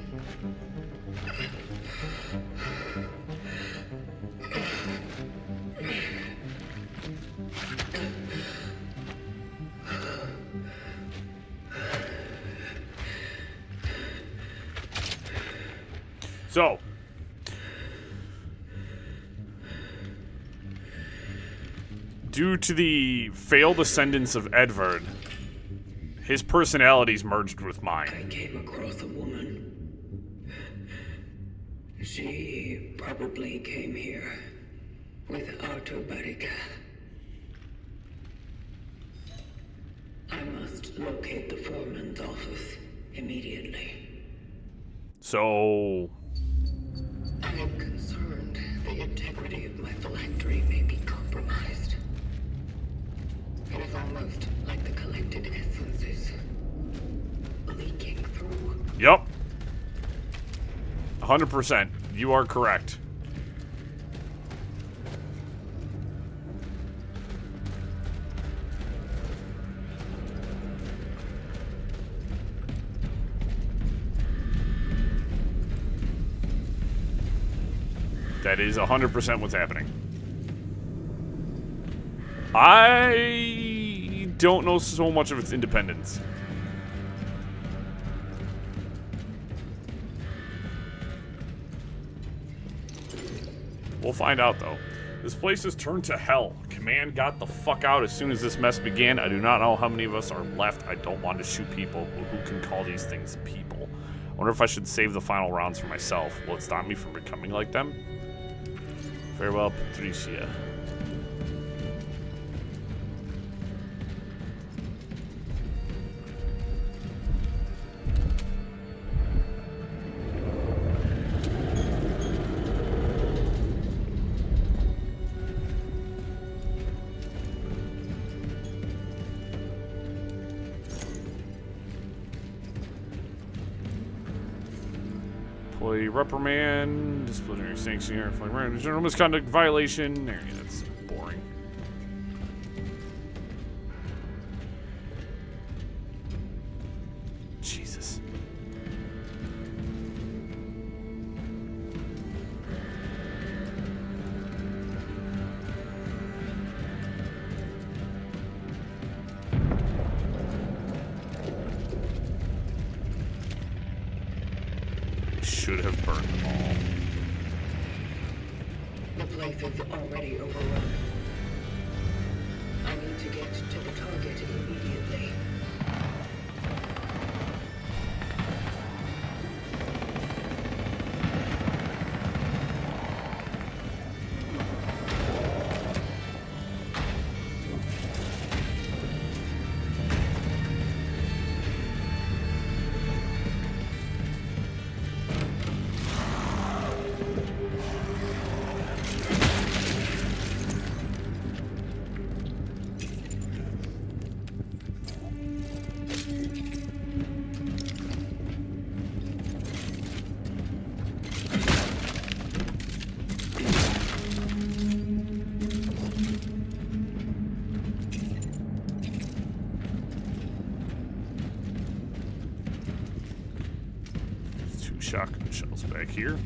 So, due to the failed ascendance of Edvard, his personalities merged with mine. I came across a woman. She probably came here with Arthur Barriga. I must locate the foreman's office immediately. So, I am concerned the integrity of my phylactery may be compromised. It is almost like the collected essences leaking through. yep. 100%. You are correct. That is 100% what's happening. I don't know so much of its independence. We'll find out, though. This place has turned to hell. Command got the fuck out as soon as this mess began. I do not know how many of us are left. I don't want to shoot people. Who can call these things people? I wonder if I should save the final rounds for myself. Will it stop me from becoming like them? Farewell, Patricia. Employee reprimand, disciplinary sanction here, general misconduct violation. There, that's boring. Jesus. Should have burned them all. The place is already overrun. I need to get to the target immediately. Shotgun shells back here.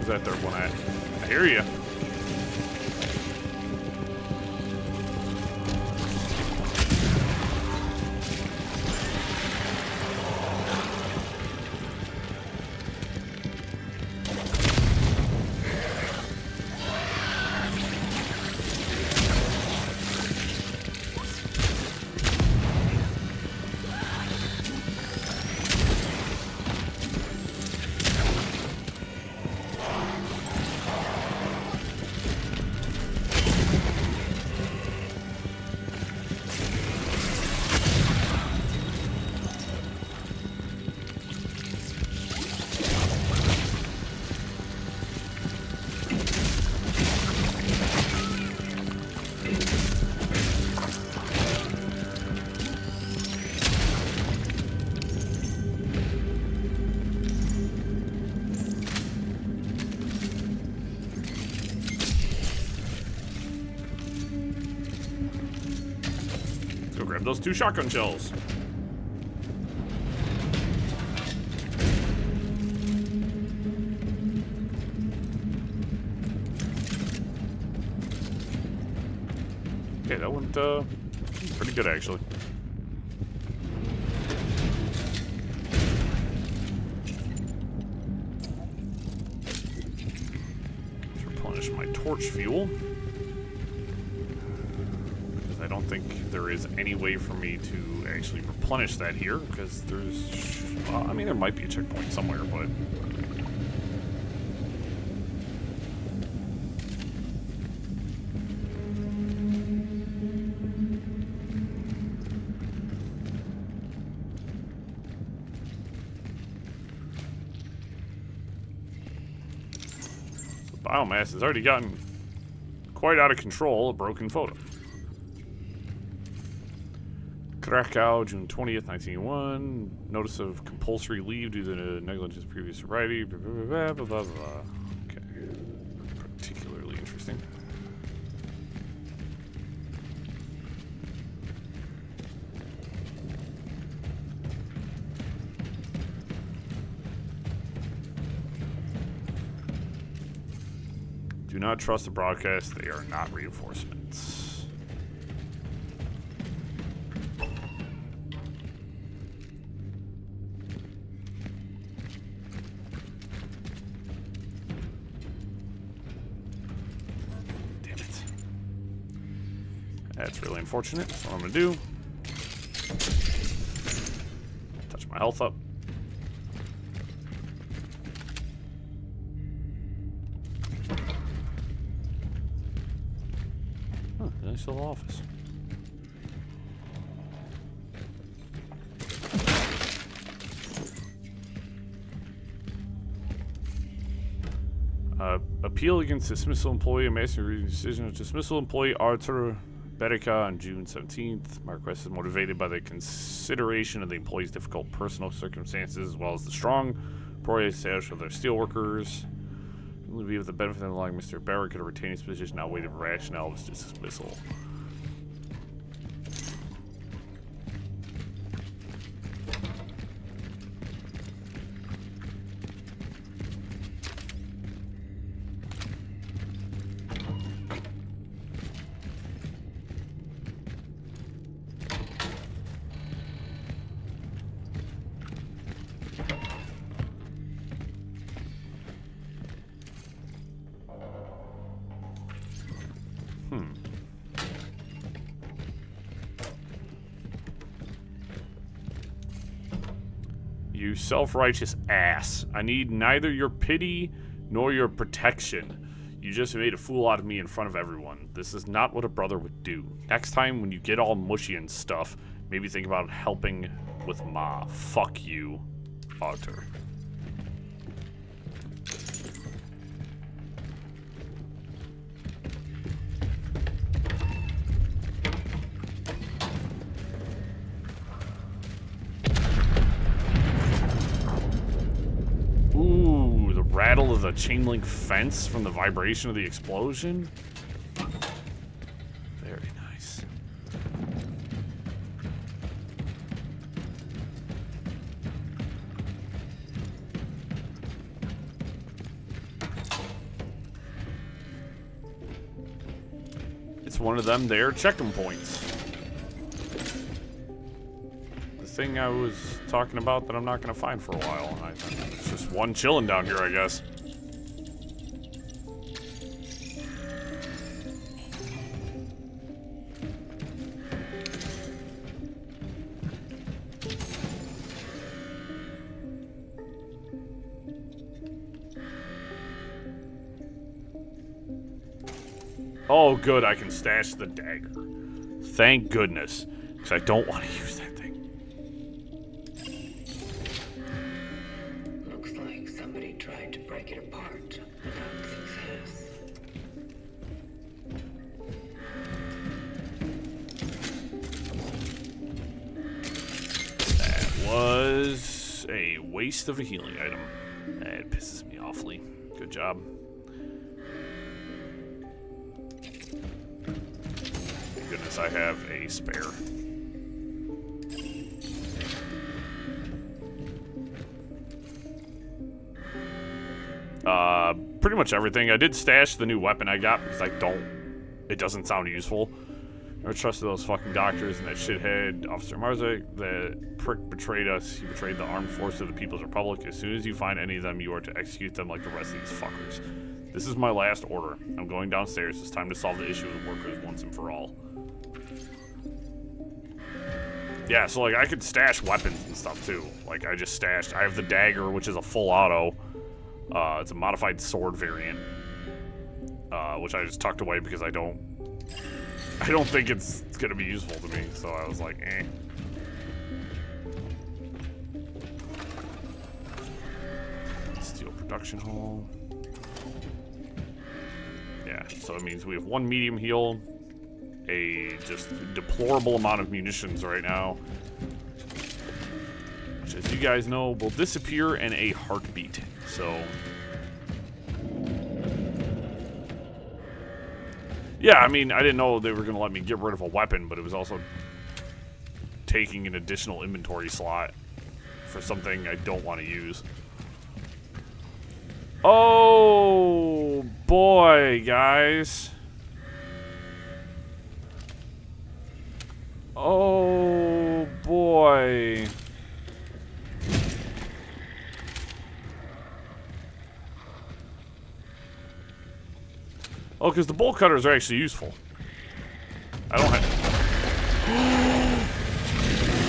Where's that third one at? I hear you. Go grab those 2 shotgun shells. Okay, that went pretty good actually. Let's replenish my torch fuel. I don't think there is any way for me to actually replenish that here, because there's... Well, I mean, there might be a checkpoint somewhere, but... The biomass has already gotten quite out of control. A broken photo. Krakow, June 20th, 1981. Notice of compulsory leave due to negligence of previous sobriety. Blah, blah, blah, blah, blah. Okay. Particularly interesting. Do not trust the broadcast. They are not reinforcements. That's really unfortunate. That's what I'm gonna do. Touch my health up. Huh, nice little office. Appeal against dismissal employee. Master decision of dismissal employee Arthur Berica on June 17th. My request is motivated by the consideration of the employee's difficult personal circumstances, as well as the strong pro status of their steelworkers. It would be with the benefit of allowing Mr. Berica to retain his position, outweigh the rationale of his dismissal. You self-righteous ass. I need neither your pity nor your protection. You just made a fool out of me in front of everyone. This is not what a brother would do. Next time when you get all mushy and stuff, maybe think about helping with Ma. Fuck you, Arthur. Ooh, the rattle of the chain link fence from the vibration of the explosion. Very nice. it's one of them there checking points. The thing I was talking about that I'm not gonna find for a while. It's just one chilling down here, I guess. Oh, good, I can stash the dagger. Thank goodness, because I don't want to use that thing. Looks like somebody tried to break it apart without success. That was a waste of a healing item. That pisses me awfully. Good job. Thank goodness I have a spare. Pretty much everything. I did stash the new weapon I got because it doesn't sound useful. I trusted those fucking doctors and that shithead Officer Marzek. That prick betrayed us. He betrayed the armed force of the People's Republic. As soon as you find any of them, you are to execute them like the rest of these fuckers. This is my last order. I'm going downstairs. It's time to solve the issue with workers once and for all. Yeah, so like I could stash weapons and stuff too. Like I just stashed. I have the dagger, which is a full auto. It's a modified sword variant, which I just tucked away because I don't think it's gonna be useful to me. So I was like, eh. Steel production hall. Yeah, so it means we have one medium heal, a just deplorable amount of munitions right now, which, as you guys know, will disappear in a heartbeat. So, yeah, I mean, I didn't know they were going to let me get rid of a weapon, but it was also taking an additional inventory slot for something I don't want to use. Oh, boy, guys. Oh, boy. Oh, because the bolt cutters are actually useful. I don't have...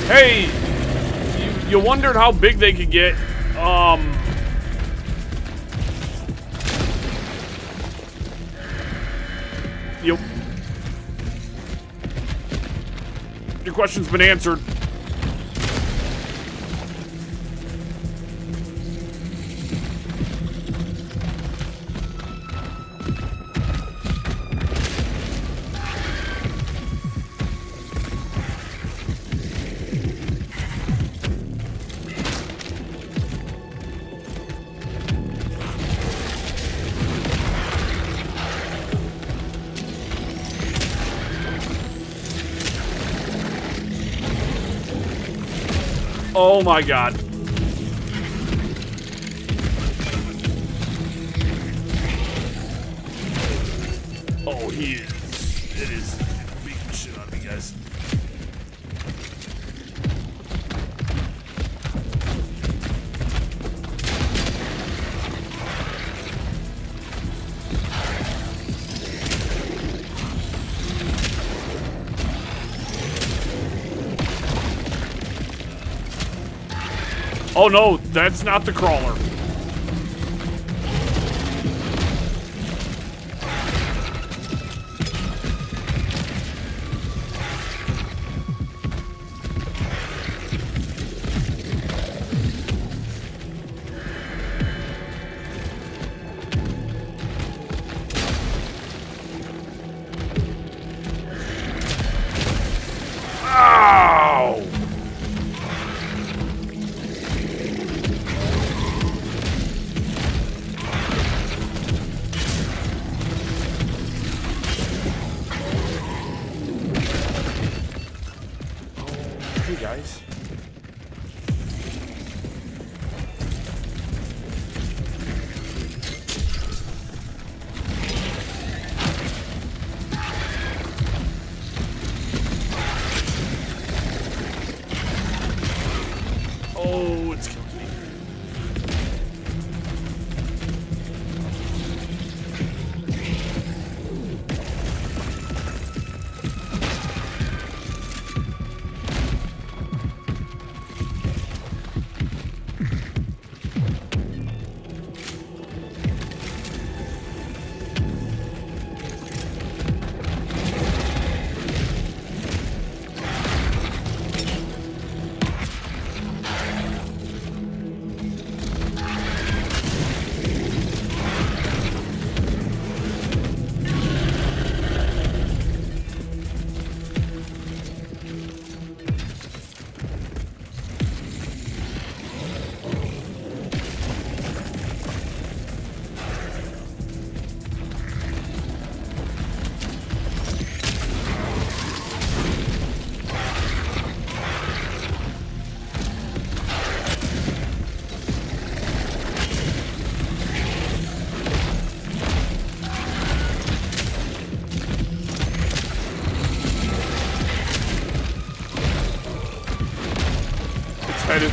Hey! You wondered how big they could get. Your question's been answered. Oh my god. Oh, he is. It is beating shit on me, guys. Oh no, that's not the crawler. Ow!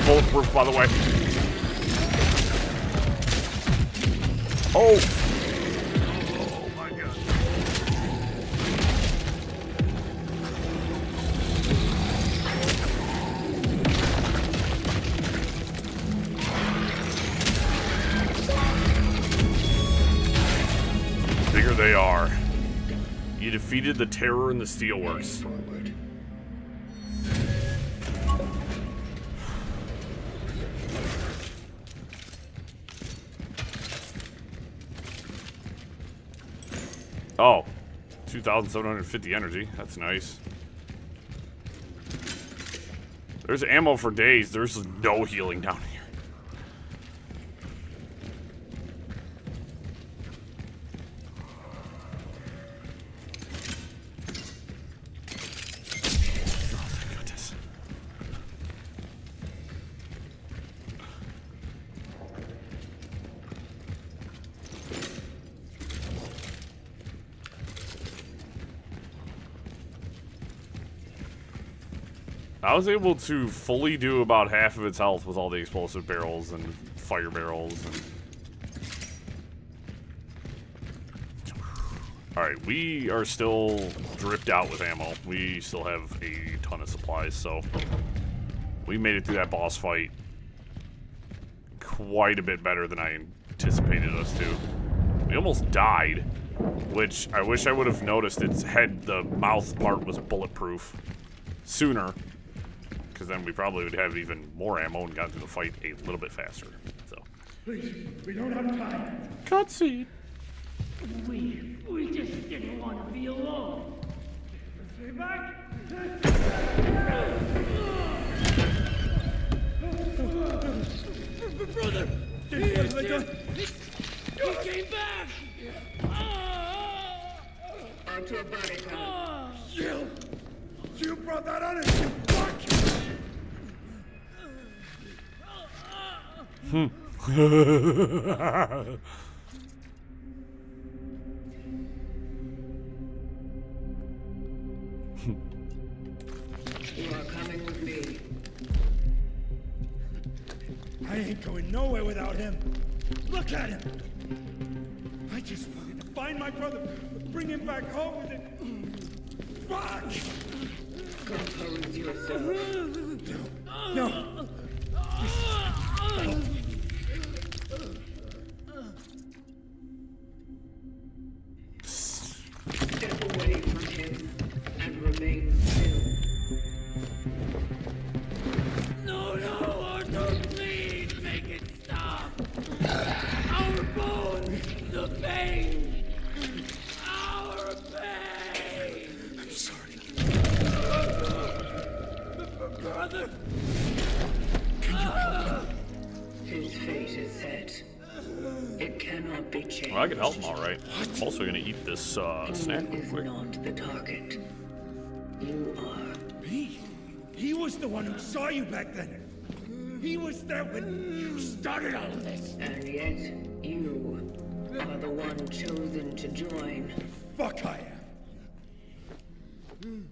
bulletproof, by the way. Oh! Oh my god. Bigger they are. You defeated the terror in the steelworks. Forward. Oh, 2,750 energy. That's nice. There's ammo for days. There's no healing down here. Oh, thank goodness. I was able to fully do about half of its health with all the explosive barrels and fire barrels. And... Alright, we are still dripped out with ammo. We still have a ton of supplies, so we made it through that boss fight quite a bit better than I anticipated us to. We almost died, which I wish I would have noticed its head, the mouth part was bulletproof sooner. Because then we probably would have even more ammo and got through the fight a little bit faster. So. Please, we don't have time. Cutscene. We just didn't want to be alone. Stay back. Brother, you came back. Onto a body count. You brought that on us, you fuck! You are coming with me. I ain't going nowhere without him. Look at him. I just wanted to find my brother, bring him back home with it. Fuck! Compose yourself. No. Step away from him and remain still. No, Arthur, please make it stop. Our bones, the pain. Our pain. I'm sorry. Brother. Can you help him? His fate is set. It cannot be changed. Well, I can help him, all right. I'm also gonna eat this snack real He is quick. not the target. You are. He was the one who saw you back then. He was there when you started all of this. And yet, you are the one chosen to join. Fuck I am.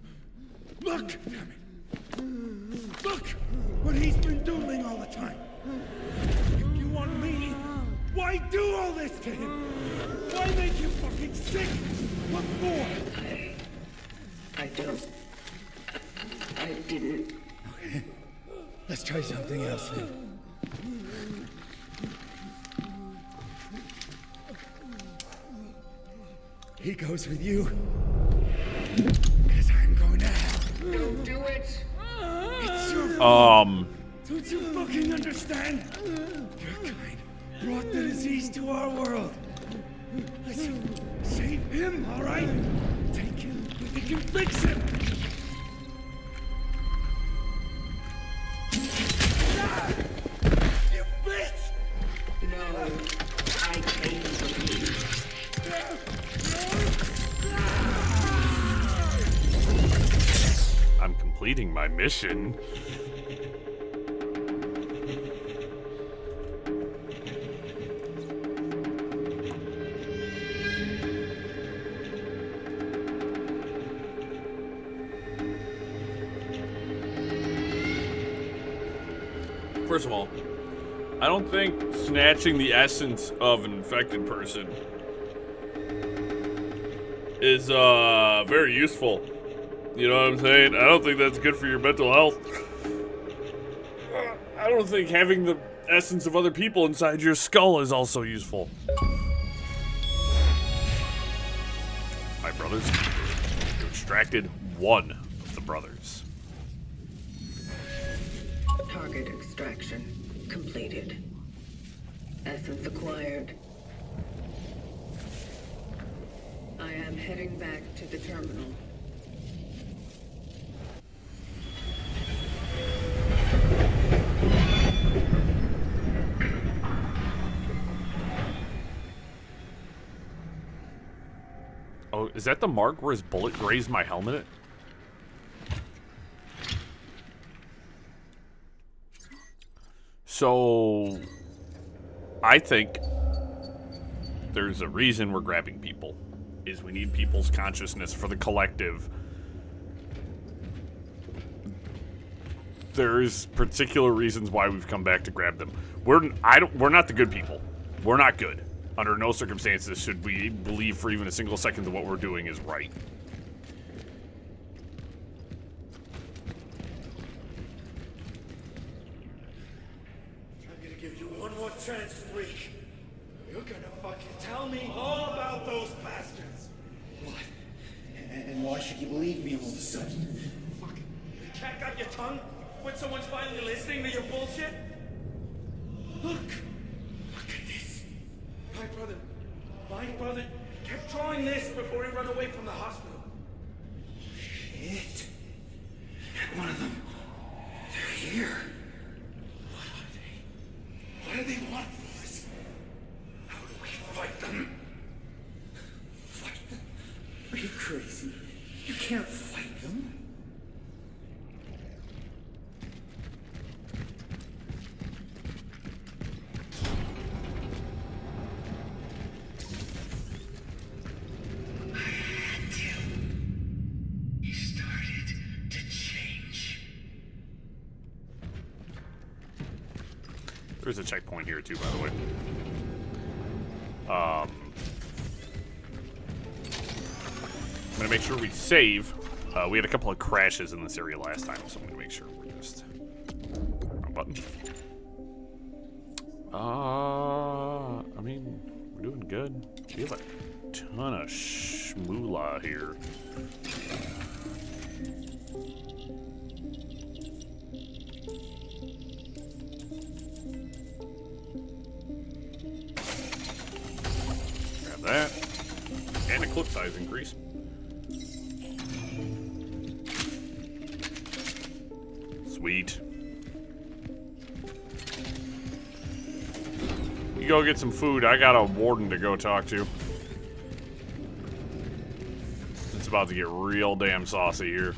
Look, damn it. Look what he's been doing all the time. If you want me, why do all this to him? Why make him fucking sick? What for? I don't. I didn't. Okay. Let's try something else then. He goes with you. Because I'm going to hell. Don't do it! It's your fault. Don't you fucking understand? Your kind brought the disease to our world. Listen, save him, all right? Take him. We can fix him. Ah! You bitch! No, I came for you. I'm completing my mission. First of all, I don't think snatching the essence of an infected person is very useful. You know what I'm saying? I don't think that's good for your mental health. I don't think having the essence of other people inside your skull is also useful. My brothers, you extracted one of the brothers. Target extraction completed. Essence acquired. I am heading back to the terminal. Oh, is that the mark where his bullet grazed my helmet? So, I think there's a reason we're grabbing people. Is we need people's consciousness for the collective. There's particular reasons why we've come back to grab them. We're not the good people. We're not good. Under no circumstances should we believe for even a single second that what we're doing is right. I'm gonna give you one more chance, freak. You're gonna fucking tell me all about those bastards. What? And why should you believe me all of a sudden? Fuck. You can't got your tongue when someone's finally listening to your bullshit? Look at this. My brother kept drawing this before he ran away from the hospital. Shit. One of them. They're here. What are they? What do they want from us? How do we fight them? Fight them? Are you crazy? You can't fight them. There's a checkpoint here too, by the way. I'm gonna make sure we save. We had a couple of crashes in this area last time, so I'm gonna make sure we're just wrong button. I mean, we're doing good. We have a ton of shmoolah here. That and a clip size increase. Sweet. You go get some food. I got a warden to go talk to. It's about to get real damn saucy here.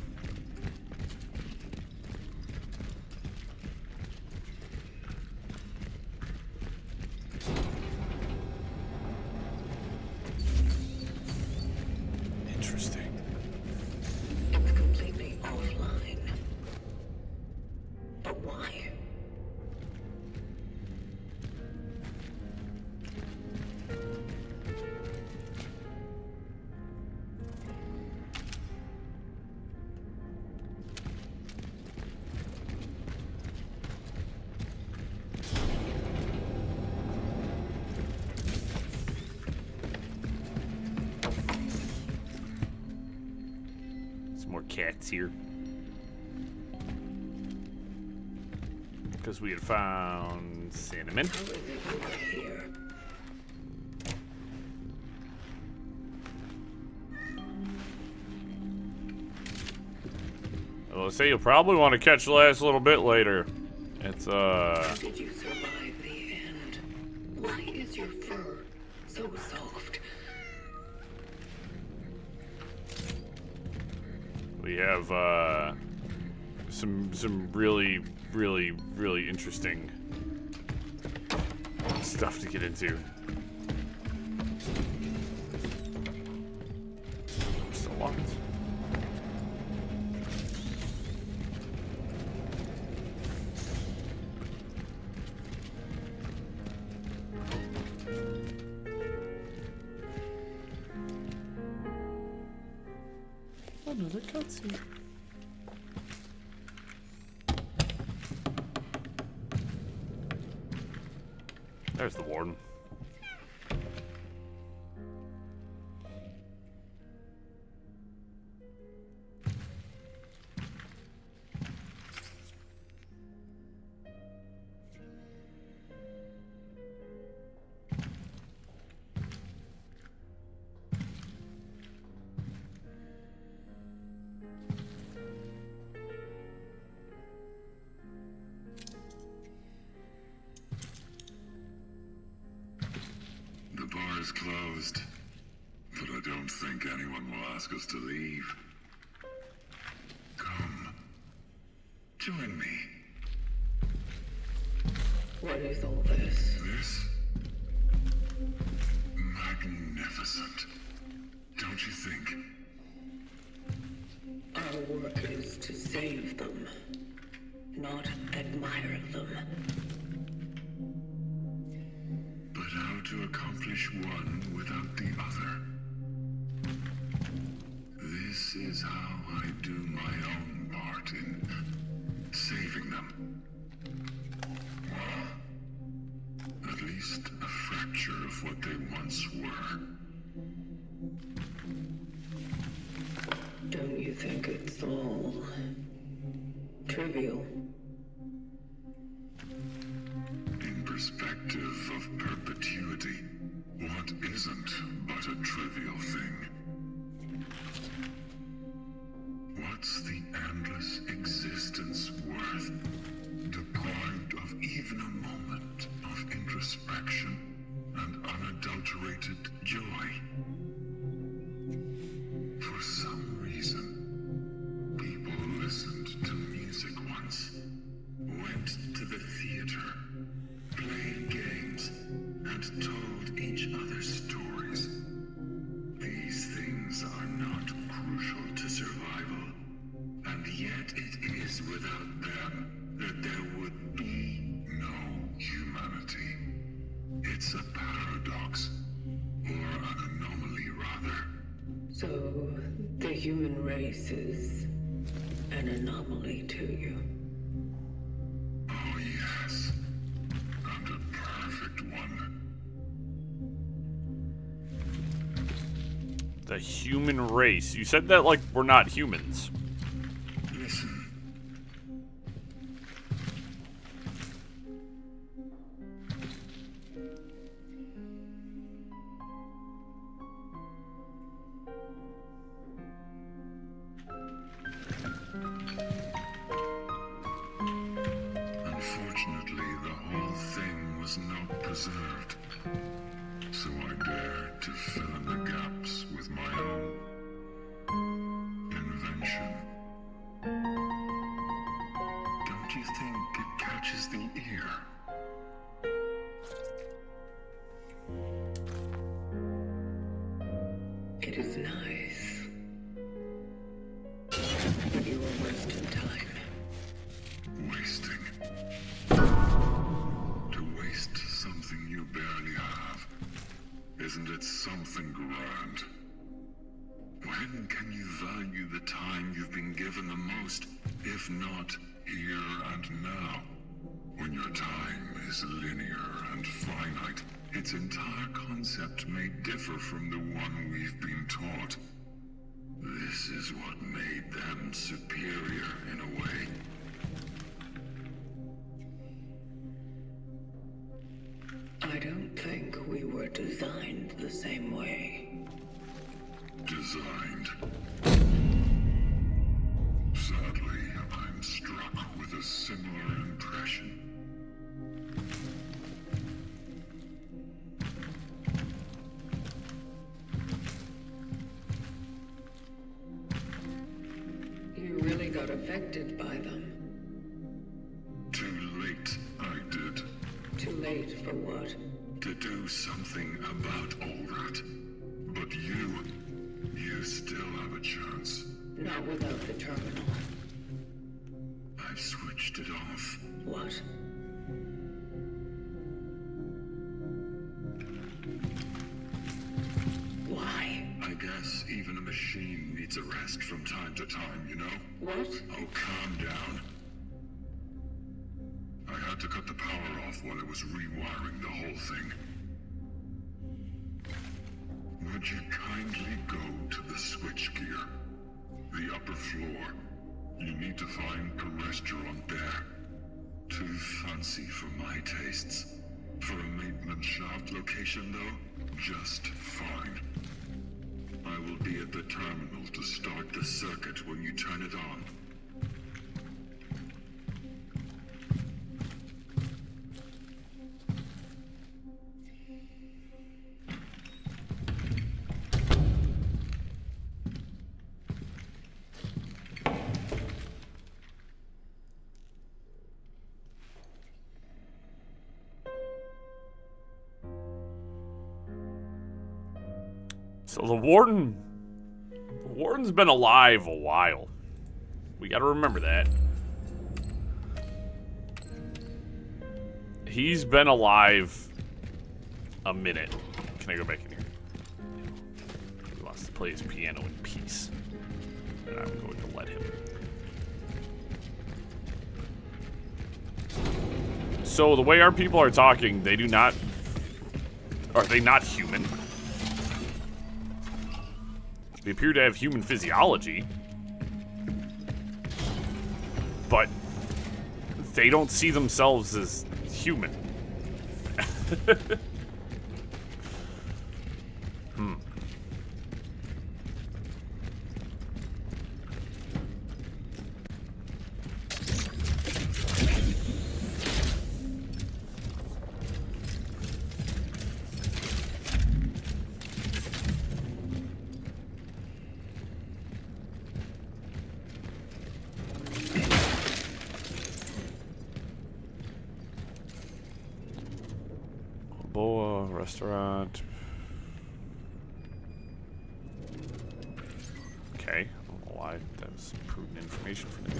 It's completely offline. But why? More cats here. Because we had found cinnamon. Well, say you'll probably want to catch the last little bit later. It's How did you survive the end? Why is your fur so soft? we have some really interesting stuff to get into. Still locked. Another cutscene. There's the warden. The bar is closed, but I don't think anyone will ask us to leave. Come. Join me. What is all this? This? Magnificent. Don't you think? Our work is to save them, not admire them. But how to accomplish one without the other? This is how I do my own part in saving them. Well, at least a fracture of what they once were. Don't you think it's all trivial? In perspective of perpetuity, what isn't but a trivial thing? What's the endless existence worth, deprived of even a moment of introspection and unadulterated joy? For some reason, people who listened to music once, went to the theater, played games, and told each other stories. These things are not crucial to survival, and yet it is without them that there would be no humanity. It's a paradox, or an anomaly rather. So, the human race is an anomaly to you. Oh yes, and a perfect one. The human race. You said that like we're not humans. Listen. Unfortunately, the whole thing was not preserved. So I dared to fill in the gaps with my own invention. Don't you think it catches the ear? It is nice. But you are wasting time. Wasting. To waste something you barely have. Isn't it something grand? When can you value the time you've been given the most, if not here and now? When your time is linear and finite, its entire concept may differ from the one we've been taught. This is what made them superior in a way. I don't think we were designed the same way. Designed. Sadly, I'm struck with a similar impression. You really got affected by them. Too late, I did. Too late for what? To do something about all that. But you still have a chance. Not without the terminal. I've switched it off. What? Why? I guess even a machine needs a rest from time to time, you know? What? Oh, calm down. I had to cut the power off while I was rewiring the whole thing. Would you kindly go to the switchgear? The upper floor. You need to find a restaurant there. Too fancy for my tastes. For a maintenance shaft location, though, just fine. I will be at the terminal to start the circuit when you turn it on. So the warden's been alive a while. We gotta remember that. He's been alive a minute. Can I go back in here? He wants to play his piano in peace. And I'm going to let him. So the way our people are talking, they do not... Are they not human? They appear to have human physiology, but they don't see themselves as human. Boa restaurant. Okay, I don't know why that was prudent information for me.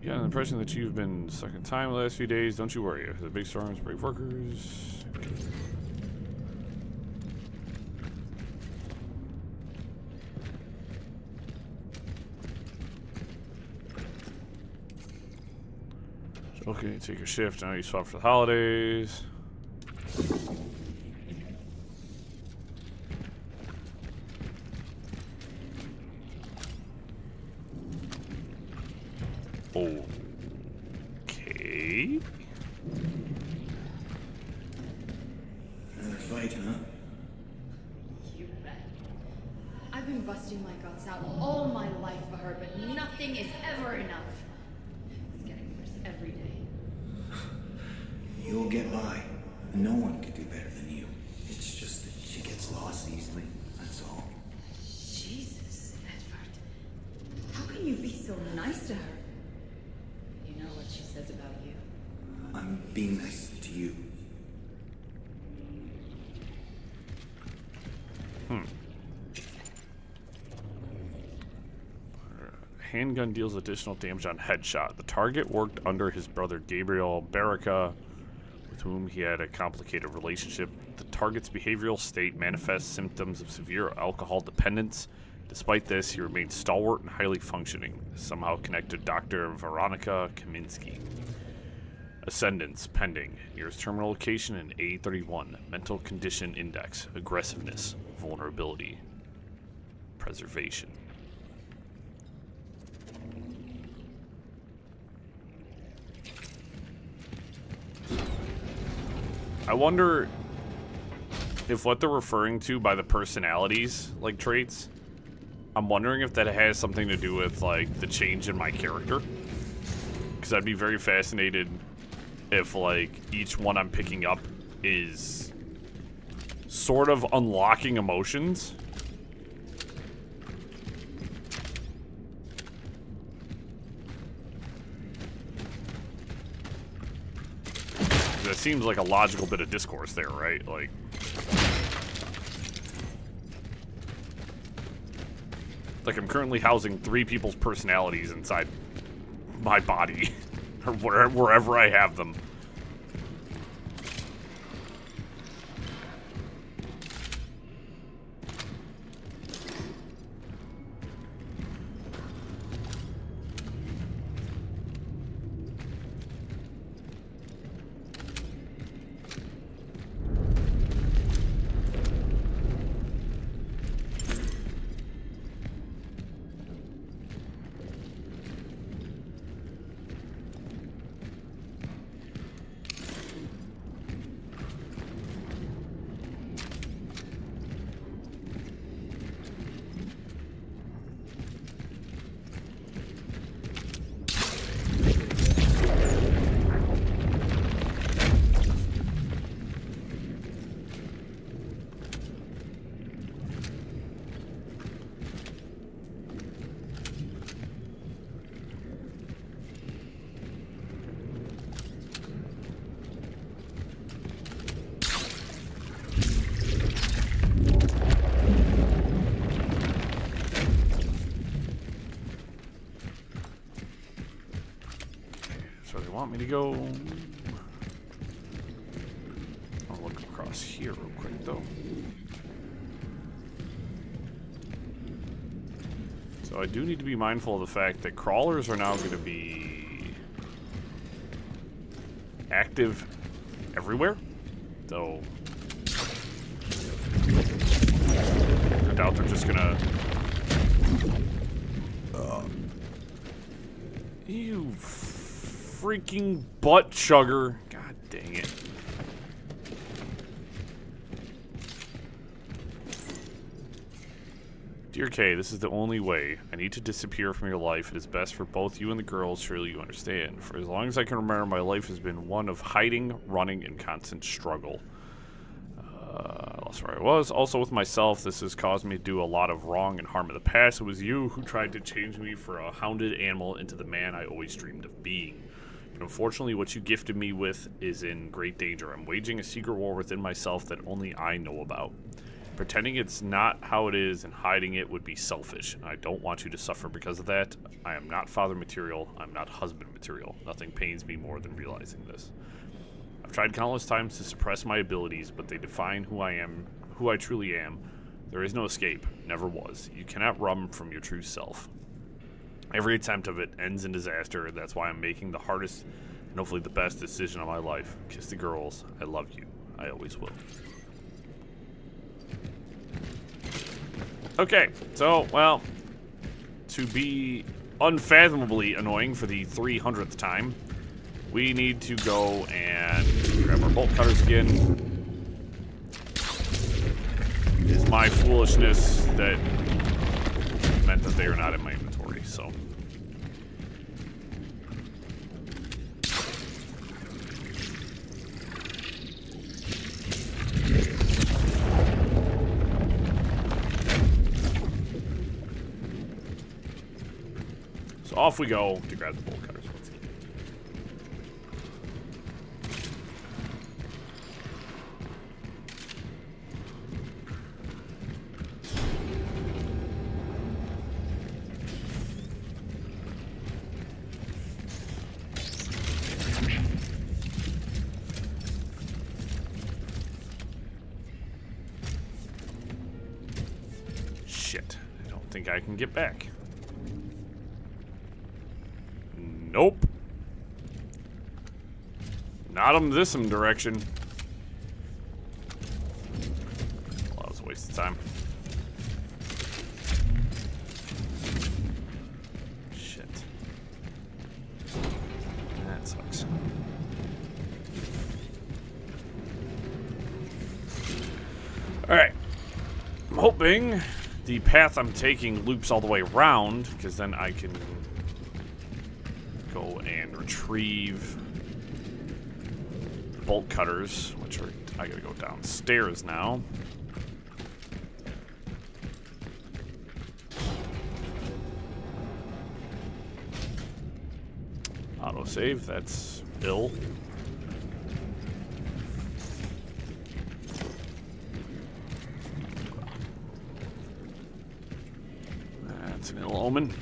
You got an impression that you've been stuck in time the last few days. Don't you worry. The big storms break workers. Okay, take your shift. Now you swap for the holidays. Okay. Another fight, huh? You bet. I've been busting my guts out all my life for her, but nothing is ever enough. It's getting worse every day. You'll get by. No one can do better than you. It's just that she gets lost easily, that's all. Jesus, Edward. How can you be so nice to her? You know what she says about you. I'm being nice to you. Handgun deals additional damage on headshot. The target worked under his brother Gabriel Baraka, with whom he had a complicated relationship. The target's behavioral state manifests symptoms of severe alcohol dependence. Despite this, he remains stalwart and highly functioning, somehow connected to Dr. Veronica Kaminsky. Ascendance pending. Nearest terminal location in A31. Mental condition index. Aggressiveness. Vulnerability. Preservation. I wonder if what they're referring to by the personalities, like traits, I'm wondering if that has something to do with, like, the change in my character. Because I'd be very fascinated if, like, each one I'm picking up is sort of unlocking emotions. That seems like a logical bit of discourse there, right? Like, I'm currently housing 3 people's personalities inside my body, or wherever I have them. where they want me to go. I'll look across here real quick, though. So I do need to be mindful of the fact that crawlers are now going to be active everywhere. So I doubt they're just gonna. You freaking butt chugger! God dang it! Dear Kay, this is the only way. I need to disappear from your life. It is best for both you and the girls. Surely you understand. For as long as I can remember, my life has been one of hiding, running, and constant struggle. Lost where I was. Also with myself, this has caused me to do a lot of wrong and harm in the past. It was you who tried to change me from a hounded animal into the man I always dreamed of being. But unfortunately, what you gifted me with is in great danger. I'm waging a secret war within myself that only I know about. Pretending it's not how it is and hiding it would be selfish. I don't want you to suffer because of that. I am not father material. I'm not husband material. Nothing pains me more than realizing this. I've tried countless times to suppress my abilities, but they define who I am, who I truly am. There is no escape. Never was. You cannot run from your true self. Every attempt of it ends in disaster. That's why I'm making the hardest and hopefully the best decision of my life. Kiss the girls. I love you. I always will. Okay, so, well, to be unfathomably annoying for the 300th time, we need to go and grab our bolt cutters again. It's my foolishness that meant that they are not in my inventory, so. So off we go to grab the bolt cutters once again. Shit, I don't think I can get back. Nope. Not this direction. Well, that was a waste of time. Shit. That sucks. Alright. I'm hoping the path I'm taking loops all the way around, because then I can go and retrieve the bolt cutters, which are, I gotta go downstairs now. Autosave, that's ill. That's an ill omen.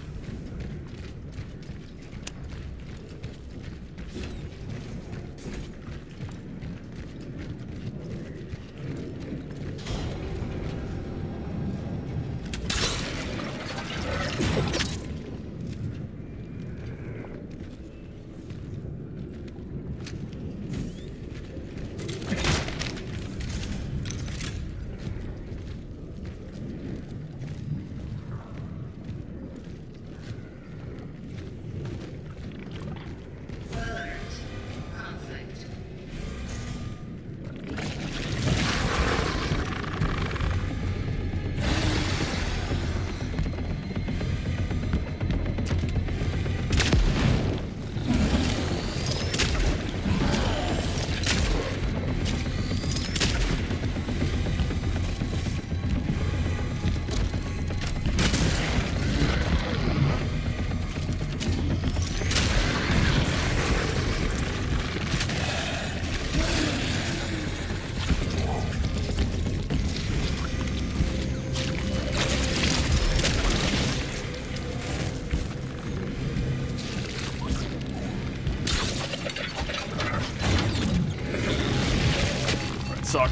suck.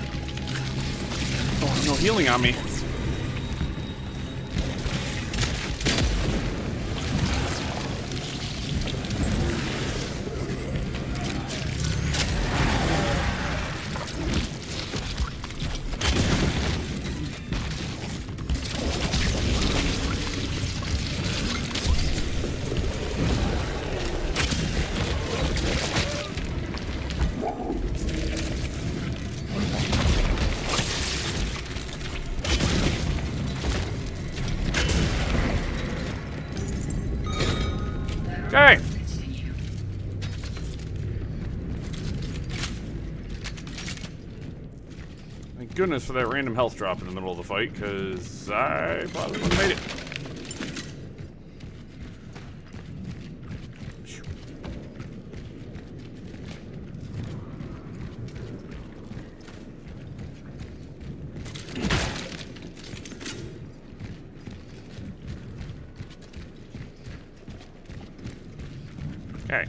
Oh, no healing on me. Okay. Thank goodness for that random health drop in the middle of the fight, because I probably would have made it. Okay.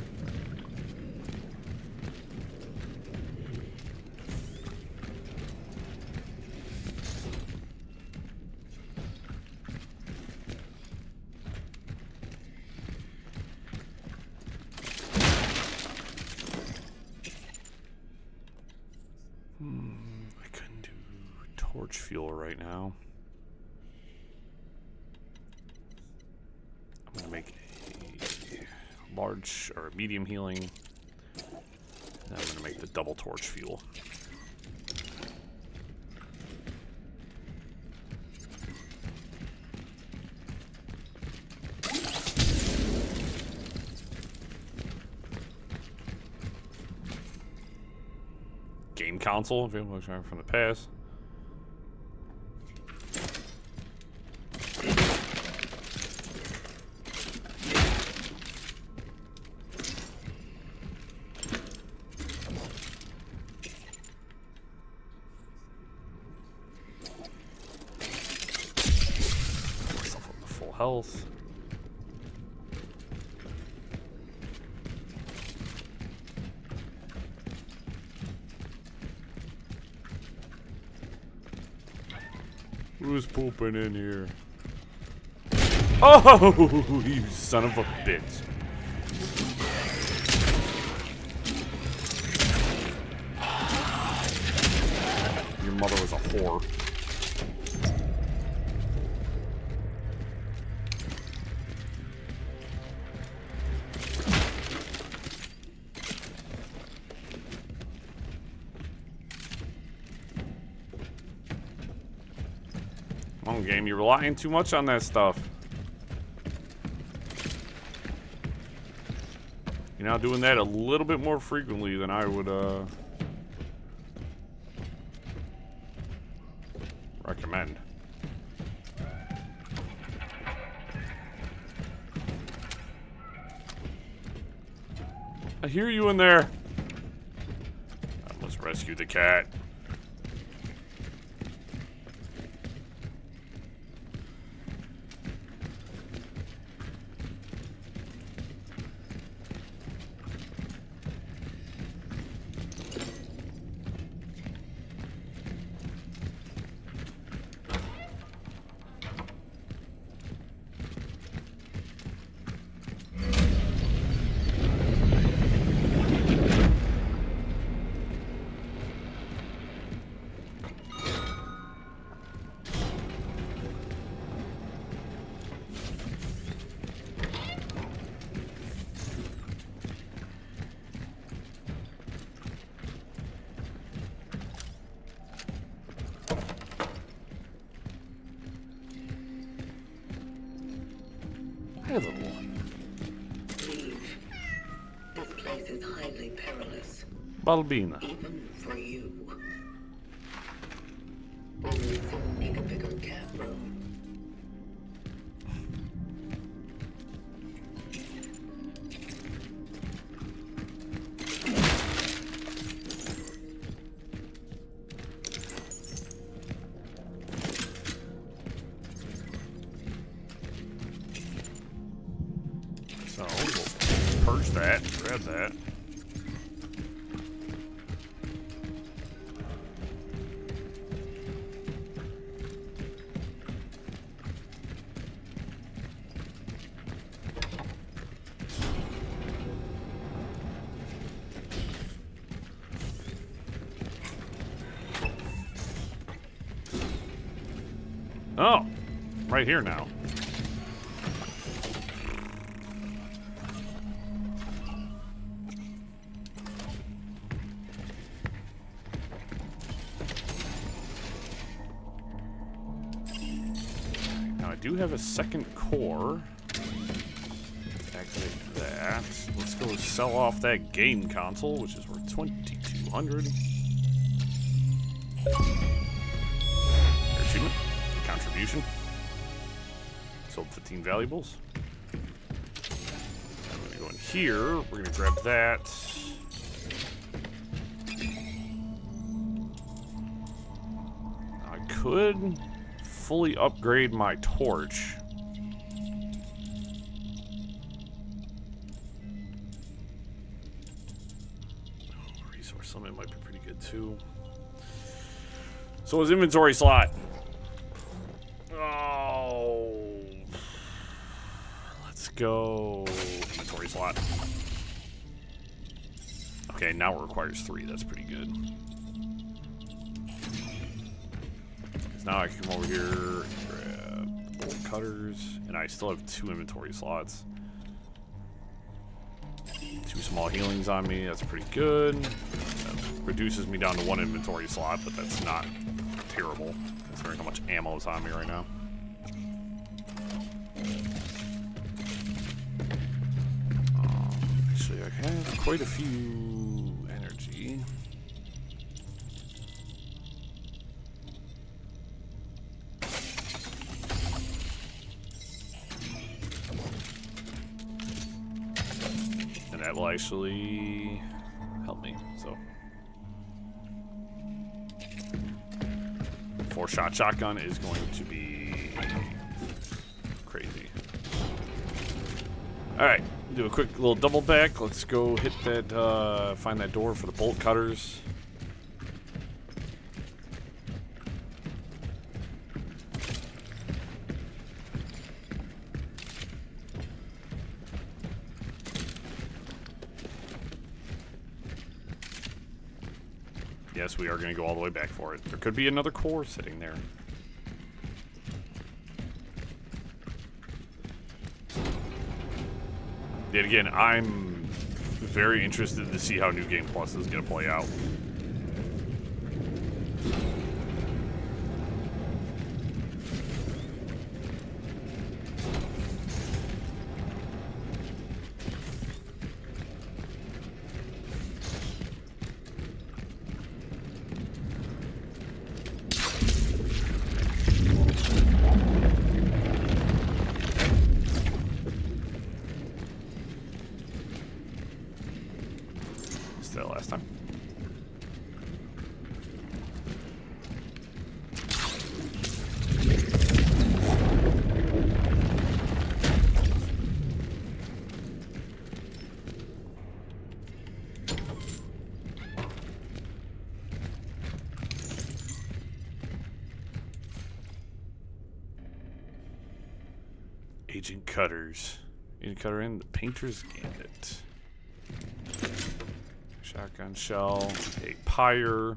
I couldn't do torch fuel right now. I'm gonna make a large or medium healing. And I'm gonna make the double torch fuel. Game console, if anyone looks from the past. Myself up to full health. Who's pooping in here? Oh, you son of a bitch. Your mother was a whore. Come on, game, you're relying too much on that stuff. You're now doing that a little bit more frequently than I would recommend. I hear you in there. I must rescue the cat. Hey, little one. Leave. This place is highly perilous. Balbina. Even for you. We'll need a bigger cat room. So we'll purge that, grab that. Oh, right here now. Now I do have a second core. Activate that. Let's go sell off that game console, which is worth 2,200. Achievement. Contribution. Sold 15 valuables. I'm gonna go in here. We're gonna grab that. I could fully upgrade my torch. Resource summit might be pretty good too. So his inventory slot. Oh. Let's go. Inventory slot. Okay, now it requires 3. That's pretty good. Because now I can come over here and grab bolt cutters. And I still have 2 inventory slots. 2 small healings on me. That's pretty good. That reduces me down to 1 inventory slot, but that's not terrible, considering how much ammo is on me right now. Actually, I have quite a few energy. And that will actually help me, so. 4-shot shotgun is going to be crazy. Alright, do a quick little double back. Let's go hit that, find that door for the bolt cutters. Yes, we are going to go all the way back for it. There could be another core sitting there. Yet again, I'm very interested to see how New Game Plus is going to play out. Last time. Agent Cutters. Agent Cutter in the Painter's Gambit. Shotgun shell, a pyre.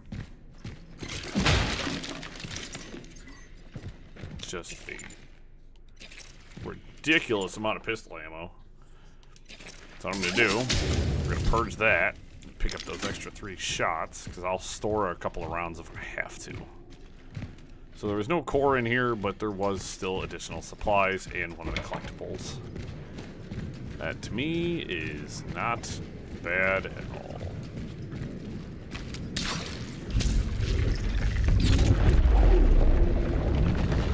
Just a ridiculous amount of pistol ammo. That's what I'm gonna do. We're gonna purge that, pick up those extra 3 shots, because I'll store a couple of rounds if I have to. So there was no core in here, but there was still additional supplies and one of the collectibles. That to me is not bad at all.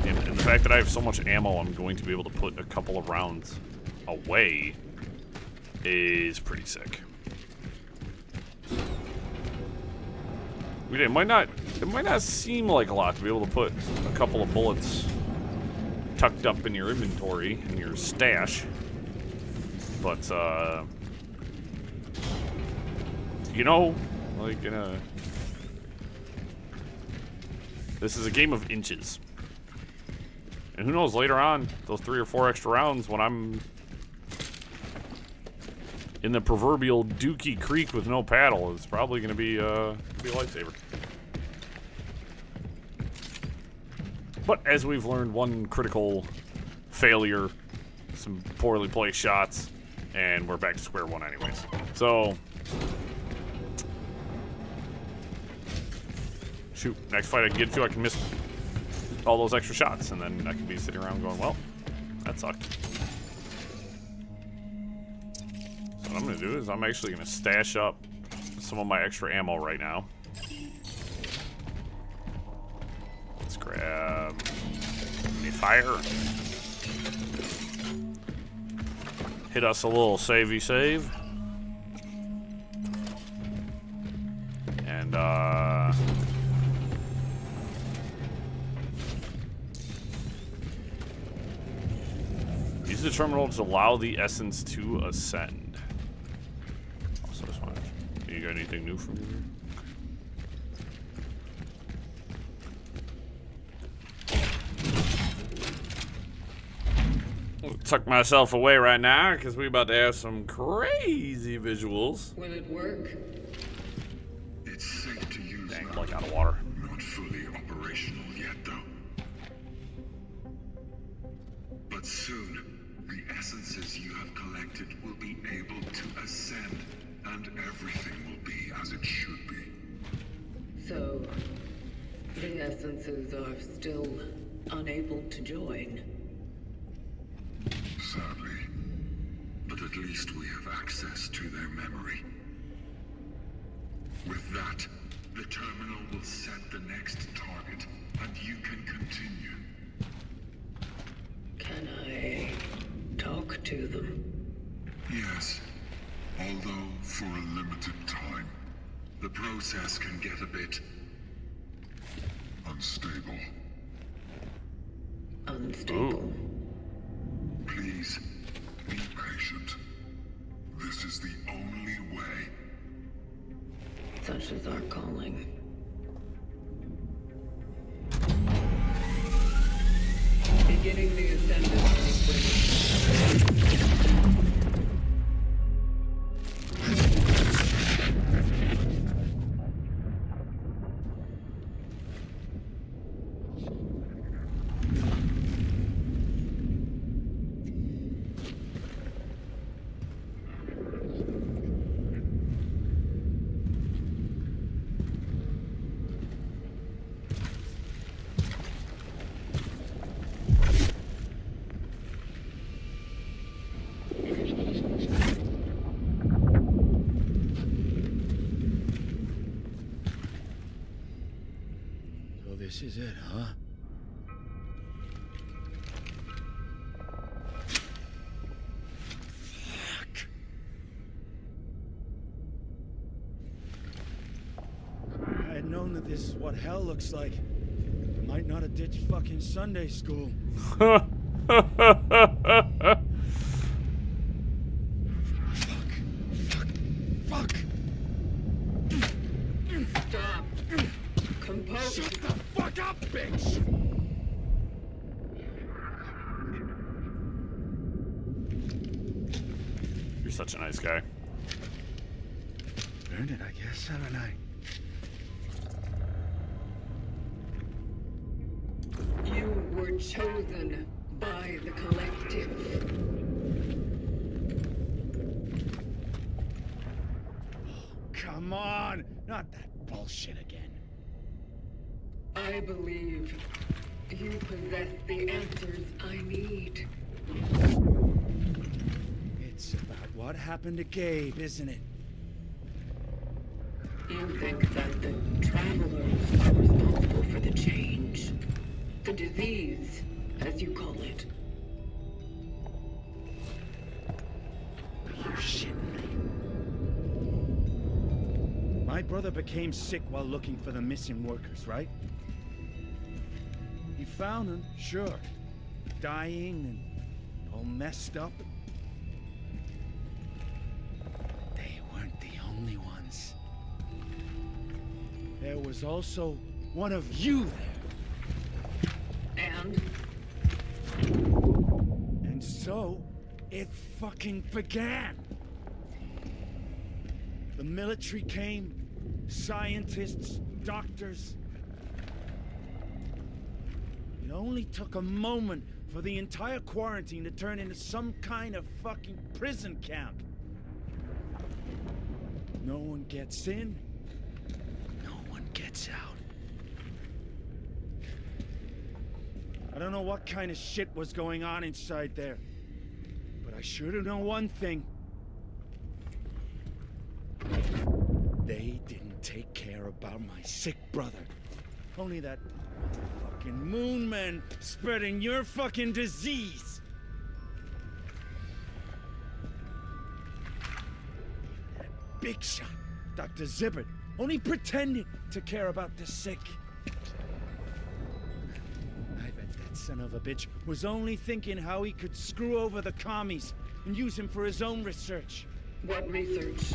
And the fact that I have so much ammo, I'm going to be able to put a couple of rounds away is pretty sick. It might not seem like a lot to be able to put a couple of bullets tucked up in your inventory, in your stash. But, you know, like, this is a game of inches. And who knows, later on, those 3 or 4 extra rounds, when I'm in the proverbial Dookie Creek with no paddle, it's probably going to be a lifesaver. But as we've learned, one critical failure, some poorly placed shots, and we're back to square one anyways. So, shoot, next fight I can get to, I can miss all those extra shots, and then I can be sitting around going, well, that sucked. So what I'm going to do is I'm actually going to stash up some of my extra ammo right now. Let's grab any fire. Hit us a little savey save. And, use the terminal to allow the essence to ascend. Also, this one. You got anything new for me? I'll tuck myself away right now because we're about to have some crazy visuals. Will it work? It's safe to use. Dang, now. like out of water. Not fully operational yet, though. But soon, the essences you have collected will be able to ascend, and everything will be as it should be. So, the essences are still unable to join. Sadly. But at least we have access to their memory. With that, the terminal will set the next target, and you can continue. Can I talk to them? Yes. Although for a limited time. The process can get a bit unstable. Unstable. Please, be patient. This is the only way. Such is our calling. Beginning the ascendant sequence. This is it, huh? Fuck. I had known that this is what hell looks like. I might not have ditched fucking Sunday school. Fuck. Stop. Compose. Shut the fuck up, bitch! You're such a nice guy. Earned it, I guess, haven't I? You were chosen by the collective. Come on! Not that bullshit again. I believe you possess the answers I need. It's about what happened to Gabe, isn't it? You think that the travelers are responsible for the change? The disease, as you call it. You're shitting me. My brother became sick while looking for the missing workers, right? He found them, sure. Dying and all messed up. They weren't the only ones. There was also one of you there. And so, it fucking began. The military came, scientists, doctors. It only took a moment for the entire quarantine to turn into some kind of fucking prison camp. No one gets in, no one gets out. I don't know what kind of shit was going on inside there, but I sure do know one thing. They didn't take care about my sick brother. Only that fucking moon man spreading your fucking disease. That big shot, Dr. Zibbert, only pretended to care about the sick. I bet that son of a bitch was only thinking how he could screw over the commies and use him for his own research. What research?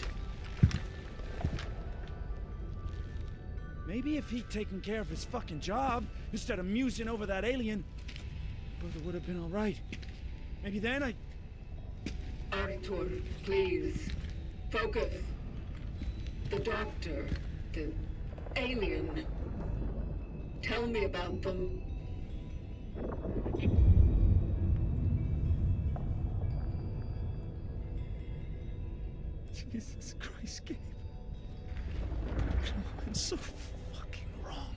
Maybe if he'd taken care of his fucking job instead of musing over that alien, brother would have been all right. Maybe then I... Artur, please. Focus. The doctor. The alien. Tell me about them. Jesus Christ, Gabe. I'm so fucking wrong.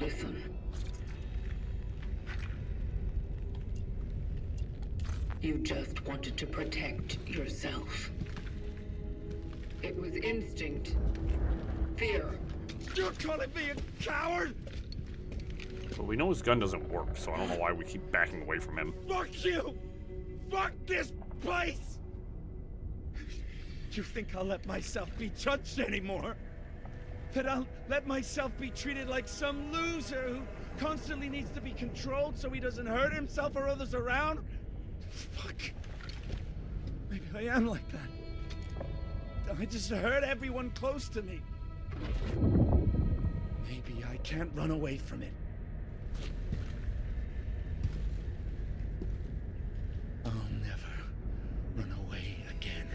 Listen. You just wanted to protect yourself. It was instinct. Fear. You're calling me a coward? But we know his gun doesn't work, so I don't know why we keep backing away from him. Fuck you! Fuck this place! You think I'll let myself be judged anymore? That I'll let myself be treated like some loser who constantly needs to be controlled so he doesn't hurt himself or others around? Fuck. Maybe I am like that. I just hurt everyone close to me. Maybe I can't run away from it. I'll never run away again.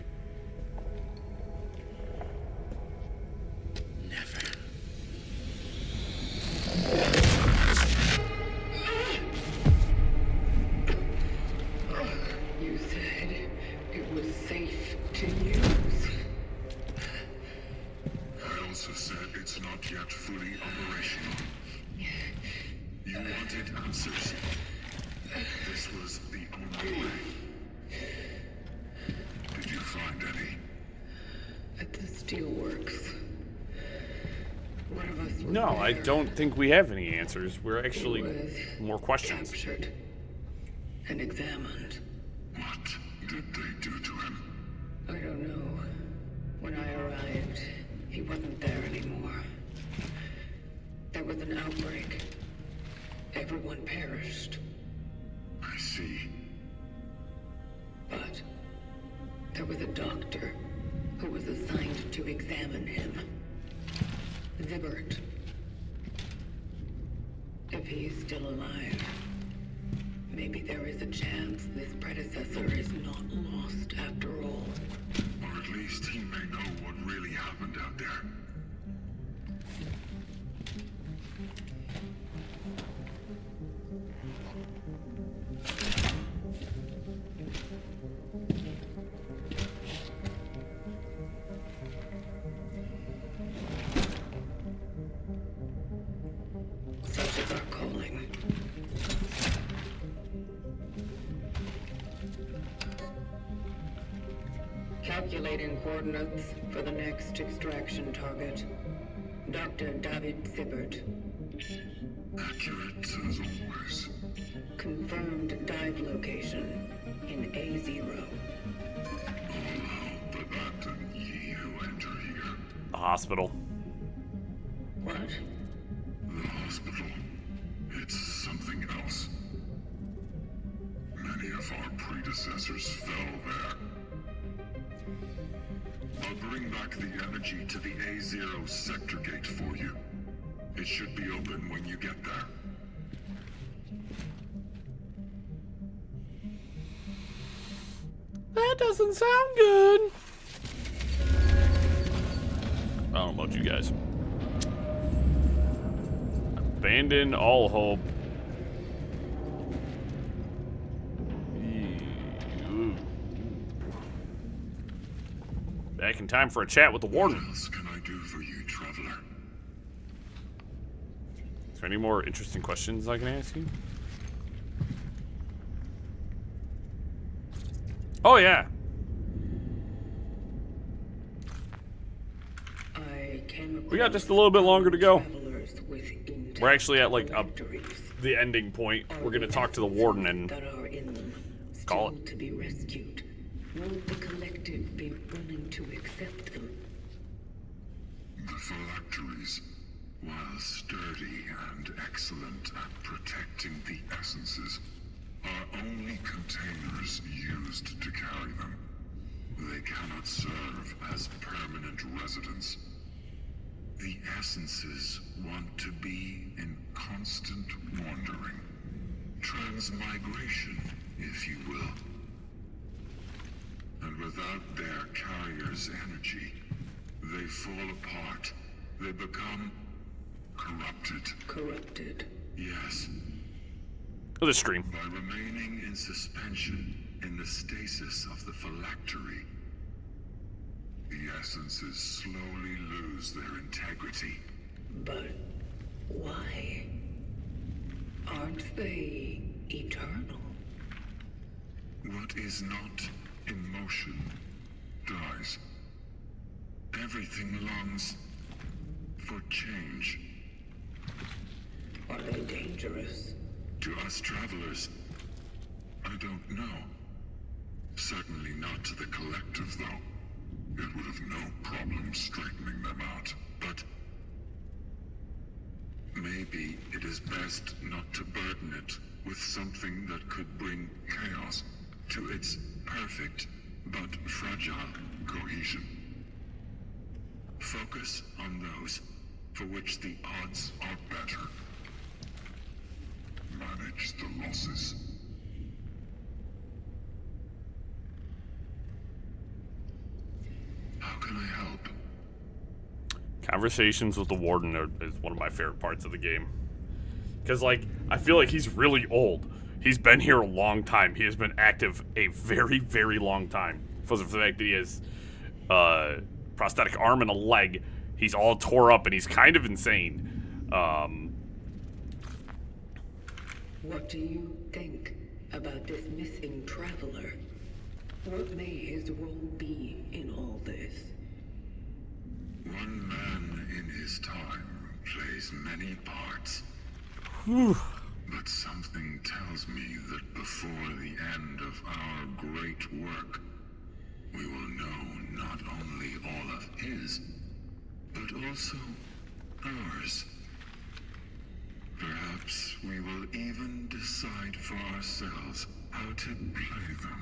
Never. You said it was safe to use. I also said it's not yet fully operational. You wanted answers. This was the only way. Did you find any? At the steelworks. One of us was No, I there. don't think we have any answers. We're He actually was more questions. captured and examined. What did they do to him? I don't know. When I arrived, he wasn't there anymore. There was an outbreak. Everyone perished. I see. But there was a doctor who was assigned to examine him. Zibbert. If he's still alive, maybe there is a chance this predecessor is not lost after all. Or at least he may know what really happened out there. Such is our calling. Calculating coordinates for the next extraction target. Dr. David Zibbert. Accurate as always. Confirmed dive location in A0. All abandon ye who enter here. The hospital. What? The hospital. It's something else. Many of our predecessors fell there. I'll bring back the energy to the A0 sector gate for you. It should be open when you get there. That doesn't sound good. I don't know about you guys. Abandon all hope. Ooh. Back in time for a chat with the warden. What else can I do for you, traveler? Is there any more interesting questions I can ask you? Oh, yeah. We got just a little bit longer to go. We're actually at like the ending point. We're gonna talk to the warden and call it. To be rescued. Will the collective be willing to accept them? The phylacteries, while sturdy and excellent at protecting the essences, are only containers used to carry them. They cannot serve as permanent residents. The essences want to be in constant wandering. Transmigration, if you will. And without their carrier's energy, they fall apart. They become corrupted. Corrupted? Yes. Oh, the stream. By remaining in suspension in the stasis of the phylactery, the essences slowly lose their integrity. But why? Aren't they eternal? What is not in motion dies. Everything longs for change. Are they dangerous? To us travelers, I don't know. Certainly not to the collective, though. It would have no problem straightening them out, but maybe it is best not to burden it with something that could bring chaos to its perfect but fragile cohesion. Focus on those for which the odds are better. Manage the losses. How can I help? Conversations with the warden is one of my favorite parts of the game. Because, like, I feel like he's really old. He's been here a long time. He has been active a very, very long time. For the fact that he has prosthetic arm and a leg, he's all tore up and he's kind of insane. What do you think about this missing traveler? What may his role be in all this? One man in his time plays many parts. But something tells me that before the end of our great work, we will know not only all of his, but also ours. Perhaps we will even decide for ourselves how to play them.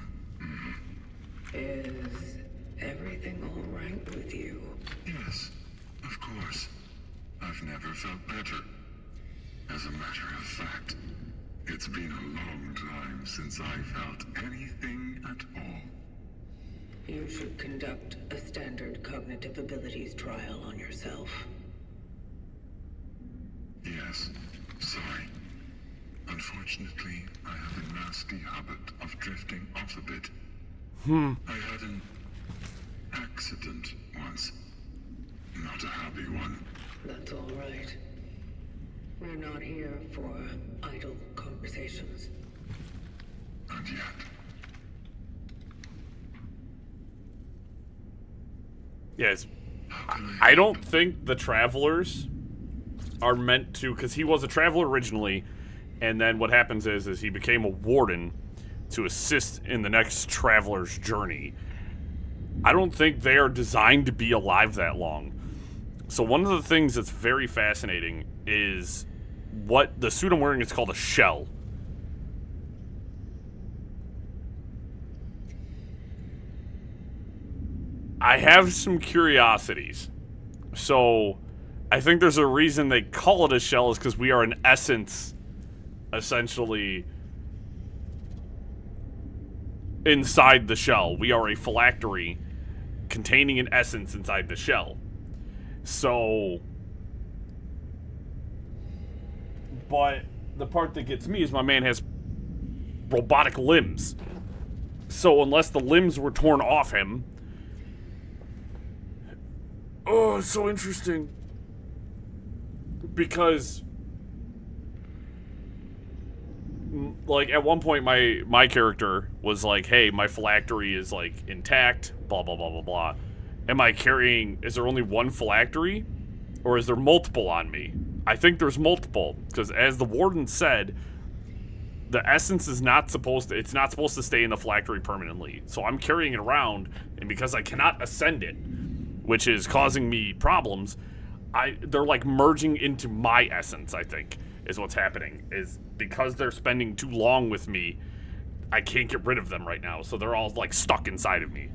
Is everything all right with you? Yes, of course. I've never felt better. As a matter of fact, it's been a long time since I felt anything at all. You should conduct a standard cognitive abilities trial on yourself. Yes, sorry. Unfortunately, I have a nasty habit of drifting off a bit. I had an accident once. Not a happy one. That's all right. We're not here for idle conversations. And yet, Yes. how can I don't think the travelers are meant to, because he was a traveler originally, and then what happens is he became a warden to assist in the next traveler's journey. I don't think they are designed to be alive that long. So one of the things that's very fascinating is what the suit I'm wearing is called a shell. I have some curiosities. So I think there's a reason they call it a shell is because we are an essence, essentially, inside the shell. We are a phylactery containing an essence inside the shell. So But the part that gets me is my man has robotic limbs. So unless the limbs were torn off him... Oh, it's so interesting. Because... like, at one point, my character was like, hey, my phylactery is, like, intact, blah, blah, blah, blah, blah. Am I carrying... is there only one phylactery? Or is there multiple on me? I think there's multiple. Because as the warden said, the essence is not supposed to... it's not supposed to stay in the phylactery permanently. So I'm carrying it around, and because I cannot ascend it, which is causing me problems, they're, like, merging into my essence, I think, is what's happening. Is because they're spending too long with me, I can't get rid of them right now, so they're all, like, stuck inside of me.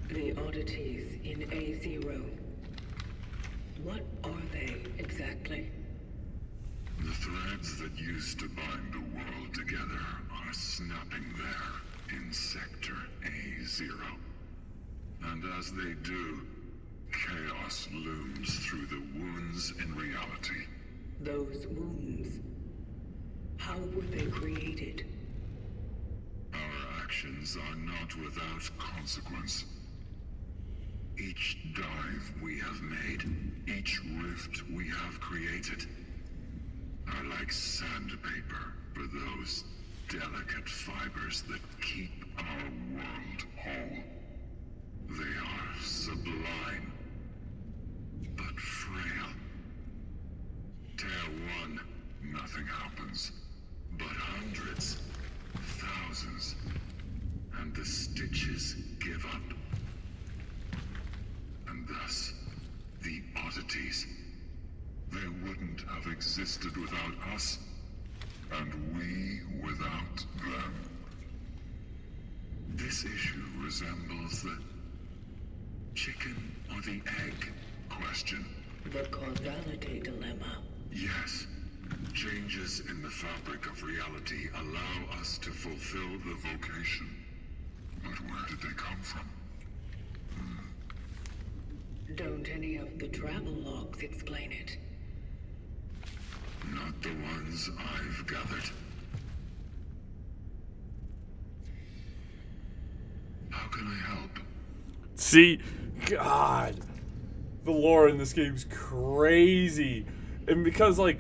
The oddities in A0. What are they exactly? The threads that used to bind the world together are snapping there in Sector A0. And as they do, chaos looms through the wounds in reality. Those wounds. How were they created? Our actions are not without consequence. Each dive we have made, each rift we have created, are like sandpaper for those delicate fibers that keep our world whole. They are sublime, but frail. Tear one, nothing happens. But hundreds, thousands, and the stitches give up. And thus, the oddities. They wouldn't have existed without us, and we without them. This issue resembles the chicken or the egg question. The causality dilemma. Yes. Changes in the fabric of reality allow us to fulfill the vocation. But where did they come from? Don't any of the travel logs explain it? Not the ones I've gathered. How can I help? See, God, the lore in this game's crazy. And because, like,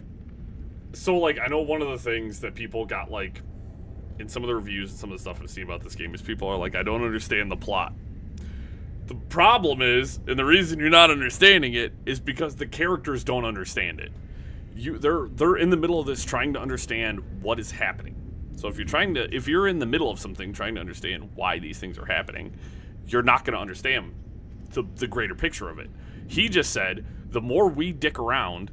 so, like, I know one of the things that people got, like, in some of the reviews and some of the stuff I've seen about this game is people are like, I don't understand the plot. The problem is, and the reason you're not understanding it, is because the characters don't understand it. They're in the middle of this trying to understand what is happening. So if you're in the middle of something trying to understand why these things are happening, you're not going to understand the greater picture of it. He just said, the more we dick around,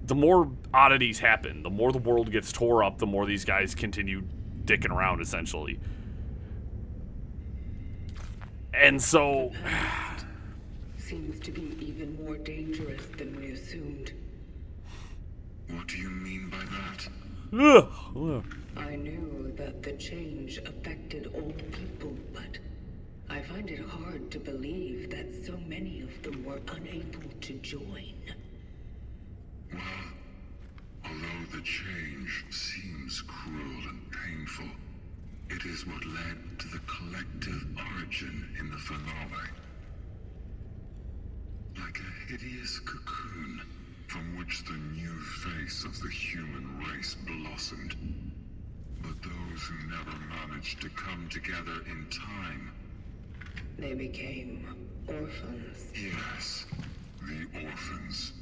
the more oddities happen. The more the world gets tore up, the more these guys continue dicking around, essentially. And so... The past seems to be even more dangerous than we assumed. What do you mean by that? I knew that the change affected all people, but I find it hard to believe that so many of them were unable to join. Well, although the change seems cruel and painful, it is what led to the collective origin in the finale. Like a hideous cocoon from which the new face of the human race blossomed. But those who never managed to come together in time... They became orphans. Yes, the orphans.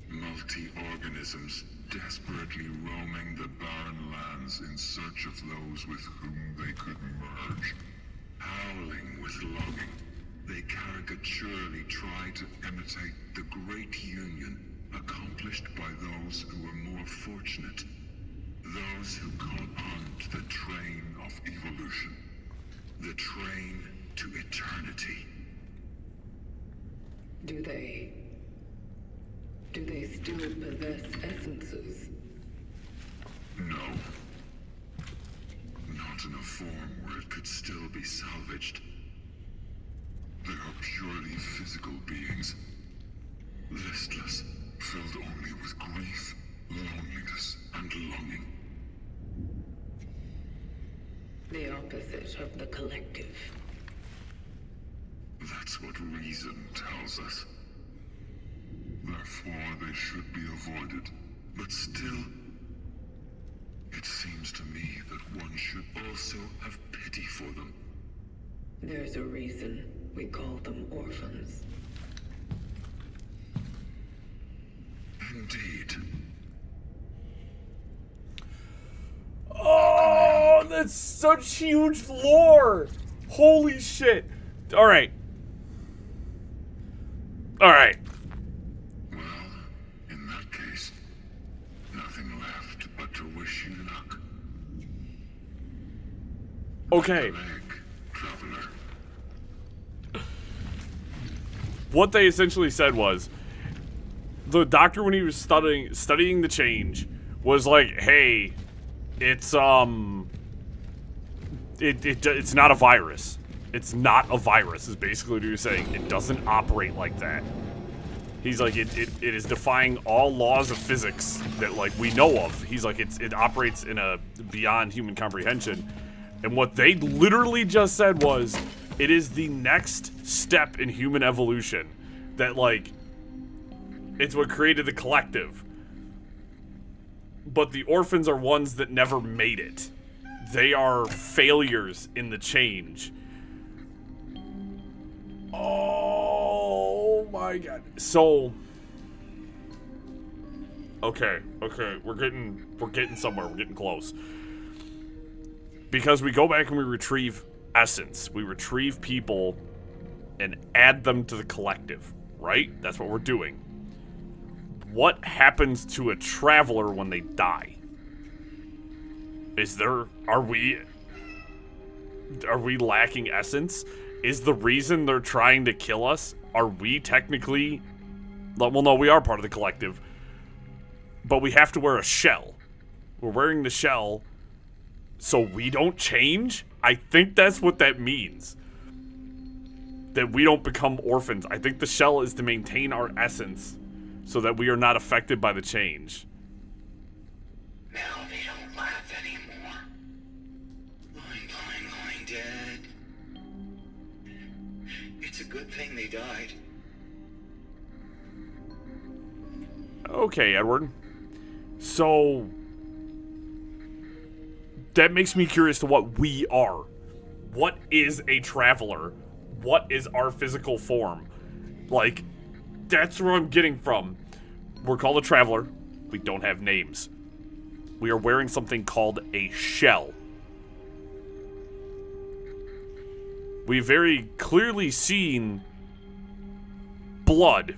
Multi-organisms desperately roaming the barren lands in search of those with whom they could merge. Howling with longing, they caricaturely try to imitate the great union accomplished by those who were more fortunate. Those who caught on to the train of evolution. The train to eternity. Do they still possess essences? No. Not in a form where it could still be salvaged. They are purely physical beings. Listless, filled only with grief, loneliness, and longing. The opposite of the collective. That's what reason tells us. Therefore, they should be avoided. But still, it seems to me that one should also have pity for them. There's a reason we call them orphans. Indeed. Oh, that's such huge lore. Holy shit. All right. All right. Well, in that case, nothing left but to wish you luck. Okay. Leg, traveler. What they essentially said was, the doctor, when he was studying the change, was like, hey, it's it's not a virus. It's not a virus, is basically what he was saying. It doesn't operate like that. He's like, it is defying all laws of physics that, like, we know of. He's like, it operates in a beyond human comprehension. And what they literally just said was, it is the next step in human evolution. That, like, it's what created the collective. But the orphans are ones that never made it. They are failures in the change. Oh my god. So okay, we're getting somewhere. We're getting close. Because we go back and we retrieve essence. We retrieve people and add them to the collective, right? That's what we're doing. What happens to a traveler when they die? Are we lacking essence? Is the reason they're trying to kill us? Are we technically... Well, no, we are part of the collective. But we have to wear a shell. We're wearing the shell so we don't change? I think that's what that means. That we don't become orphans. I think the shell is to maintain our essence so that we are not affected by the change. Now they don't laugh anymore. Going dead. It's a good thing they died. Okay, Edward. So that makes me curious to what we are. What is a traveler? What is our physical form? Like, that's where I'm getting from. We're called a traveler. We don't have names. We are wearing something called a shell. We've very clearly seen blood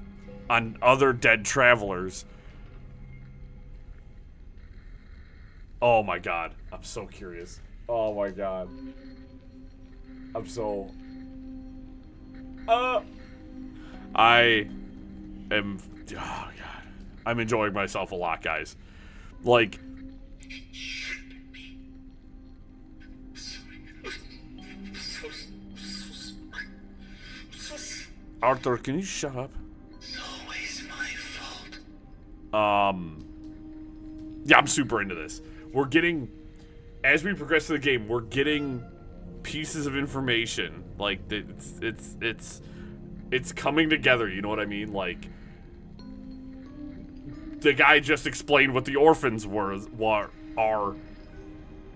on other dead travelers. Oh my god. I'm so curious. Oh my god. I'm so... I am... Oh god. I'm enjoying myself a lot, guys. Like... Arthur, can you shut up? It's always my fault. Yeah, I'm super into this. We're getting, as we progress through the game, we're getting pieces of information. Like, it's coming together, you know what I mean? Like, the guy just explained what the orphans are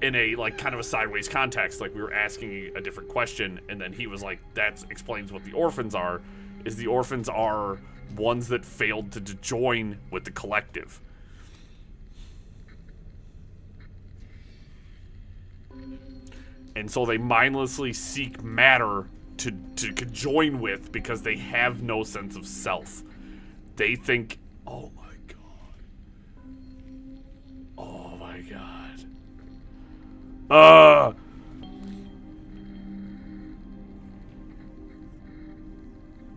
in a, like, kind of a sideways context. Like, we were asking a different question, and then he was like, that explains what the orphans are, is the orphans are ones that failed to join with the collective. And so they mindlessly seek matter to join with because they have no sense of self. They think, oh my god. Oh my god.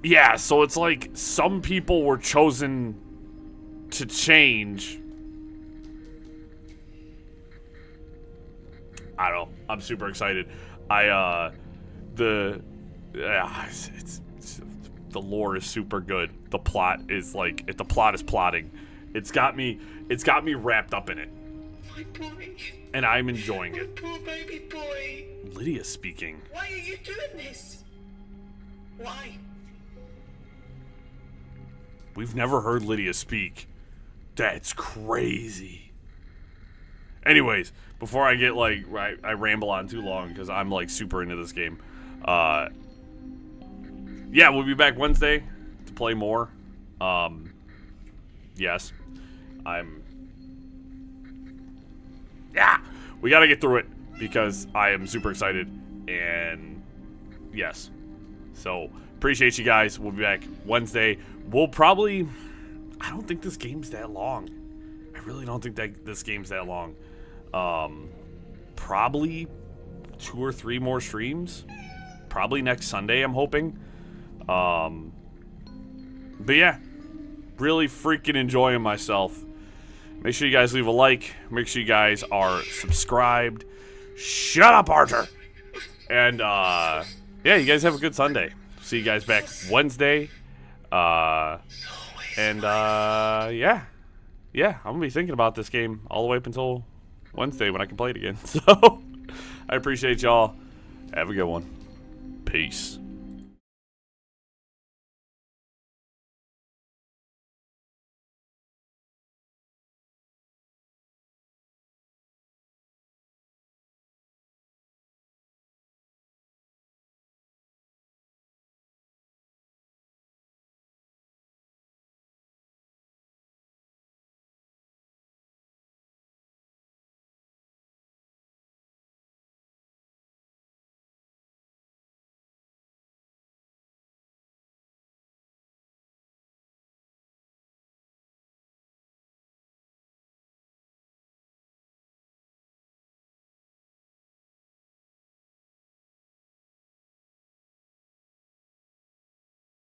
Yeah, so it's like some people were chosen to change. I don't know. I'm super excited. The lore is super good. The plot is like, the plot is plotting. It's got me wrapped up in it. My boy. And I'm enjoying My it. poor baby boy. Lydia speaking. Why are you doing this? Why? We've never heard Lydia speak. That's crazy. Anyways, before I get like, I ramble on too long because I'm like super into this game. Yeah, we'll be back Wednesday to play more. Yes. Yeah, we got to get through it because I am super excited. And yes. So, appreciate you guys. We'll be back Wednesday. We'll probably, I don't think this game's that long. I really don't think that this game's that long. Probably 2 or 3 more streams. Probably next Sunday, I'm hoping. But yeah, really freaking enjoying myself. Make sure you guys leave a like. Make sure you guys are subscribed. Shut up, Arthur. And yeah, you guys have a good Sunday. See you guys back Wednesday. Yeah, I'm gonna be thinking about this game all the way up until Wednesday when I can play it again. So I appreciate y'all. Have a good one. Peace.